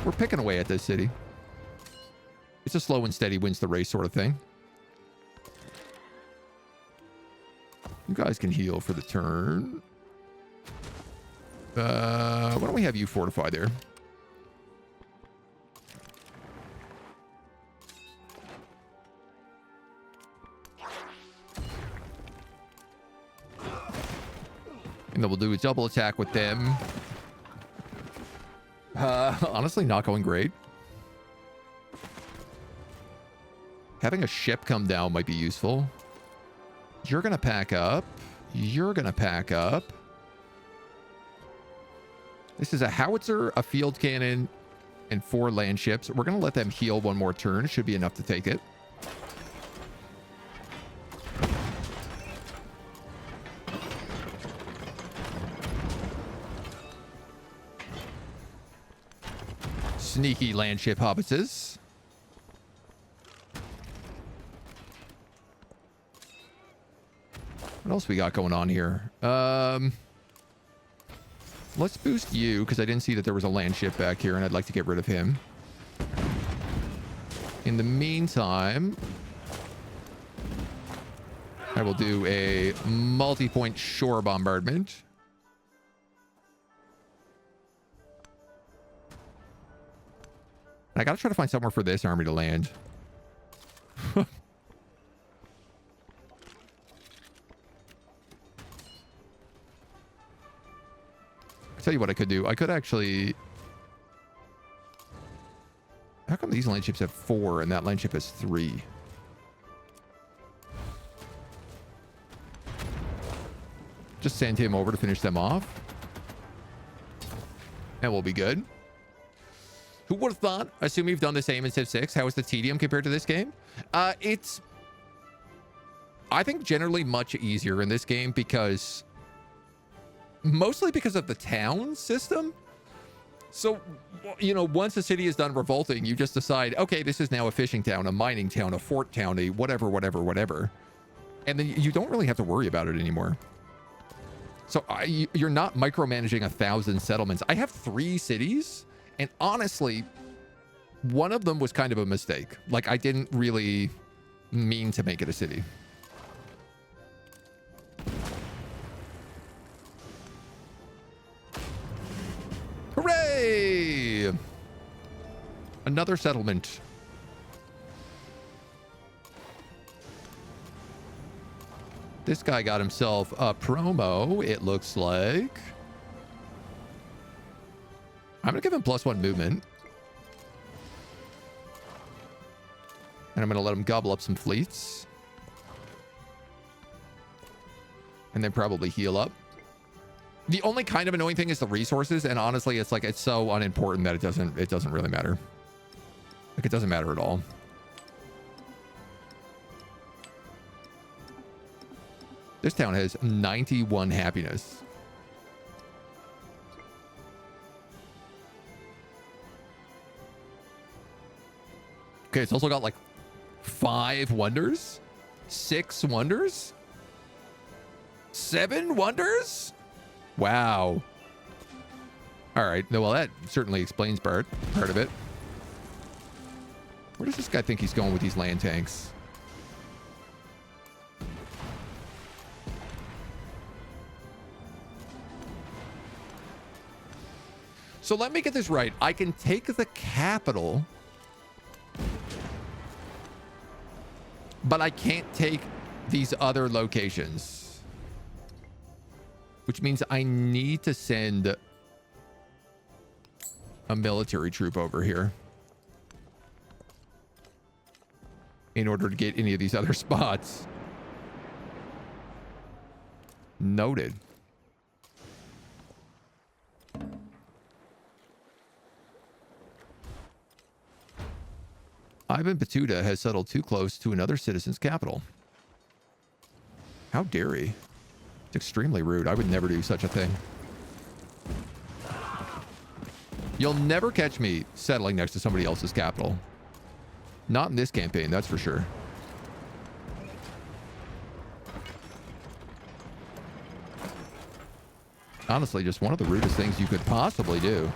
We're picking away at this city. It's a slow and steady wins the race sort of thing. You guys can heal for the turn. Why don't we have you fortify there? And then we'll do a double attack with them. Honestly, not going great. Having a ship come down might be useful. You're going to pack up. You're going to pack up. This is a howitzer, a field cannon, and 4 land ships. We're going to let them heal one more turn. Should be enough to take it. Sneaky land ship hobbitses. What else we got going on here? Let's boost you, because I didn't see that there was a land ship back here, and I'd like to get rid of him. In the meantime, I will do a multi-point shore bombardment. I gotta try to find somewhere for this army to land. tell you what I could do. I could actually... How come these line ships have 4 and that line ship has 3? Just send him over to finish them off. And we'll be good. Who would have thought? Assume you've done the same in Civ 6. How is the tedium compared to this game? It's, I think, generally much easier in this game because... Mostly because of the town system. So, you know, once a city is done revolting, you just decide, okay, this is now a fishing town, a mining town, a fort town, a whatever, whatever, whatever. And then you don't really have to worry about it anymore. So you're not micromanaging 1,000 settlements. I have 3 cities, and honestly, one of them was kind of a mistake. Like, I didn't really mean to make it a city. Hooray! Another settlement. This guy got himself a promo, it looks like. I'm going to give him +1 movement. And I'm going to let him gobble up some fleets. And then probably heal up. The only kind of annoying thing is the resources, and honestly, it's like it's so unimportant that it doesn't really matter. Like, it doesn't matter at all. This town has 91 happiness. Okay, it's also got like 5 wonders, 6 wonders, 7 wonders. Wow. All right. No, well, that certainly explains part of it. Where does this guy think he's going with these land tanks? So let me get this right. I can take the capital, but I can't take these other locations, which means I need to send a military troop over here in order to get any of these other spots. Noted. Ivan Batuta has settled too close to another citizen's capital. How dare he? It's extremely rude. I would never do such a thing. You'll never catch me settling next to somebody else's capital. Not in this campaign, that's for sure. Honestly, just one of the rudest things you could possibly do.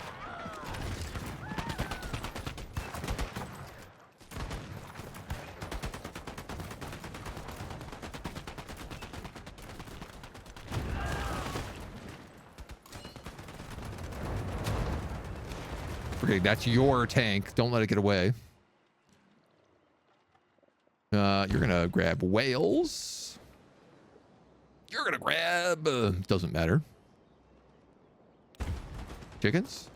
Okay, that's your tank. Don't let it get away. You're gonna grab whales. You're gonna grab... doesn't matter. Chickens.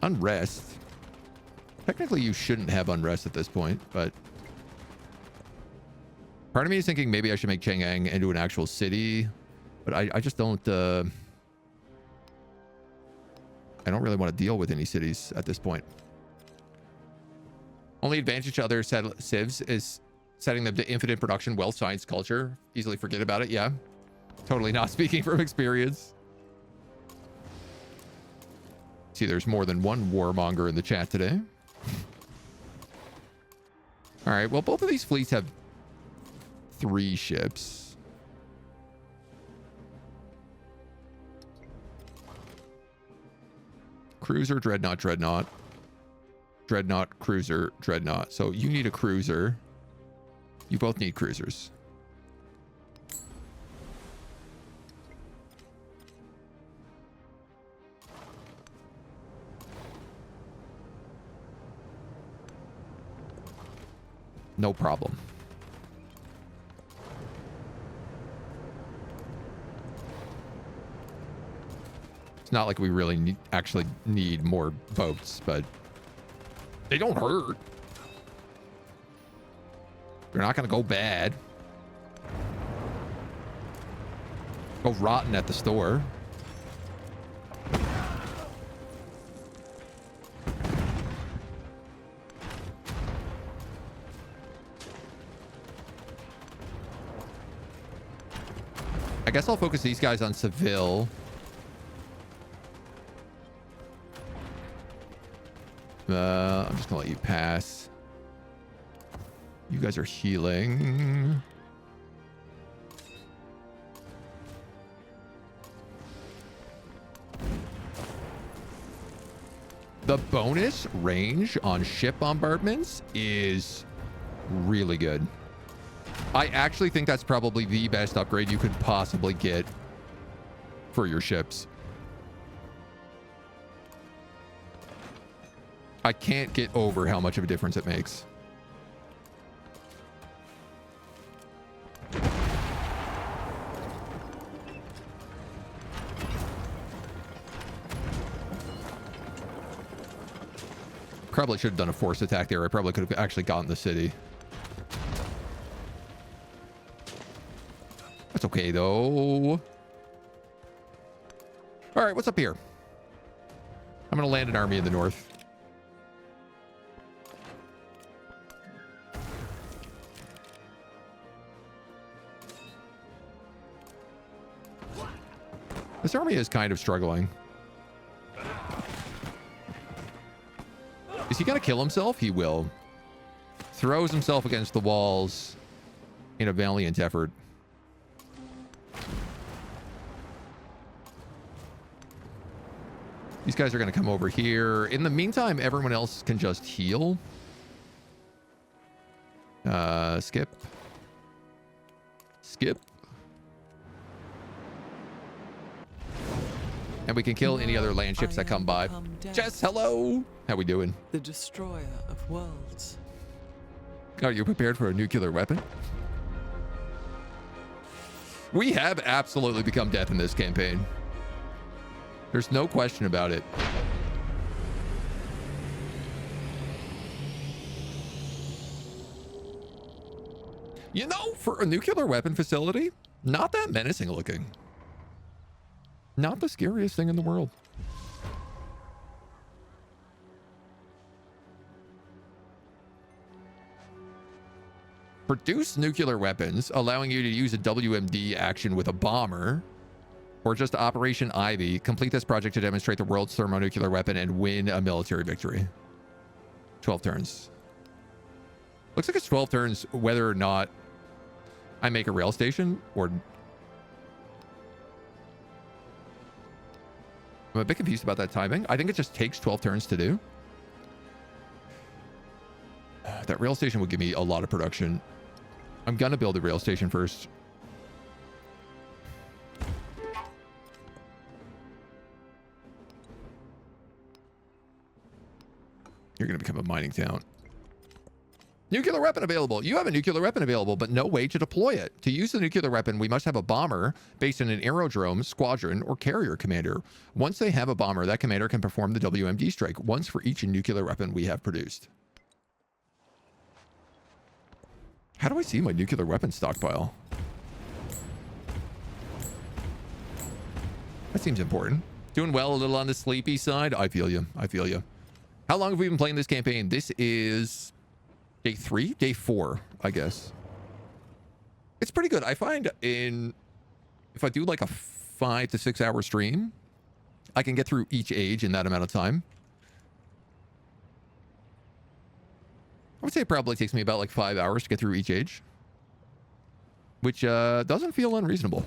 Unrest. Technically, you shouldn't have unrest at this point, but... Part of me is thinking maybe I should make Chang'an into an actual city, but I just don't... I don't really want to deal with any cities at this point. Only advantage to other civs is setting them to infinite production, wealth, science, culture. Easily forget about it, yeah. Totally not speaking from experience. See, there's more than one warmonger in the chat today. All right, well, both of these fleets have 3 ships. Cruiser, dreadnought, dreadnought. Dreadnought, cruiser, dreadnought. So you need a cruiser. You both need cruisers. No problem. It's not like we really actually need more boats, but they don't hurt. They're not going to go bad. Go rotten at the store. I guess I'll focus these guys on Seville. I'm just gonna let you pass. You guys are healing. The bonus range on ship bombardments is really good. I actually think that's probably the best upgrade you could possibly get for your ships. I can't get over how much of a difference it makes. Probably should have done a forced attack there. I probably could have actually gotten the city. That's okay, though. All right, what's up here? I'm going to land an army in the north. This army is kind of struggling. Is he going to kill himself? He will. Throws himself against the walls in a valiant effort. These guys are going to come over here. In the meantime, everyone else can just heal. Skip. Skip. And we can kill any other land ships that come by. Jess, hello. How we doing? The destroyer of worlds. Are you prepared for a nuclear weapon? We have absolutely become death in this campaign. There's no question about it. You know, for a nuclear weapon facility, not that menacing looking. Not the scariest thing in the world. Produce nuclear weapons, allowing you to use a WMD action with a bomber, or just Operation Ivy. Complete this project to demonstrate the world's thermonuclear weapon and win a military victory. 12 turns. Looks like it's 12 turns whether or not I make a rail station, or... I'm a bit confused about that timing. I think it just takes 12 turns to do. That rail station would give me a lot of production. I'm gonna build a rail station first. You're gonna become a mining town. Nuclear weapon available. You have a nuclear weapon available, but no way to deploy it. To use the nuclear weapon, we must have a bomber based in an aerodrome, squadron, or carrier commander. Once they have a bomber, that commander can perform the WMD strike once for each nuclear weapon we have produced. How do I see my nuclear weapon stockpile? That seems important. Doing well, a little on the sleepy side. I feel you. I feel you. How long have we been playing this campaign? This is day 3? Day 4, I guess. It's pretty good. I find if I do like a 5 to 6 hour stream, I can get through each age in that amount of time. I would say it probably takes me about like 5 hours to get through each age, which doesn't feel unreasonable.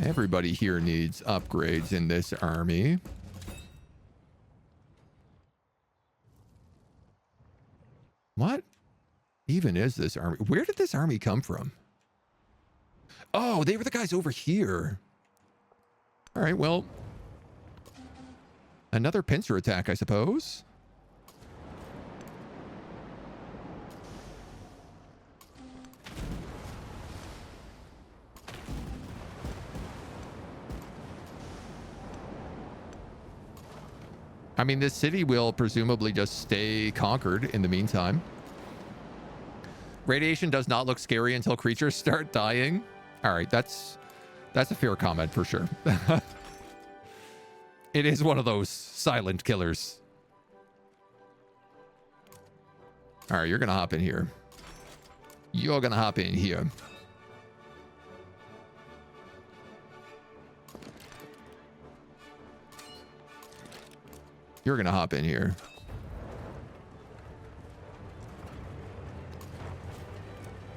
Everybody here needs upgrades in this army. What even is this army? Where did this army come from? Oh, they were the guys over here. All right, well, another pincer attack, I suppose. I mean, this city will presumably just stay conquered in the meantime. Radiation does not look scary until creatures start dying. All right, that's a fair comment for sure. It is one of those silent killers. All right, you're going to hop in here. You're going to hop in here. You're going to hop in here.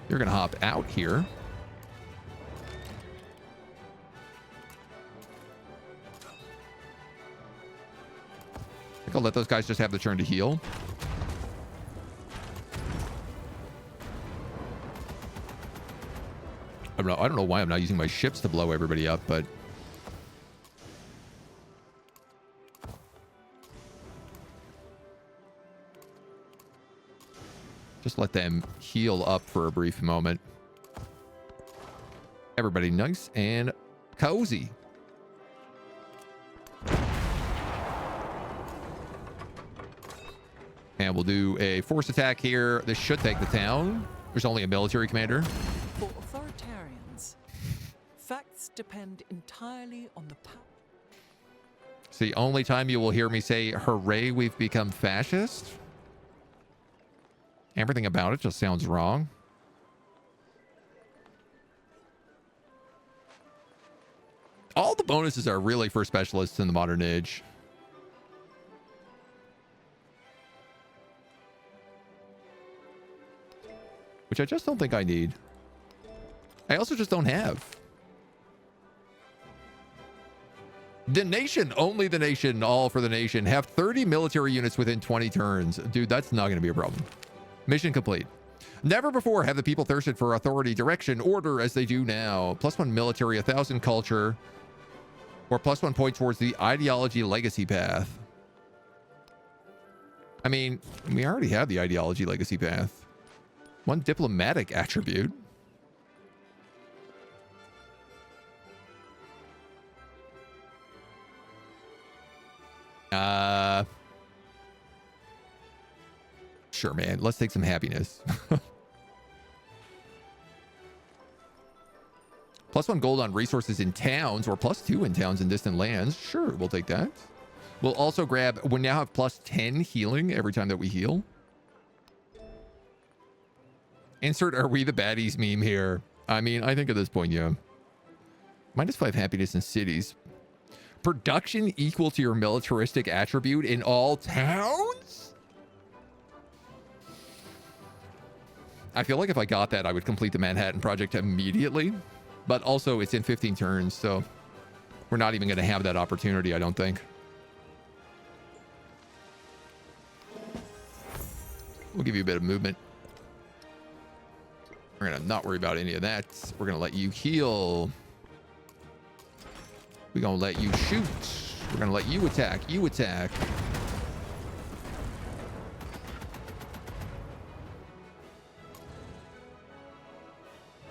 You're going to hop out here. I think I'll let those guys just have the turn to heal. I don't know why I'm not using my ships to blow everybody up, but just let them heal up for a brief moment. Everybody nice and cozy. And we'll do a force attack here. This should take the town. There's only a military commander. For authoritarians, facts depend entirely on the power. It's the only time you will hear me say, hooray, we've become fascist. Everything about it just sounds wrong. All the bonuses are really for specialists in the modern age. Which I just don't think I need. I also just don't have. The nation, only the nation, all for the nation. Have 30 military units within 20 turns. Dude, that's not going to be a problem. Mission complete. Never before have the people thirsted for authority, direction, order as they do now. +1 military, 1,000 culture, or +1 point towards the ideology legacy path. I mean, we already have the ideology legacy path. 1 diplomatic attribute. Sure, man. Let's take some happiness. +1 gold on resources in towns, or +2 in towns in distant lands. Sure, we'll take that. We'll also grab, we now have +10 healing every time that we heal. Insert "Are we the baddies" meme here. I mean, I think at this point, yeah. -5 happiness in cities. Production equal to your militaristic attribute in all towns? I feel like if I got that, I would complete the Manhattan Project immediately. But also, it's in 15 turns, so we're not even going to have that opportunity, I don't think. We'll give you a bit of movement. We're going to not worry about any of that. We're going to let you heal. We're going to let you shoot. We're going to let you attack. You attack.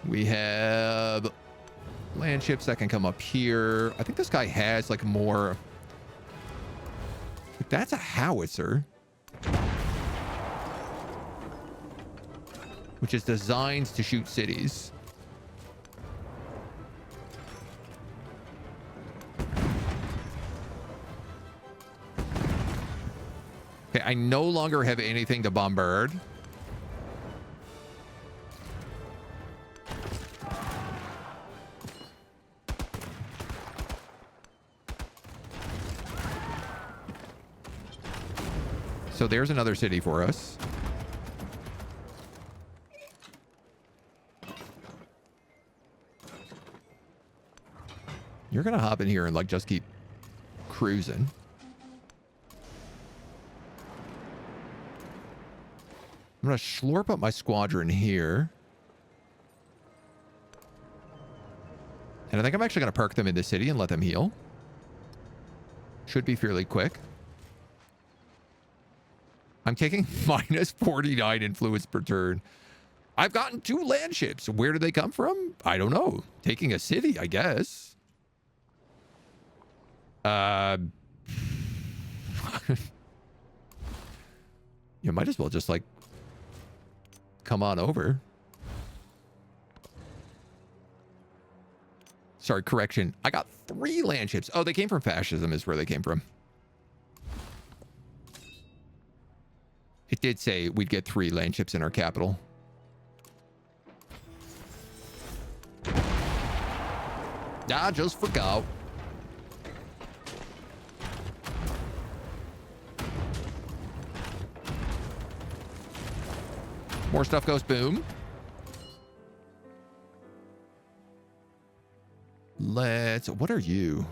We have land ships that can come up here. I think this guy has like more. That's a howitzer, which is designed to shoot cities. Okay, I no longer have anything to bombard. So there's another city for us. You're going to hop in here and like just keep cruising. I'm going to slurp up my squadron here. And I think I'm actually going to park them in the city and let them heal. Should be fairly quick. I'm taking -49 influence per turn. I've gotten 2 land ships. Where do they come from? I don't know. Taking a city, I guess. You might as well just like come on over. Sorry, correction. I got 3 land ships. Oh, they came from fascism is where they came from. It did say we'd get 3 land ships in our capital. I just forgot. More stuff goes boom. What are you?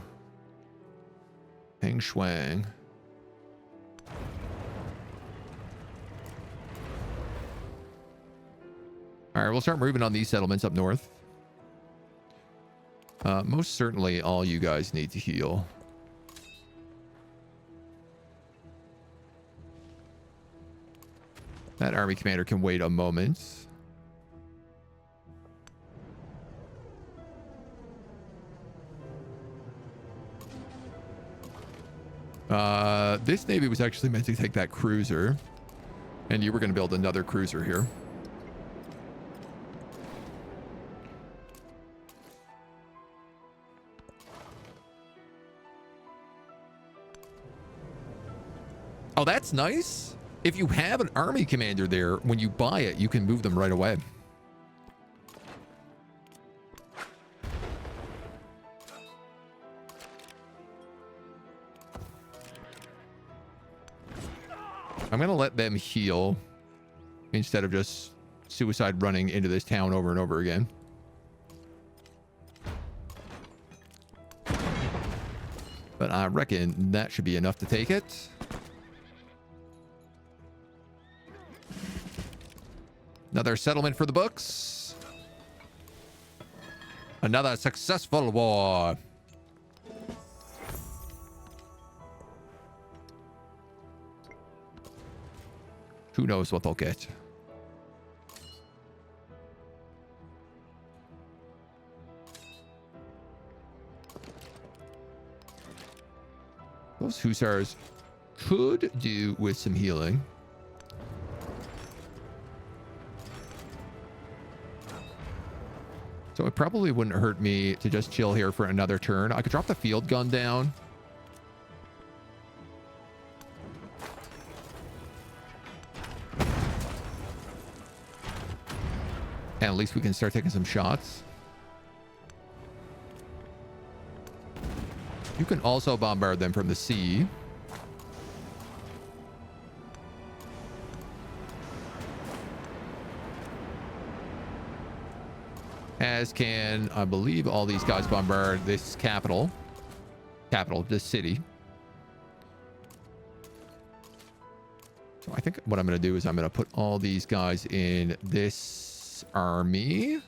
Peng Shuang. All right, we'll start moving on these settlements up north. Most certainly all you guys need to heal. That army commander can wait a moment. This navy was actually meant to take that cruiser, and you were going to build another cruiser here. Oh, that's nice. If you have an army commander there, when you buy it, you can move them right away. I'm going to let them heal instead of just suicide running into this town over and over again. But I reckon that should be enough to take it. Another settlement for the books. Another successful war. Who knows what they'll get? Those hussars could do with some healing. So it probably wouldn't hurt me to just chill here for another turn. I could drop the field gun down. And at least we can start taking some shots. You can also bombard them from the sea. As can, I believe, all these guys bombard this capital. This city. So I think what I'm going to do is I'm going to put all these guys in this army.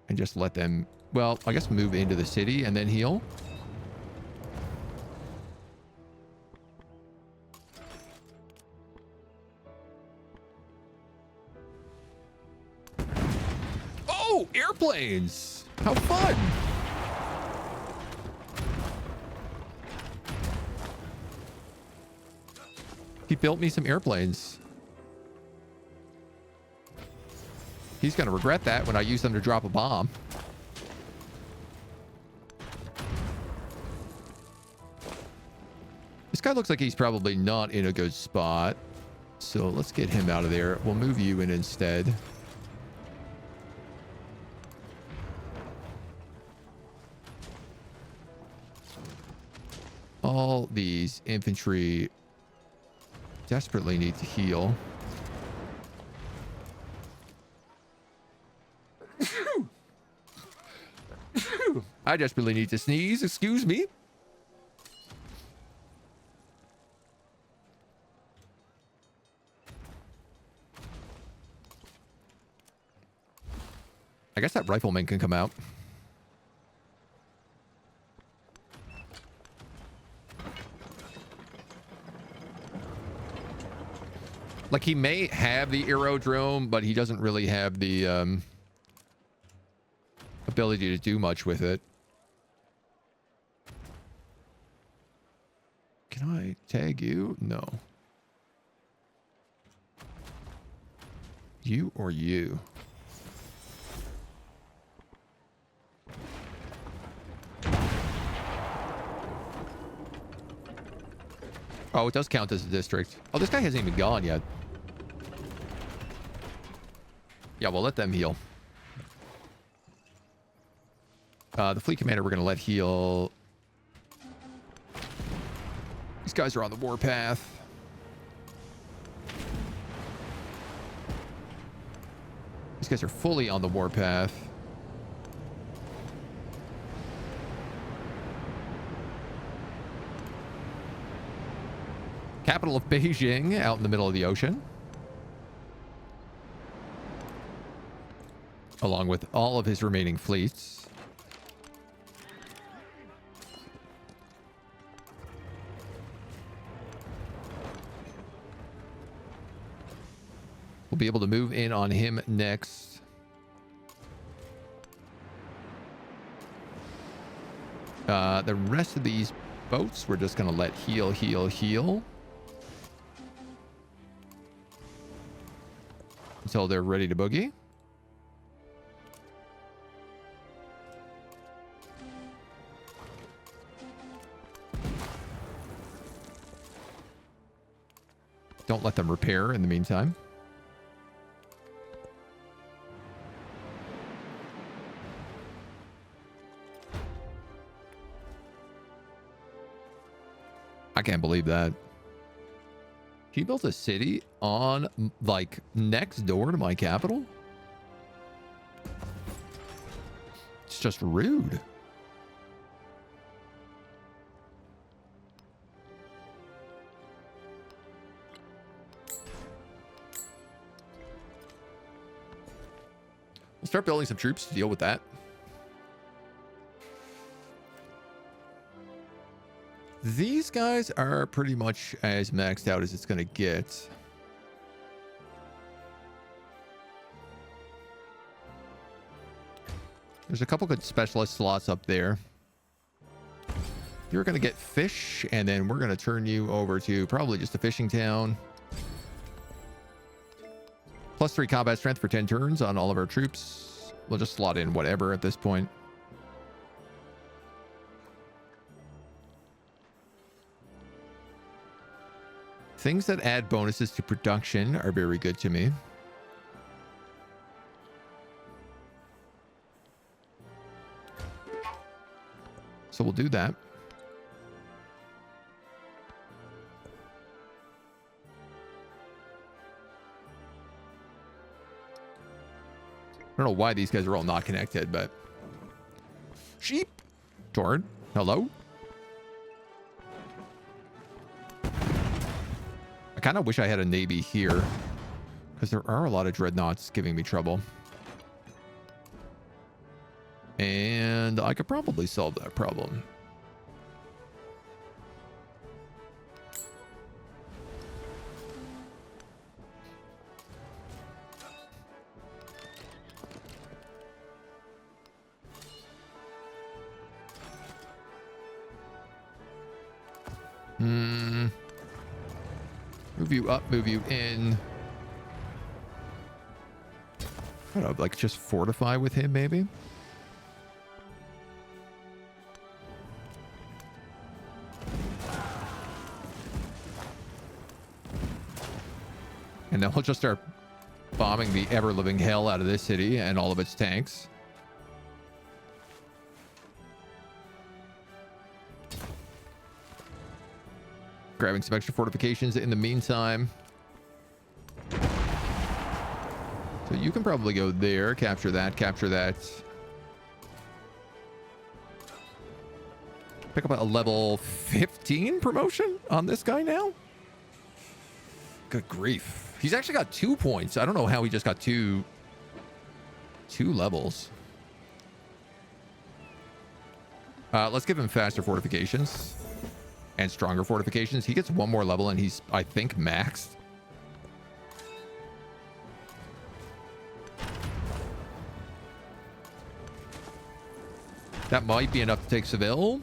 And just let them, well, I guess move into the city and then heal. Oh, airplanes! How fun! He built me some airplanes. He's going to regret that when I use them to drop a bomb. This guy looks like he's probably not in a good spot. So let's get him out of there. We'll move you in instead. All these infantry desperately need to heal. I desperately need to sneeze. Excuse me. I guess that rifleman can come out. Like, he may have the aerodrome, but he doesn't really have the ability to do much with it. Can I tag you? No. You or you? Oh, it does count as a district. Oh, this guy hasn't even gone yet. Yeah, we'll let them heal. The fleet commander we're going to let heal. These guys are on the warpath. These guys are fully on the warpath. Capital of Beijing, out in the middle of the ocean. Along with all of his remaining fleets. We'll be able to move in on him next. The rest of these boats, we're just going to let heal, heal, heal. Until they're ready to boogie. Don't let them repair in the meantime. I can't believe that. He built a city on, like, next door to my capital? It's just rude. We'll start building some troops to deal with that. These guys are pretty much as maxed out as it's going to get. There's a couple good specialist slots up there. You're going to get fish, and then we're going to turn you over to probably just a fishing town. +3 combat strength for 10 turns on all of our troops. We'll just slot in whatever at this point. Things that add bonuses to production are very good to me. So we'll do that. I don't know why these guys are all not connected, but... Sheep! Torn, hello? I kind of wish I had a Navy here, because there are a lot of dreadnoughts giving me trouble. And I could probably solve that problem. Move you up, move you in. I don't know, like just fortify with him maybe? And then we'll just start bombing the ever-living hell out of this city and all of its tanks. Grabbing some extra fortifications in the meantime. So you can probably go there, capture that, capture that. Pick up a level 15 promotion on this guy now. Good grief. He's actually got 2 points. I don't know how he just got two levels. Let's give him faster fortifications. And stronger fortifications. He gets 1 more level and he's, I think, maxed. That might be enough to take Seville.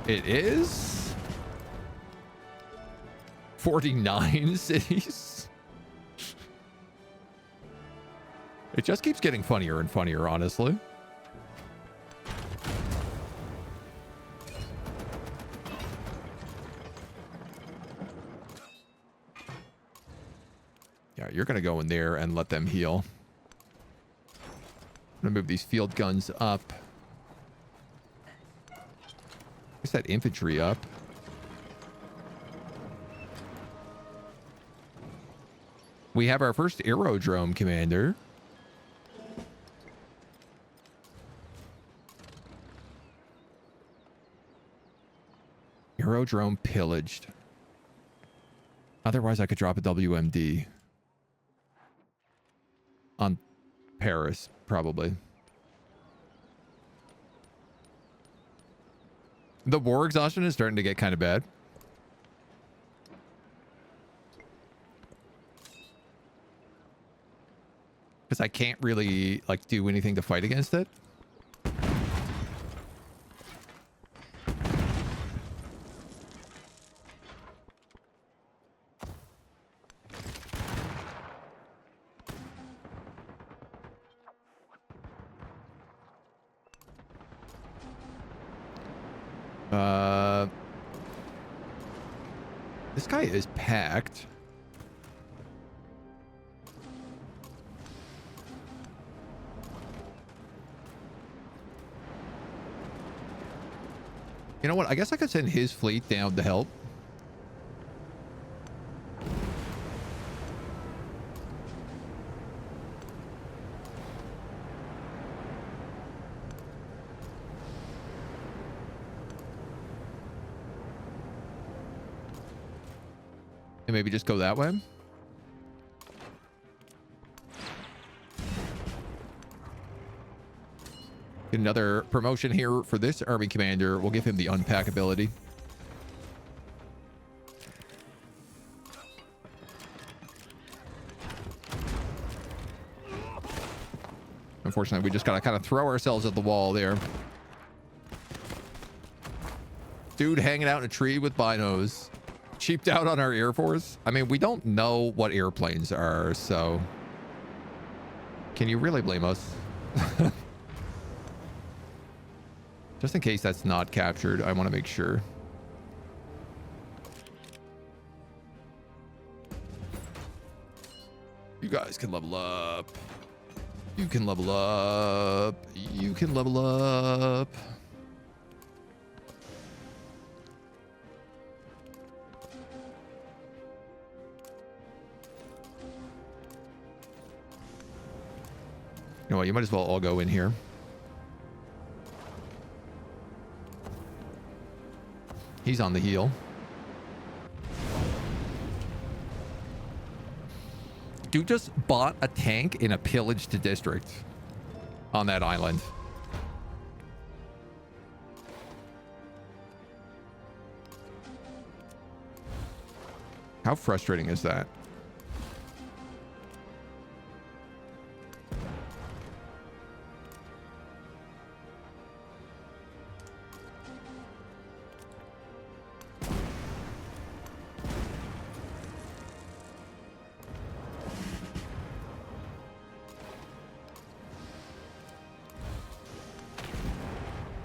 It is. 49 cities. It just keeps getting funnier and funnier, honestly. Yeah, you're going to go in there and let them heal. I'm going to move these field guns up. Where's that infantry up? We have our first aerodrome commander. Aerodrome pillaged. Otherwise, I could drop a WMD. On Paris, probably. The war exhaustion is starting to get kind of bad. Because I can't really, like, do anything to fight against it. This guy is packed. You know what? I guess I could send his fleet down to help. And maybe just go that way. Get another promotion here for this army commander. We'll give him the unpack ability. Unfortunately, we just gotta kind of throw ourselves at the wall there. Dude hanging out in a tree with binos. Cheaped out on our Air Force. I mean, we don't know what airplanes are, so can you really blame us? Just in case that's not captured, I want to make sure. You guys can level up. You can level up. You can level up. You know what? You might as well all go in here. He's on the heel. Dude just bought a tank in a pillaged district on that island. How frustrating is that?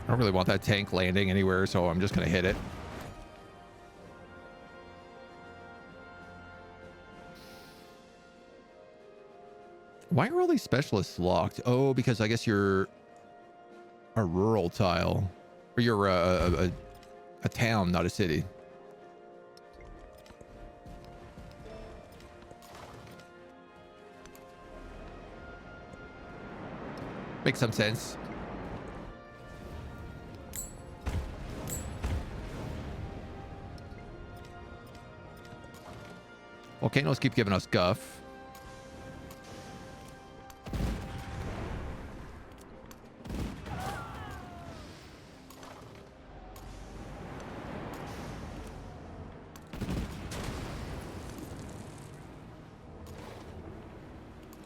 I don't really want that tank landing anywhere, so I'm just going to hit it. Why are all these specialists locked? Oh, because I guess you're a rural tile. Or you're a town, not a city. Makes some sense. Volcanoes keep giving us guff.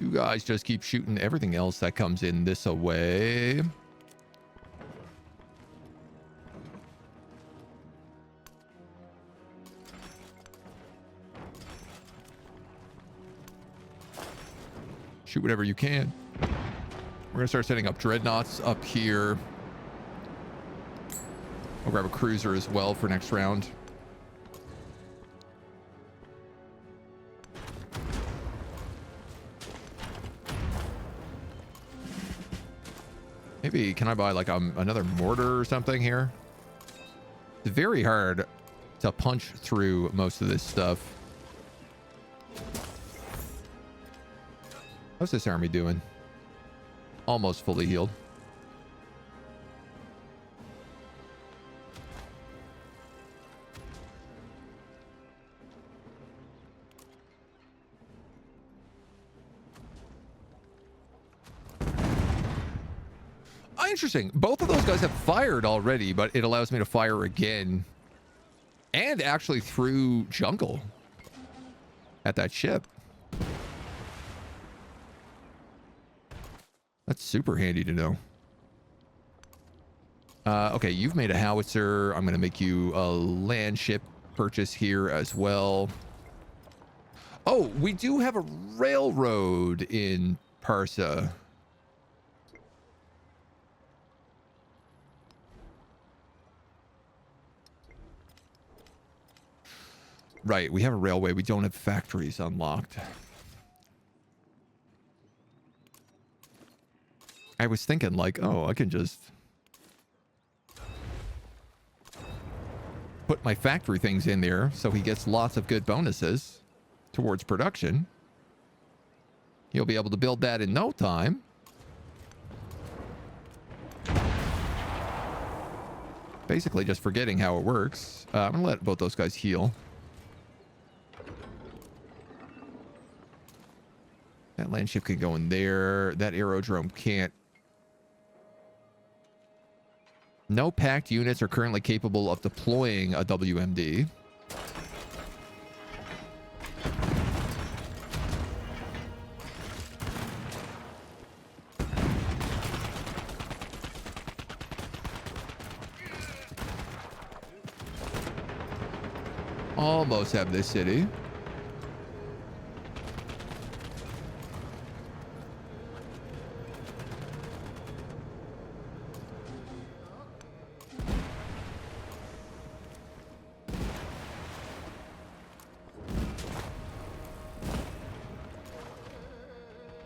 You guys just keep shooting everything else that comes in this away. Shoot whatever you can. We're gonna start setting up dreadnoughts up here. I'll grab a cruiser as well for next round. Maybe, can I buy like another mortar or something here? It's very hard to punch through most of this stuff. How's this army doing? Almost fully healed. Oh, interesting. Both of those guys have fired already, but it allows me to fire again. And actually through jungle at that ship. That's super handy to know. Okay, you've made a howitzer. I'm going to make you a land ship purchase here as well. Oh, we do have a railroad in Parsa. Right, we have a railway. We don't have factories unlocked. I was thinking like, oh, I can just put my factory things in there so he gets lots of good bonuses towards production. He'll be able to build that in no time. Basically just forgetting how it works. I'm going to let both those guys heal. That land ship can go in there. That aerodrome can't. No packed units are currently capable of deploying a WMD. Almost have this city.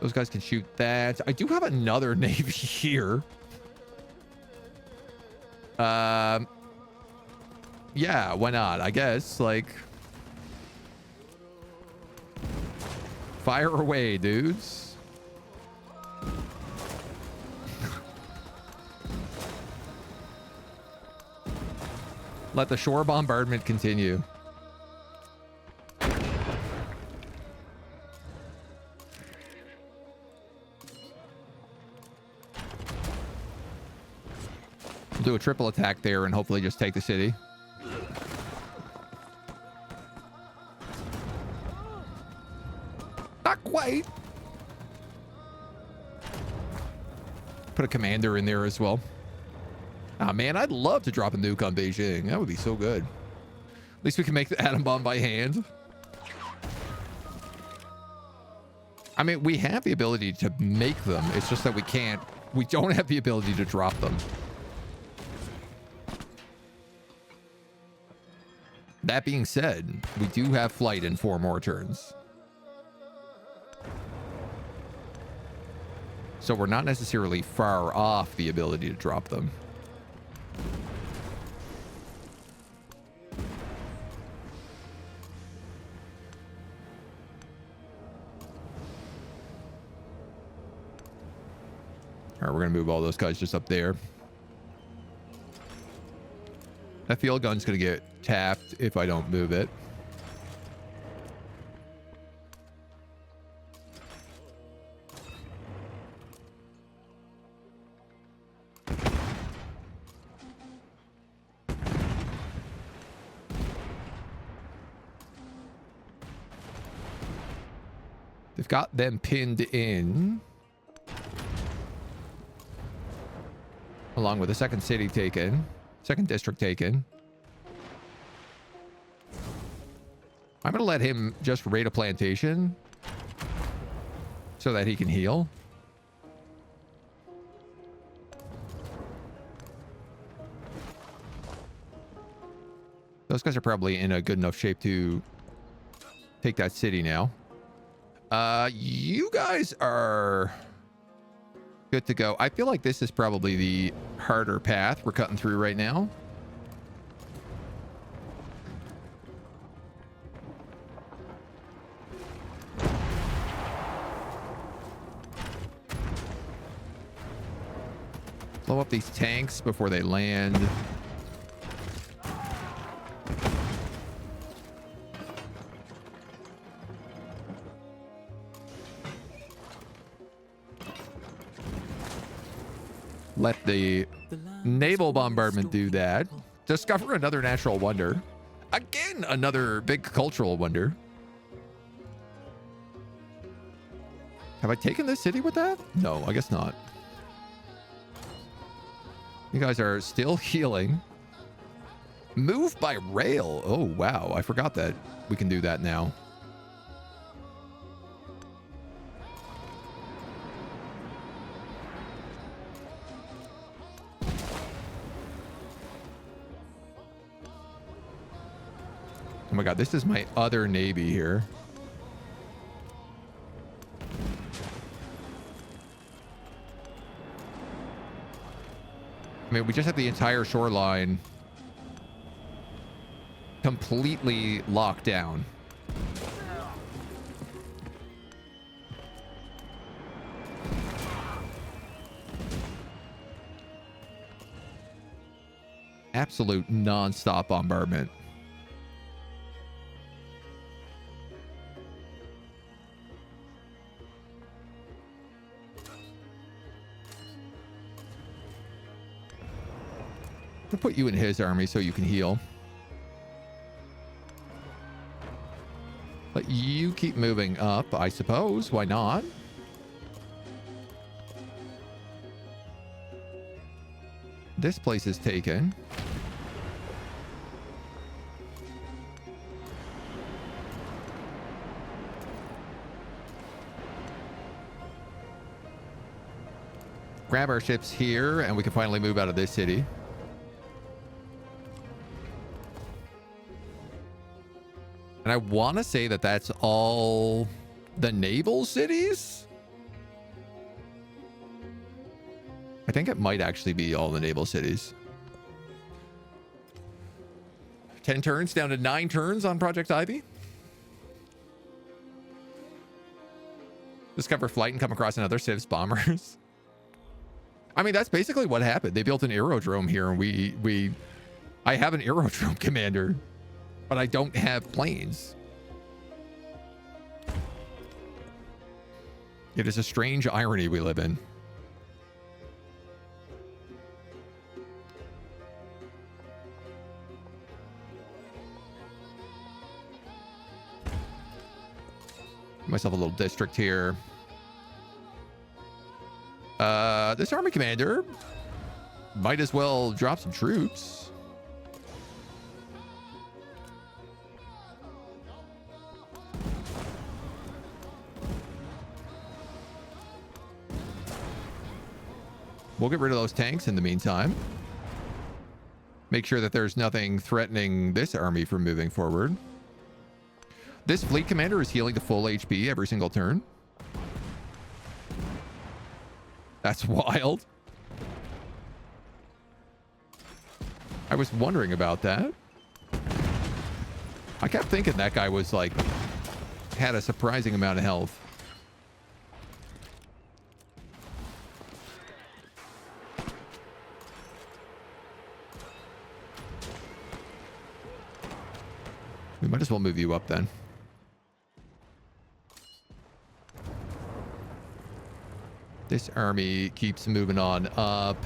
Those guys can shoot that. I do have another navy here. Yeah, why not? I guess, like... Fire away, dudes. Let the shore bombardment continue. We'll do a triple attack there and hopefully just take the city. Not quite. Put a commander in there as well. Ah, man, I'd love to drop a nuke on Beijing. That would be so good. At least we can make the atom bomb by hand. I mean, we have the ability to make them. It's just that we can't. We don't have the ability to drop them. That being said, we do have flight in 4 more turns. So we're not necessarily far off the ability to drop them. All right, we're going to move all those guys just up there. That field gun's going to get tapped if I don't move it. They've got them pinned in. Along with the second city taken. Second district taken. I'm going to let him just raid a plantation. so that he can heal. Those guys are probably in a good enough shape to take that city now. You guys are good to go. I feel like this is probably the harder path we're cutting through right now. Blow up these tanks before they land. Let the naval bombardment do that. Discover another natural wonder. Again, another big cultural wonder. Have I taken this city with that? No, I guess not. You guys are still healing. Move by rail. Oh, wow. I forgot that we can do that now. Oh my god, this is my other navy here. I mean, we just had the entire shoreline completely locked down. Absolute non-stop bombardment. I'll put you in his army so you can heal. Let you keep moving up, I suppose. Why not? This place is taken. Grab our ships here, and we can finally move out of this city. And I want to say that that's all the naval cities. I think it might actually be all the naval cities. 10 turns down to 9 turns on Project Ivy. Discover flight and come across another Civ's bombers. I mean, that's basically what happened. They built an aerodrome here, and I have an aerodrome commander, but I don't have planes. It is a strange irony we live in. Myself a little district here. This army commander might as well drop some troops. We'll get rid of those tanks in the meantime. Make sure that there's nothing threatening this army from moving forward. This fleet commander is healing to full HP every single turn. That's wild. I was wondering about that. I kept thinking that guy was like, had a surprising amount of health. We might as well move you up then. This army keeps moving on up.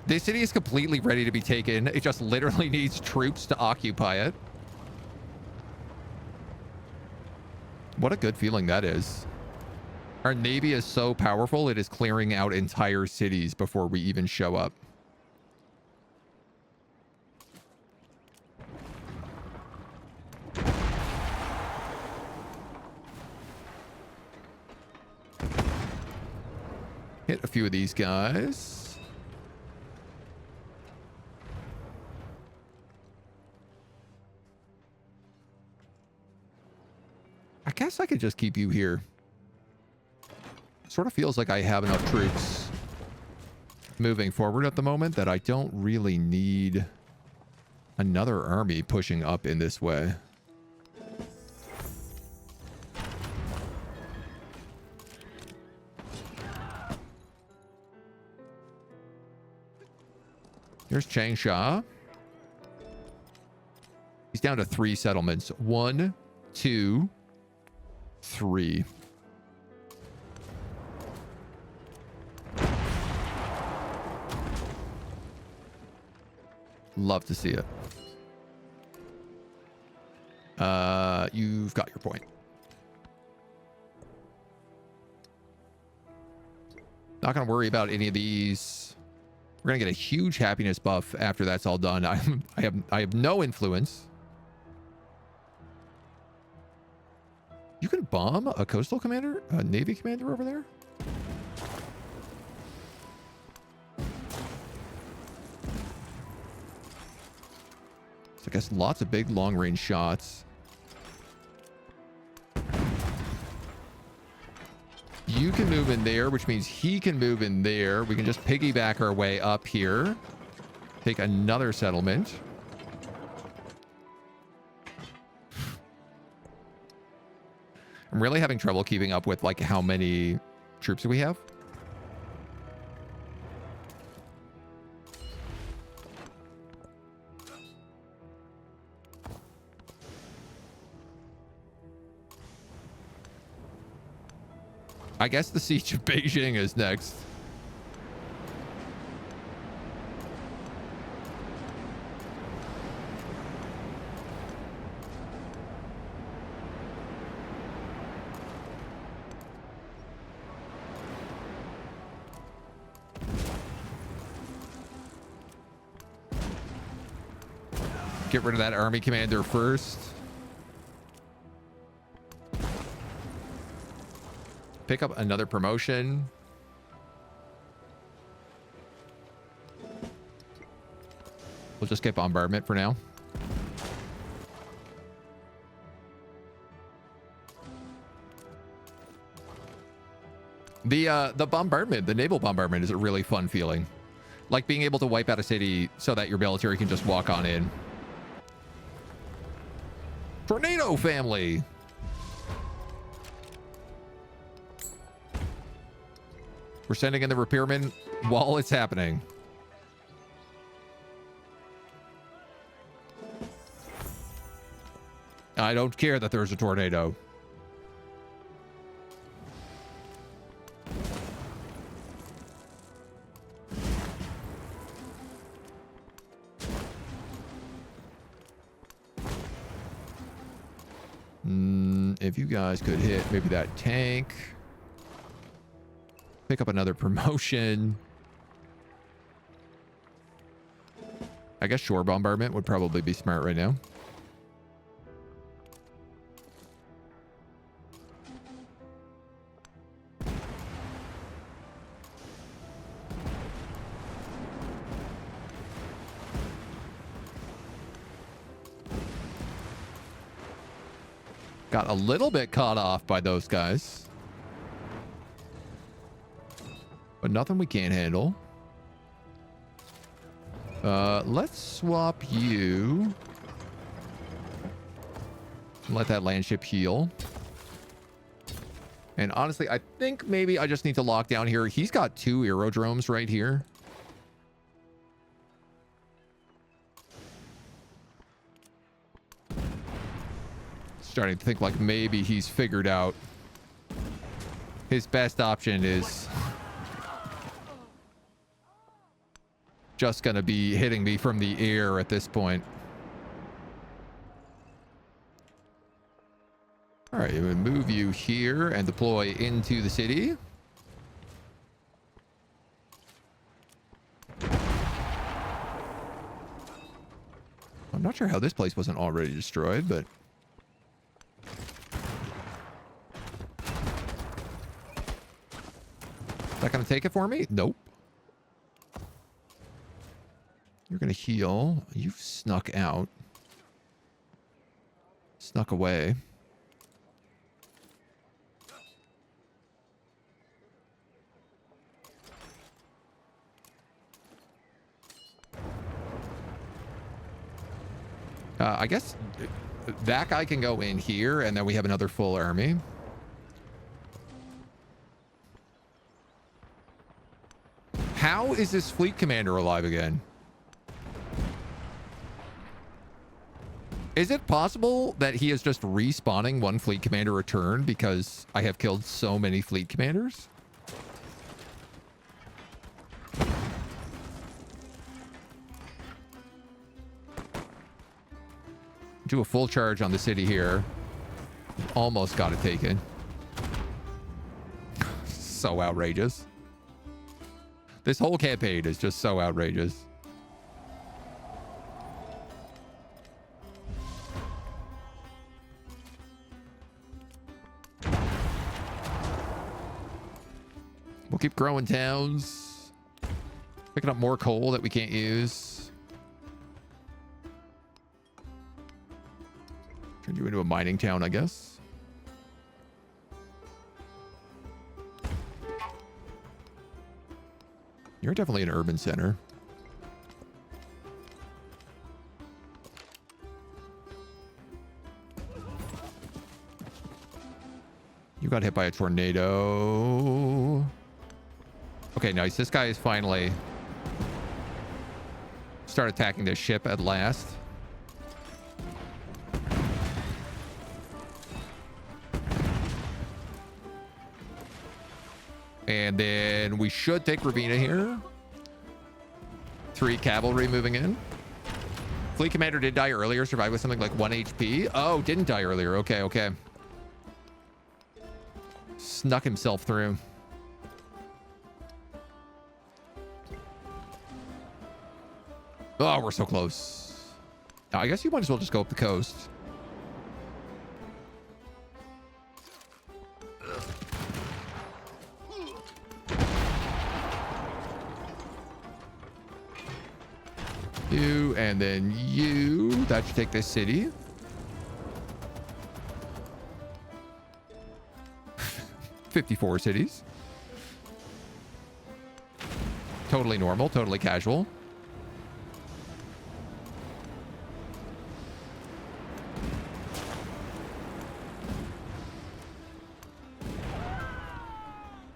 This city is completely ready to be taken. It just literally needs troops to occupy it. What a good feeling that is. Our navy is so powerful, it is clearing out entire cities before we even show up. Hit a few of these guys. I guess I could just keep you here. Sort of feels like I have enough troops moving forward at the moment that I don't really need another army pushing up in this way. Here's Changsha. He's down to 3 settlements. 1, 2, 3. Love to see it. You've got your point. Not going to worry about any of these. We're going to get a huge happiness buff after that's all done. I have no influence. You can bomb a coastal commander, a navy commander over there? So I guess lots of big long-range shots. You can move in there, which means he can move in there. We can just piggyback our way up here. Take another settlement. I'm really having trouble keeping up with like how many troops we have. I guess the siege of Beijing is next. Get rid of that army commander first. Pick up another promotion. We'll just get bombardment for now. The bombardment, the naval bombardment is a really fun feeling. Like being able to wipe out a city so that your military can just walk on in. Tornado family. We're sending in the repairmen while it's happening. I don't care that there's a tornado. If you guys could hit maybe that tank. Pick up another promotion. I guess shore bombardment would probably be smart right now. Got a little bit caught off by those guys. But nothing we can't handle. Let's swap you. Let that land ship heal. And honestly, I think maybe I just need to lock down here. He's got 2 aerodromes right here. Starting to think like maybe he's figured out his best option is just gonna be hitting me from the air at this point. All right, we'll move you here and deploy into the city. I'm not sure how this place wasn't already destroyed, but that gonna take it for me? Nope. You're gonna heal. You've snuck out. Snuck away. I guess that guy can go in here, and then we have another full army. How is this fleet commander alive again? Is it possible that he is just respawning one fleet commander a turn because I have killed so many fleet commanders? Do a full charge on the city here. Almost got it taken. So outrageous. This whole campaign is just so outrageous. We'll keep growing towns. Picking up more coal that we can't use. Turn you into a mining town, I guess. You're definitely an urban center. You got hit by a tornado. Okay, nice. This guy is finally start attacking this ship at last. And then we should take Ravenna here. 3 cavalry moving in. Fleet commander did die earlier, survived with something like 1 HP. Oh, didn't die earlier. Okay, okay. Snuck himself through. Oh, we're so close. Now, I guess you might as well just go up the coast. You, and then you. That should take this city. "54 cities. Totally normal, totally casual.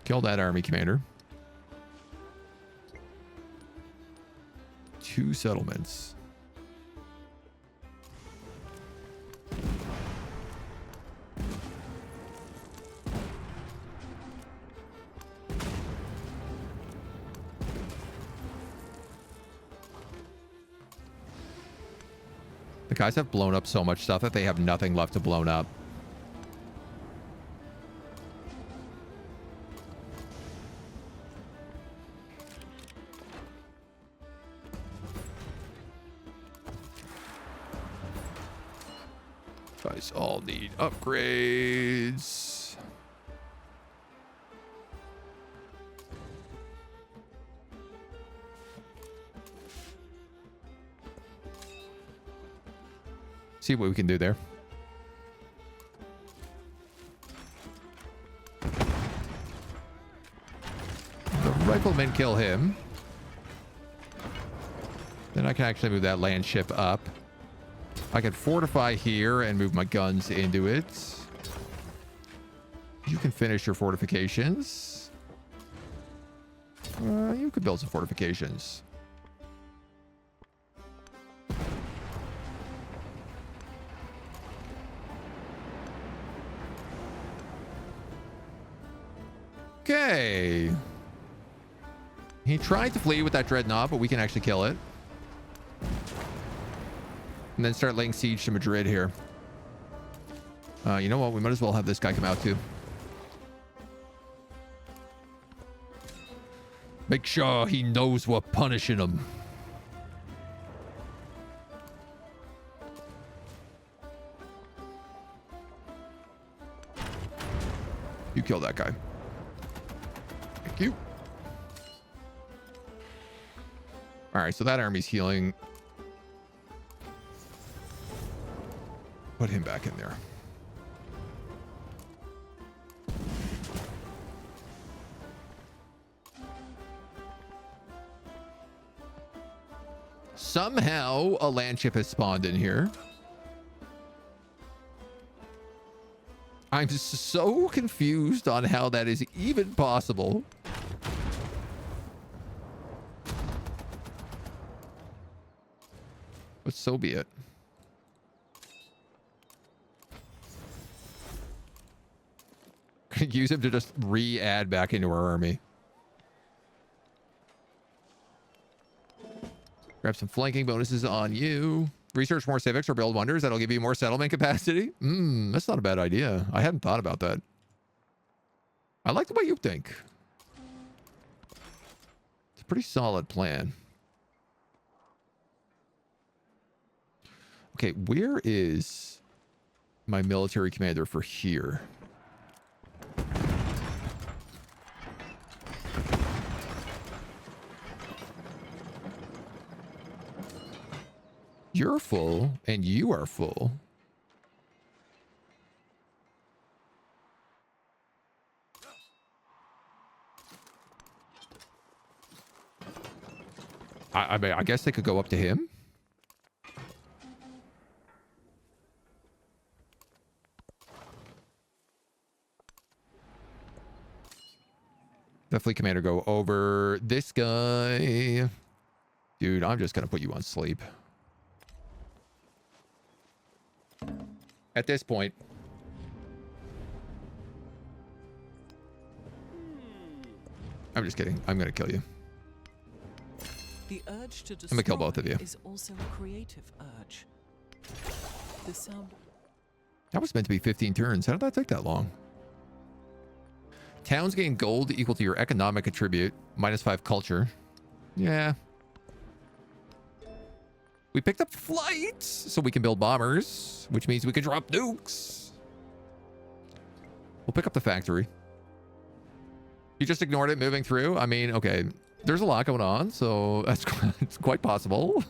Kill that army commander. 2 settlements. The guys have blown up so much stuff that they have nothing left to blown up. Guys all need upgrades. See what we can do there. The riflemen kill him. Then I can actually move that land ship up. I can fortify here and move my guns into it. You can finish your fortifications. You could build some fortifications. Okay. He tried to flee with that dreadnought, but we can actually kill it. And then start laying siege to Madrid here. You know what? We might as well have this guy come out too. Make sure he knows we're punishing him. You kill that guy. Thank you. All right, so that army's healing. Put him back in there. Somehow a land ship has spawned in here. I'm so confused on how that is even possible. But so be it. Gonna use him to just re-add back into our army. Grab some flanking bonuses on you. Research more civics or build wonders. That'll give you more settlement capacity. That's not a bad idea. I hadn't thought about that. I like the way you think. It's a pretty solid plan. Okay, where is my military commander for here? You're full, and you are full. I mean, I guess they could go up to him. Definitely, commander, go over this guy. Dude, I'm just going to put you on sleep. At this point. I'm just kidding. I'm going to kill you. The urge to destroy I'm going to kill both of you. is also a creative urge. The sound... That was meant to be 15 turns. How did that take that long? Towns gain gold equal to your economic attribute. -5 culture. Yeah. We picked up flights, so we can build bombers, which means we can drop nukes. We'll pick up the factory. You just ignored it moving through? I mean, okay, there's a lot going on, so that's it's quite possible.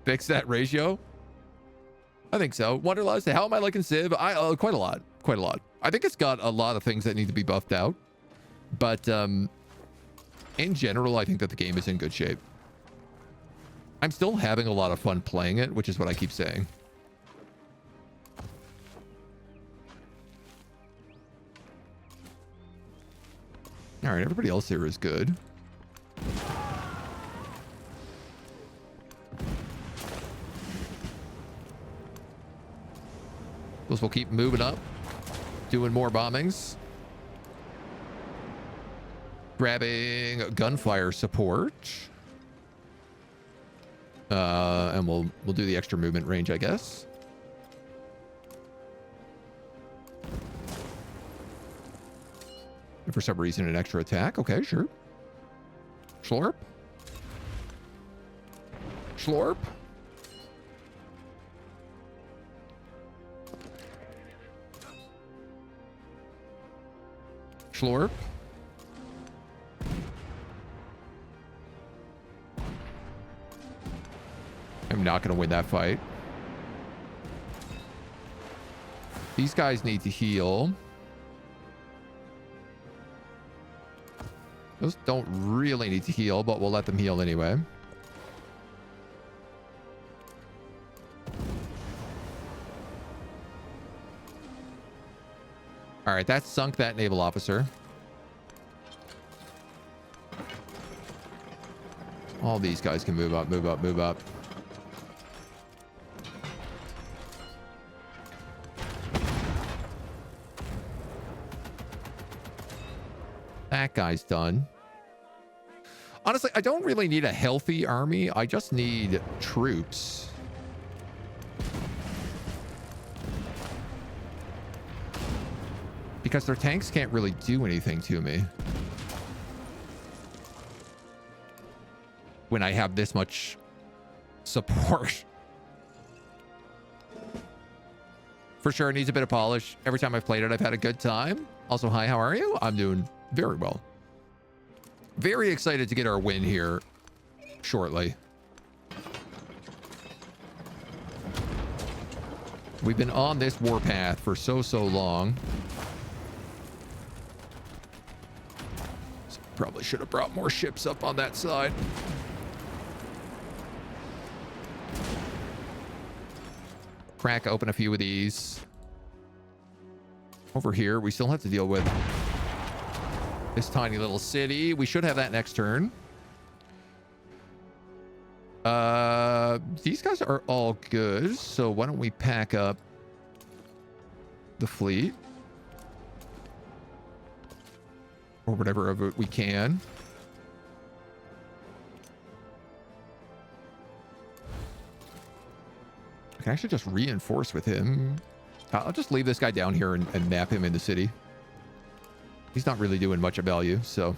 Fix that ratio? I think so. Wanderlust, how am I liking Civ? Quite a lot. Quite a lot. I think it's got a lot of things that need to be buffed out. But, in general, I think that the game is in good shape. I'm still having a lot of fun playing it, which is what I keep saying. All right, everybody else here is good. Those will keep moving up, doing more bombings. Grabbing gunfire support. And we'll do the extra movement range, I guess. And for some reason, an extra attack. Okay, sure. Schlorp. Schlorp. Schlorp. I'm not going to win that fight. These guys need to heal. Those don't really need to heal, but we'll let them heal anyway. All right, that sunk that naval officer. All these guys can move up, move up, move up. That guy's done. Honestly, I don't really need a healthy army. I just need troops. Because their tanks can't really do anything to me. When I have this much support. For sure, it needs a bit of polish. Every time I've played it, I've had a good time. Also, hi, how are you? I'm doing very well. Very excited to get our win here shortly. We've been on this warpath for so long. Probably should have brought more ships up on that side. Crack open a few of these. Over here, we still have to deal with this tiny little city. We should have that next turn. These guys are all good, so why don't we pack up the fleet? Or whatever of it we can. I can actually just reinforce with him. I'll just leave this guy down here and nap him in the city. He's not really doing much of value, so.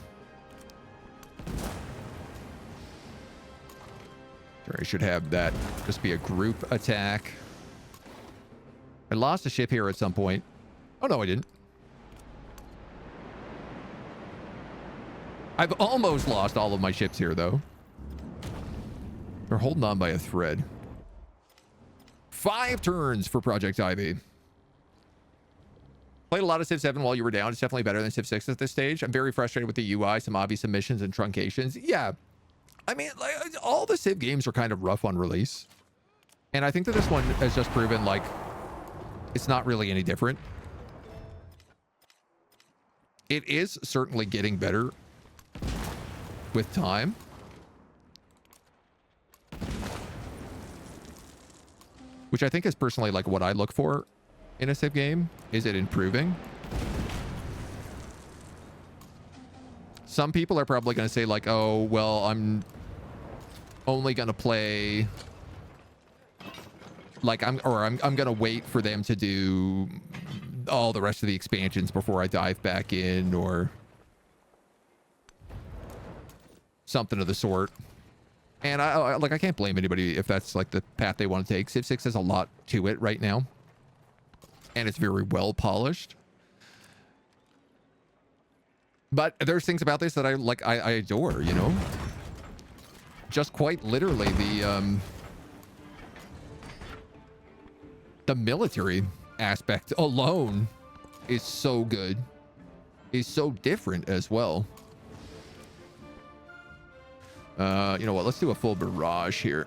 I should have that just be a group attack. I lost a ship here at some point. Oh, no, I didn't. I've almost lost all of my ships here, though. They're holding on by a thread. 5 turns for Project Ivy. Played a lot of Civ 7 while you were down. It's definitely better than Civ 6 at this stage. I'm very frustrated with the UI, some obvious omissions and truncations. Yeah. I mean, like, all the Civ games are kind of rough on release. And I think that this one has just proven, like, it's not really any different. It is certainly getting better with time. Which I think is personally, like, what I look for in a Civ game. Is it improving? Some people are probably going to say, like, oh, well, I'm only going to play, like, I'm going to wait for them to do all the rest of the expansions before I dive back in, or something of the sort. And I can't blame anybody if that's like the path they want to take. Civ 6 has a lot to it right now, and it's very well polished. But there's things about this that I adore, you know? Just quite literally the military aspect alone is so good. Is so different as well. You know what? Let's do a full barrage here.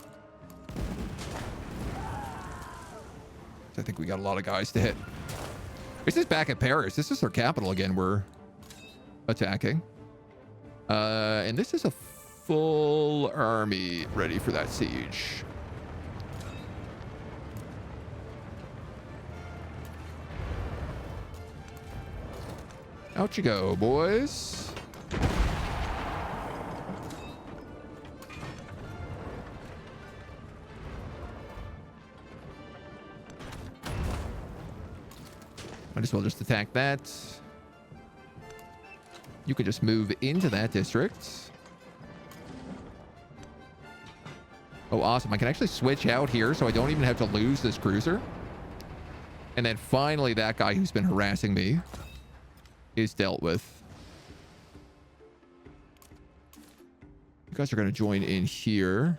I think we got a lot of guys to hit. This is back at Paris. This is their capital again. We're attacking. And this is a full army ready for that siege. Out you go, boys. Might as well just attack that. You could just move into that district. Oh, awesome. I can actually switch out here, so I don't even have to lose this cruiser. And then finally, that guy who's been harassing me is dealt with. You guys are going to join in here.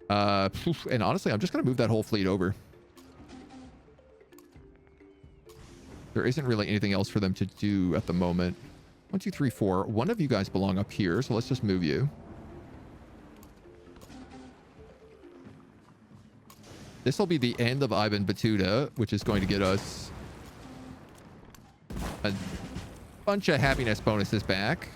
And honestly, I'm just going to move that whole fleet over. There isn't really anything else for them to do at the moment. 1, 2, 3, 4. One of you guys belong up here, so let's just move you. This will be the end of Ibn Battuta, which is going to get us a bunch of happiness bonuses back.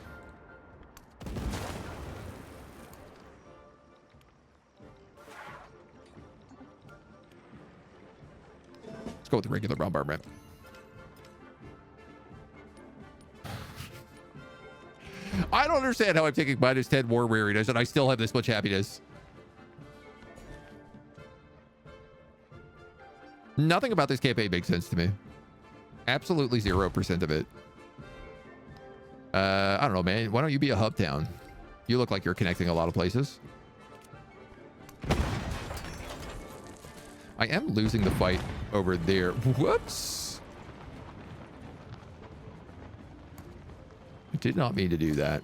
Let's go with the regular bombardment. I don't understand how I'm taking -10 war weariness and I still have this much happiness. Nothing about this campaign makes sense to me. Absolutely 0% of it. I don't know, man. Why don't you be a hub town? You look like you're connecting a lot of places. I am losing the fight over there. Whoops. I did not mean to do that.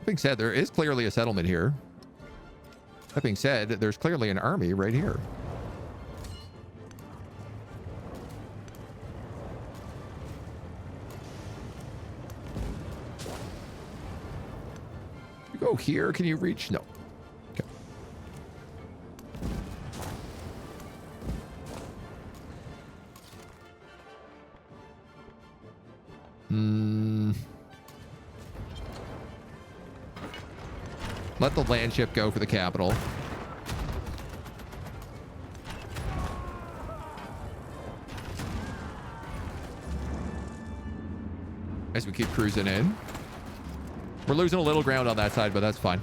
That being said, there is clearly a settlement here. That being said, there's clearly an army right here. You go here, can you reach? No. Okay. Let the land ship go for the capital. As we keep cruising in. We're losing a little ground on that side, but that's fine.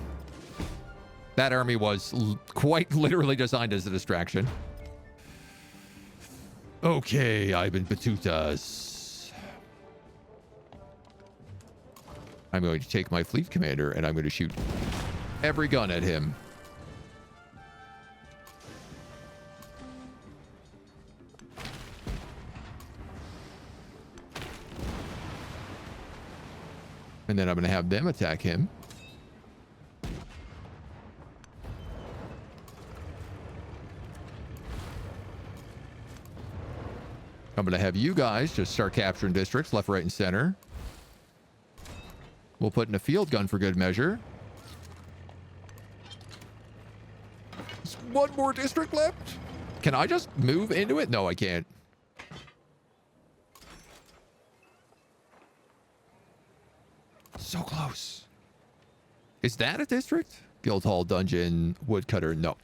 That army was quite literally designed as a distraction. Okay, Ibn Battutas. I'm going to take my fleet commander and I'm going to shoot every gun at him. And then I'm going to have them attack him. I'm going to have you guys just start capturing districts left, right, and center. We'll put in a field gun for good measure. There's one more district left. Can I just move into it? No, I can't. So close. Is that a district? Guildhall, Dungeon, Woodcutter. No.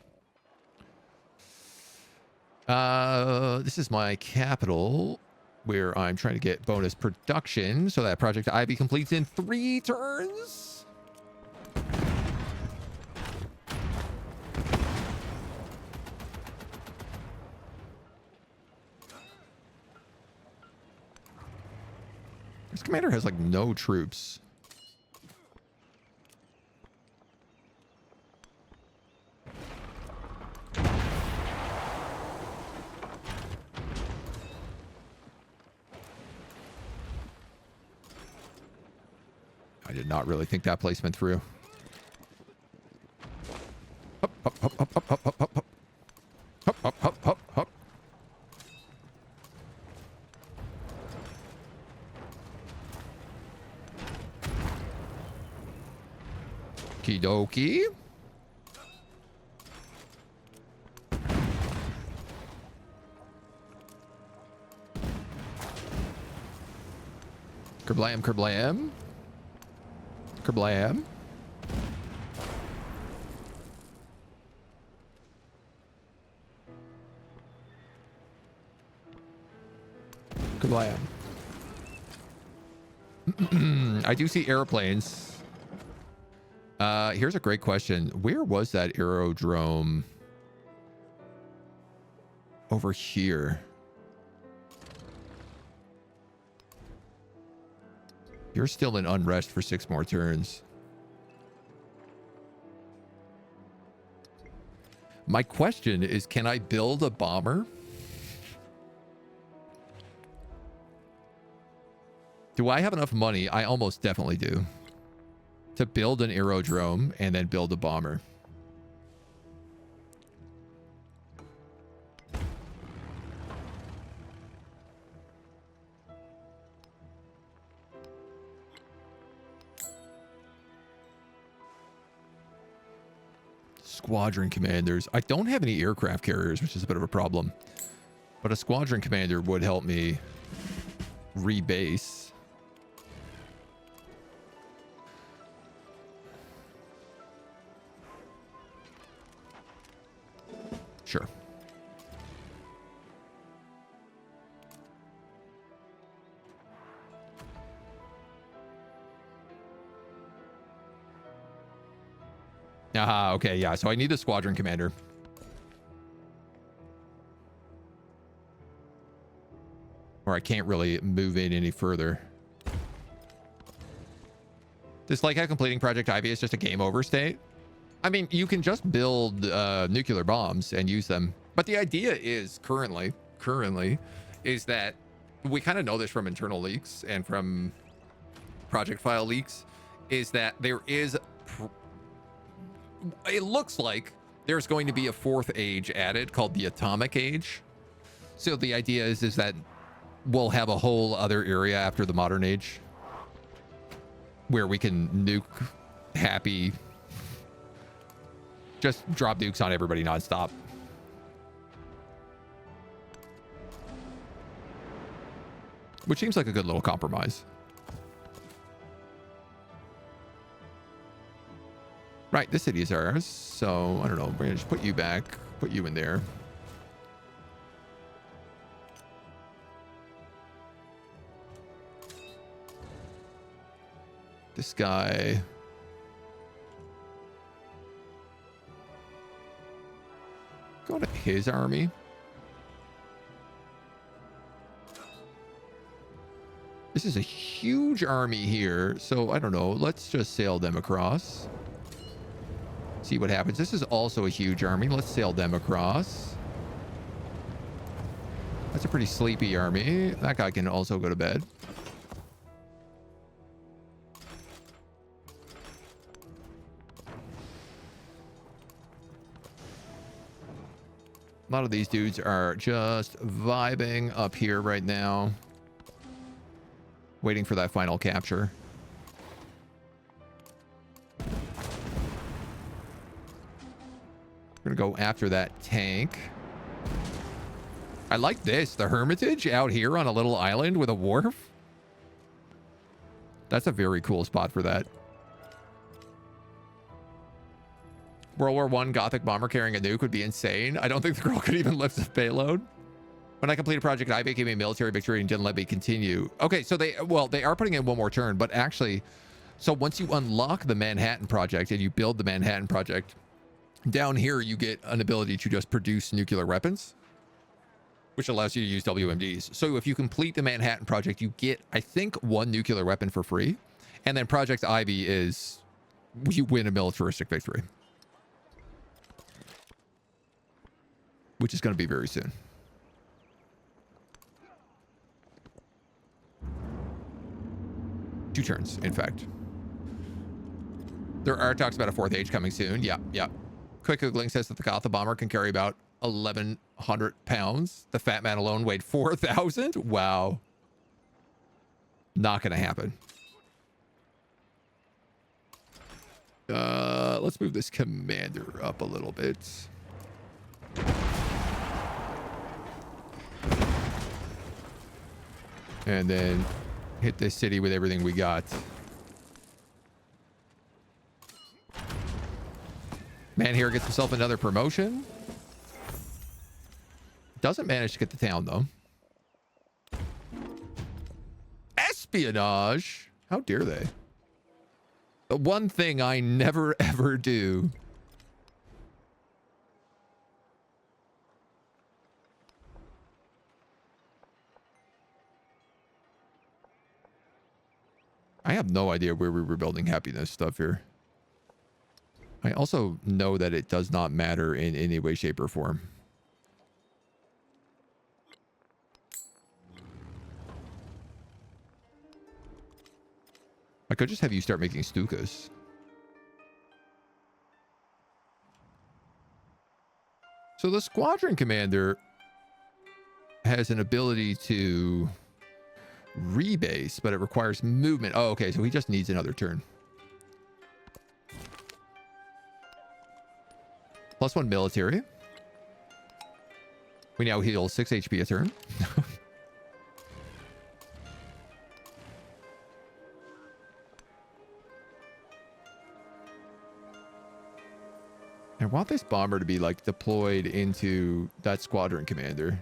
This is my capital, where I'm trying to get bonus production so that Project Ivy completes in 3 turns. This commander has like no troops. I did not really think that placement through. Hop, hop, hop, hop, hop, hop, hop, hop. Hop, hop, hop, hop, hop. Okie dokie. Kerblam, kerblam. Kerblam. Kerblam. I do see airplanes. Here's a great question. Where was that aerodrome? Over here. You're still in unrest for 6 more turns. My question is, can I build a bomber? Do I have enough money? I almost definitely do. To build an aerodrome and then build a bomber. Squadron commanders. I don't have any aircraft carriers, which is a bit of a problem. But a squadron commander would help me rebase. Sure. Okay, yeah, so I need a squadron commander. Or I can't really move in any further. Just like how completing Project Ivy is just a game over state. I mean, you can just build nuclear bombs and use them. But the idea is currently, is that we kind of know this from internal leaks and from project file leaks, is that there is, it looks like there's going to be a fourth age added called the Atomic Age. So the idea is that we'll have a whole other area after the modern age where we can nuke happy, just drop nukes on everybody nonstop. Which seems like a good little compromise. Right, this city is ours, so I don't know, we're gonna just put you back, put you in there. This guy. Go to his army. This is a huge army here, so I don't know, let's just sail them across. See what happens. This is also a huge army. Let's sail them across. That's a pretty sleepy army. That guy can also go to bed. A lot of these dudes are just vibing up here right now, waiting for that final capture. We're gonna go after that tank. I like this, the Hermitage out here on a little island with a wharf. That's a very cool spot for that. World War I Gothic bomber carrying a nuke would be insane. I don't think the girl could even lift the payload. When I completed Project I became a military victory and didn't let me continue. Okay, so they are putting in one more turn, but actually, so once you unlock the Manhattan Project and you build the Manhattan Project, down here you get an ability to just produce nuclear weapons, which allows you to use WMDs. So if you complete the Manhattan Project, you get, I think, one nuclear weapon for free. And then Project Ivy is you win a militaristic victory, which is going to be very soon. Two turns, in fact. There are talks about a fourth age coming soon. Yeah. Quick Googling says that the Gotha bomber can carry about 1,100 pounds. The Fat Man alone weighed 4,000. Wow. Not going to happen. Let's move this commander up a little bit. And then hit this city with everything we got. Man here gets himself another promotion. Doesn't manage to get the town, though. Espionage? How dare they? The one thing I never, ever do. I have no idea where we were building happiness stuff here. I also know that it does not matter in any way, shape, or form. I could just have you start making Stukas. So the squadron commander has an ability to rebase, but it requires movement. Oh, okay, so he just needs another turn. +1 military. We now heal 6 HP a turn. I want this bomber to be like deployed into that squadron commander.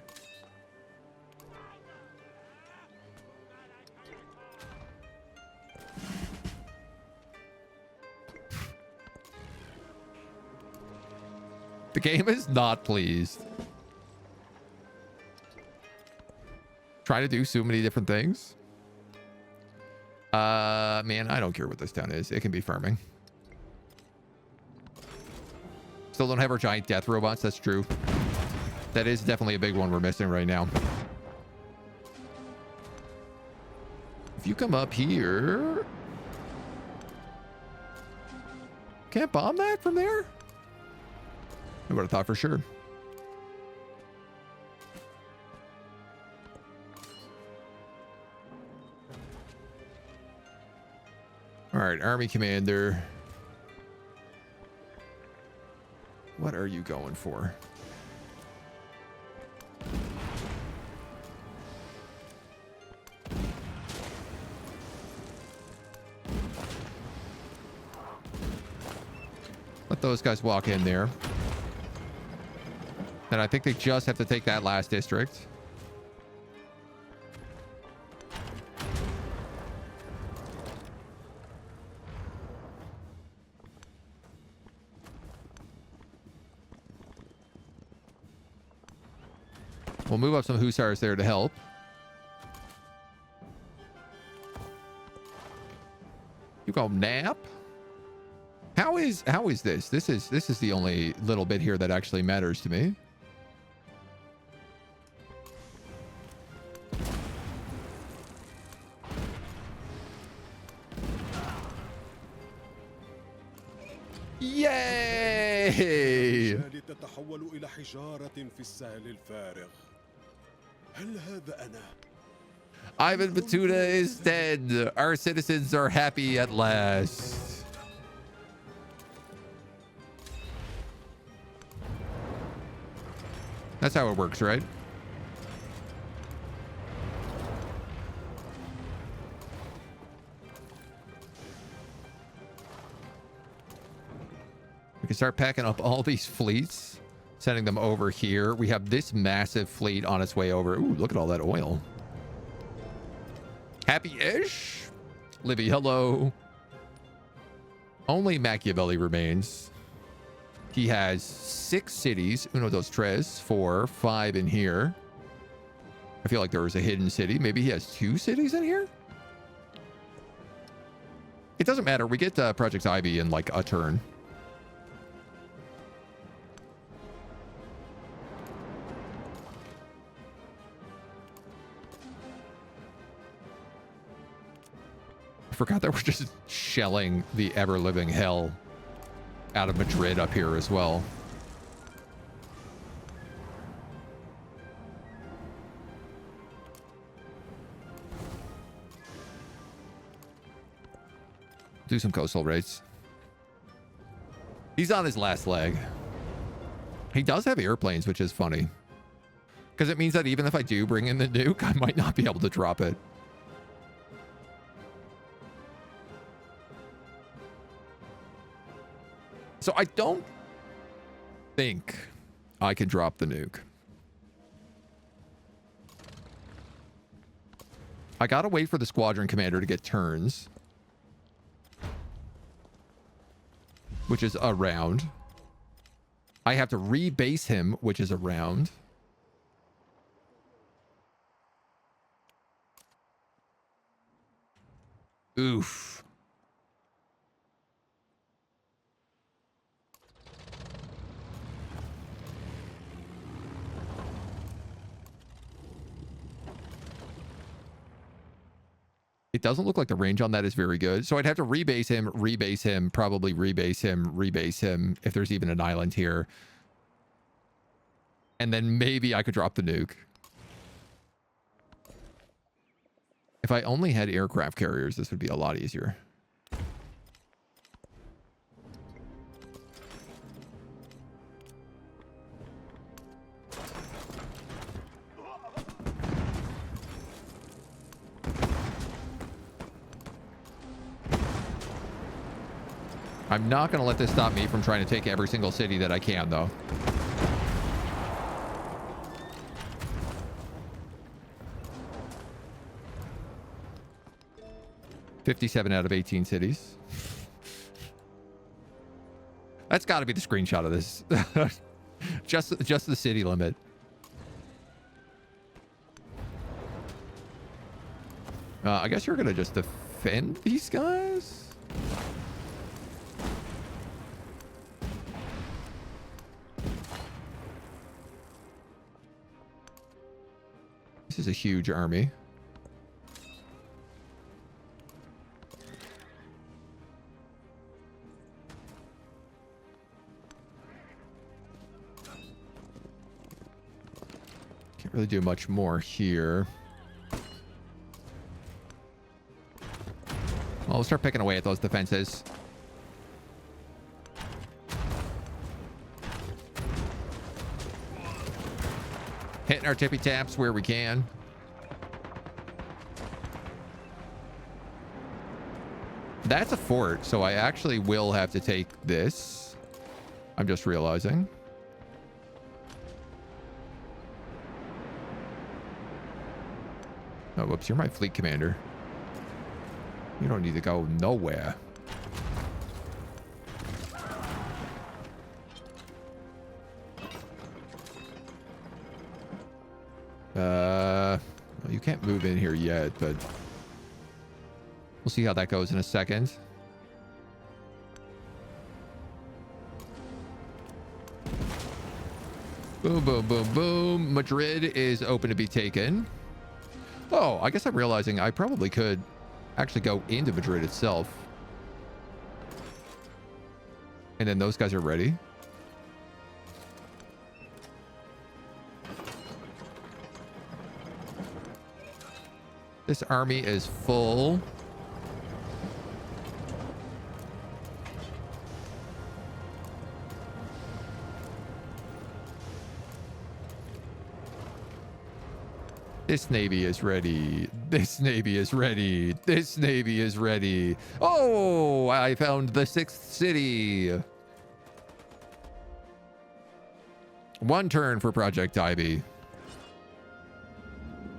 The game is not pleased. Trying to do so many different things. Man, I don't care what this town is. It can be farming. Still don't have our giant death robots. That's true. That is definitely a big one we're missing right now. If you come up here, Can't bomb that from there? I would have thought for sure. All right, Army Commander. What are you going for? Let those guys walk in there. And I think they just have to take that last district. We'll move up some hussars there to help. You go nap. How is this? This is the only little bit here that actually matters to me. Yay! تتحول إلى حجارة في السهل الفارغ. هل هذا أنا؟ Ivan Batuta is dead. Our citizens are happy at last. That's how it works, right? We can start packing up all these fleets, sending them over here. We have this massive fleet on its way over. Ooh, look at all that oil. Happy-ish. Livy, hello. Only Machiavelli remains. He has 6 cities. Uno, dos, tres, 4, 5 in here. I feel like there was a hidden city. Maybe he has 2 cities in here? It doesn't matter. We get Project Ivy in like a turn. I forgot that we're just shelling the ever-living hell out of Madrid up here as well. Do some coastal raids. He's on his last leg. He does have airplanes, which is funny. Because it means that even if I do bring in the nuke, I might not be able to drop it. So I don't think I can drop the nuke. I gotta wait for the squadron commander to get turns. Which is around. I have to rebase him, which is around. Oof. It doesn't look like the range on that is very good. So I'd have to rebase him, probably rebase him, if there's even an island here. And then maybe I could drop the nuke. If I only had aircraft carriers, this would be a lot easier. I'm not going to let this stop me from trying to take every single city that I can, though. $57 out of 18 cities. That's got to be the screenshot of this. just the city limit. I guess you're going to just defend these guys? This is a huge army. Can't really do much more here. Well, we'll start picking away at those defenses. Hitting our tippy taps where we can. That's a fort, so I actually will have to take this. I'm just realizing. Oh, whoops, you're my fleet commander. You don't need to go nowhere. You can't move in here yet, but we'll see how that goes in a second. Boom, boom, boom, boom. Madrid is open to be taken. Oh, I guess I'm realizing I probably could actually go into Madrid itself. And then those guys are ready. This army is full. This navy is ready. This navy is ready. This navy is ready. Oh, I found the 6th city. One turn for Project Ivy.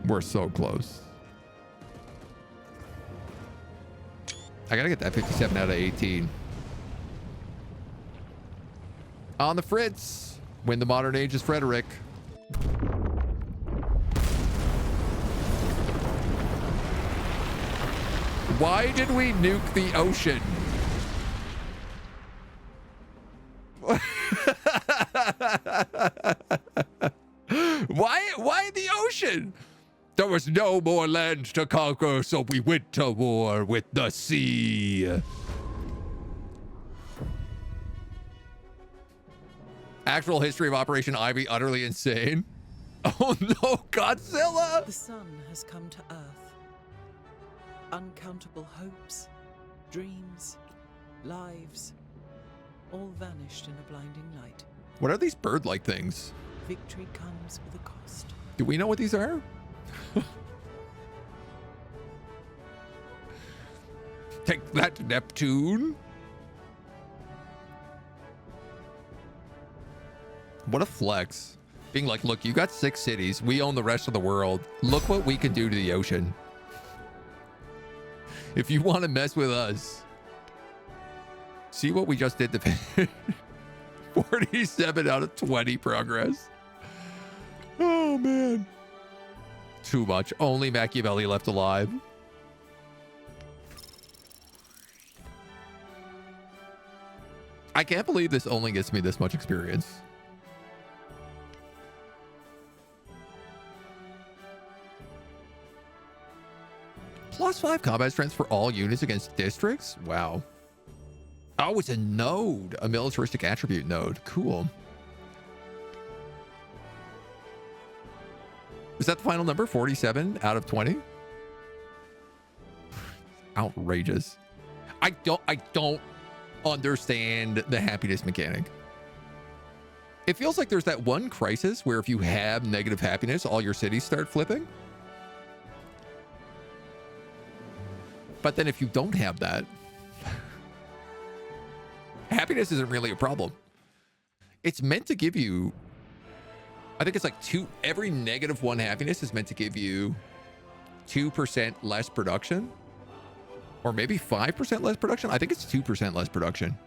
We're so close. I gotta get that 57 out of 18. On the Fritz. When the modern age is Frederick. Why did we nuke the ocean? Why the ocean? There was no more land to conquer, so we went to war with the sea. Actual history of Operation Ivy, utterly insane. Oh no, Godzilla! The sun has come to Earth. Uncountable hopes, dreams, lives, all vanished in a blinding light. What are these bird-like things? Victory comes with a cost. Do we know what these are? Take that, Neptune. What a flex. Being like, look, you got 6 cities. We own the rest of the world. Look what we can do to the ocean. If you want to mess with us, see what we just did to 47 out of 20 progress. Oh, man. Too much. Only Machiavelli left alive. I can't believe this only gets me this much experience. +5 combat strength for all units against districts? Wow. Oh, it's a node. A militaristic attribute node. Cool. Is that the final number? 47 out of 20? Outrageous. I don't understand the happiness mechanic. It feels like there's that one crisis where if you have negative happiness, all your cities start flipping. But then if you don't have that, happiness isn't really a problem. It's meant to give you, I think it's like every -1 happiness is meant to give you 2% less production, or maybe 5% less production. I think it's 2% less production.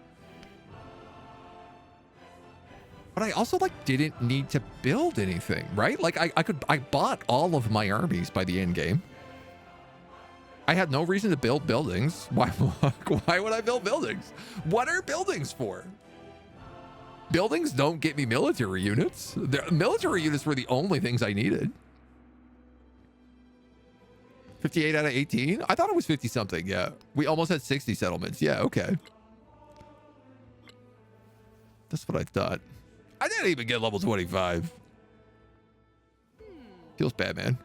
But I also didn't need to build anything, right? Like I bought all of my armies by the end game. I had no reason to build buildings. Why would I build buildings? What are buildings for? Buildings don't get me military units. The military units were the only things I needed. 58 out of 18? I thought it was 50 something. Yeah. We almost had 60 settlements. Yeah, okay. That's what I thought. I didn't even get level 25. Feels bad, man.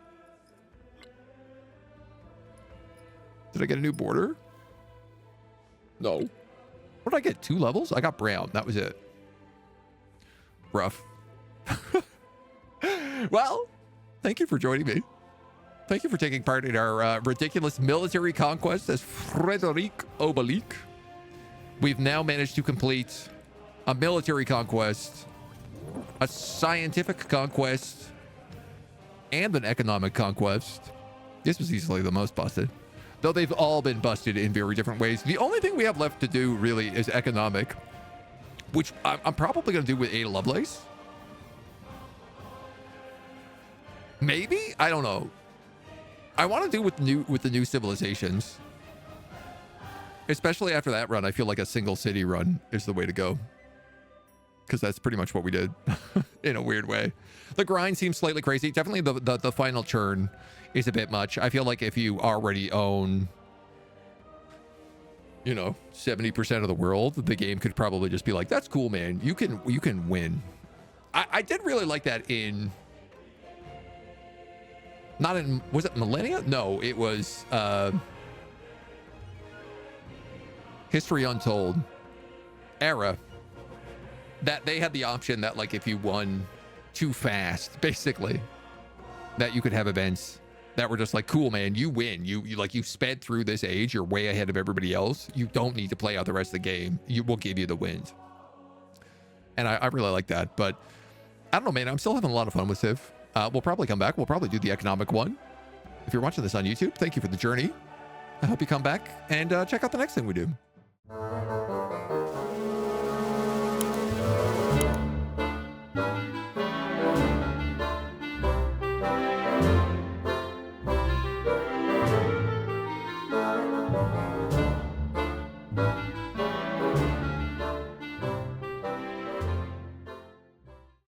Did I get a new border? No. What did I get? 2 levels? I got brown. That was it. Rough. Well, thank you for joining me. Thank you for taking part in our ridiculous military conquest as Frederic Obelique. We've now managed to complete a military conquest, a scientific conquest, and an economic conquest. This was easily the most busted, though they've all been busted in very different ways. The only thing we have left to do really is economic, which I'm probably going to do with Ada Lovelace. Maybe? I don't know. I want to do with the new civilizations. Especially after that run, I feel like a single city run is the way to go. Because that's pretty much what we did in a weird way. The grind seems slightly crazy. Definitely the final churn is a bit much. I feel like if you already own, 70% of the world, the game could probably just be like, that's cool, man. You can win. I did really like that in... Not in... Was it Millennia? No, it was... History Untold era, that they had the option that, like, if you won too fast, basically, that you could have events that were just like, cool, man, you win. You sped through this age. You're way ahead of everybody else. You don't need to play out the rest of the game. We'll give you the wins. And I really like that. But I don't know, man. I'm still having a lot of fun with Civ. We'll probably come back. We'll probably do the economic one. If you're watching this on YouTube, thank you for the journey. I hope you come back and check out the next thing we do.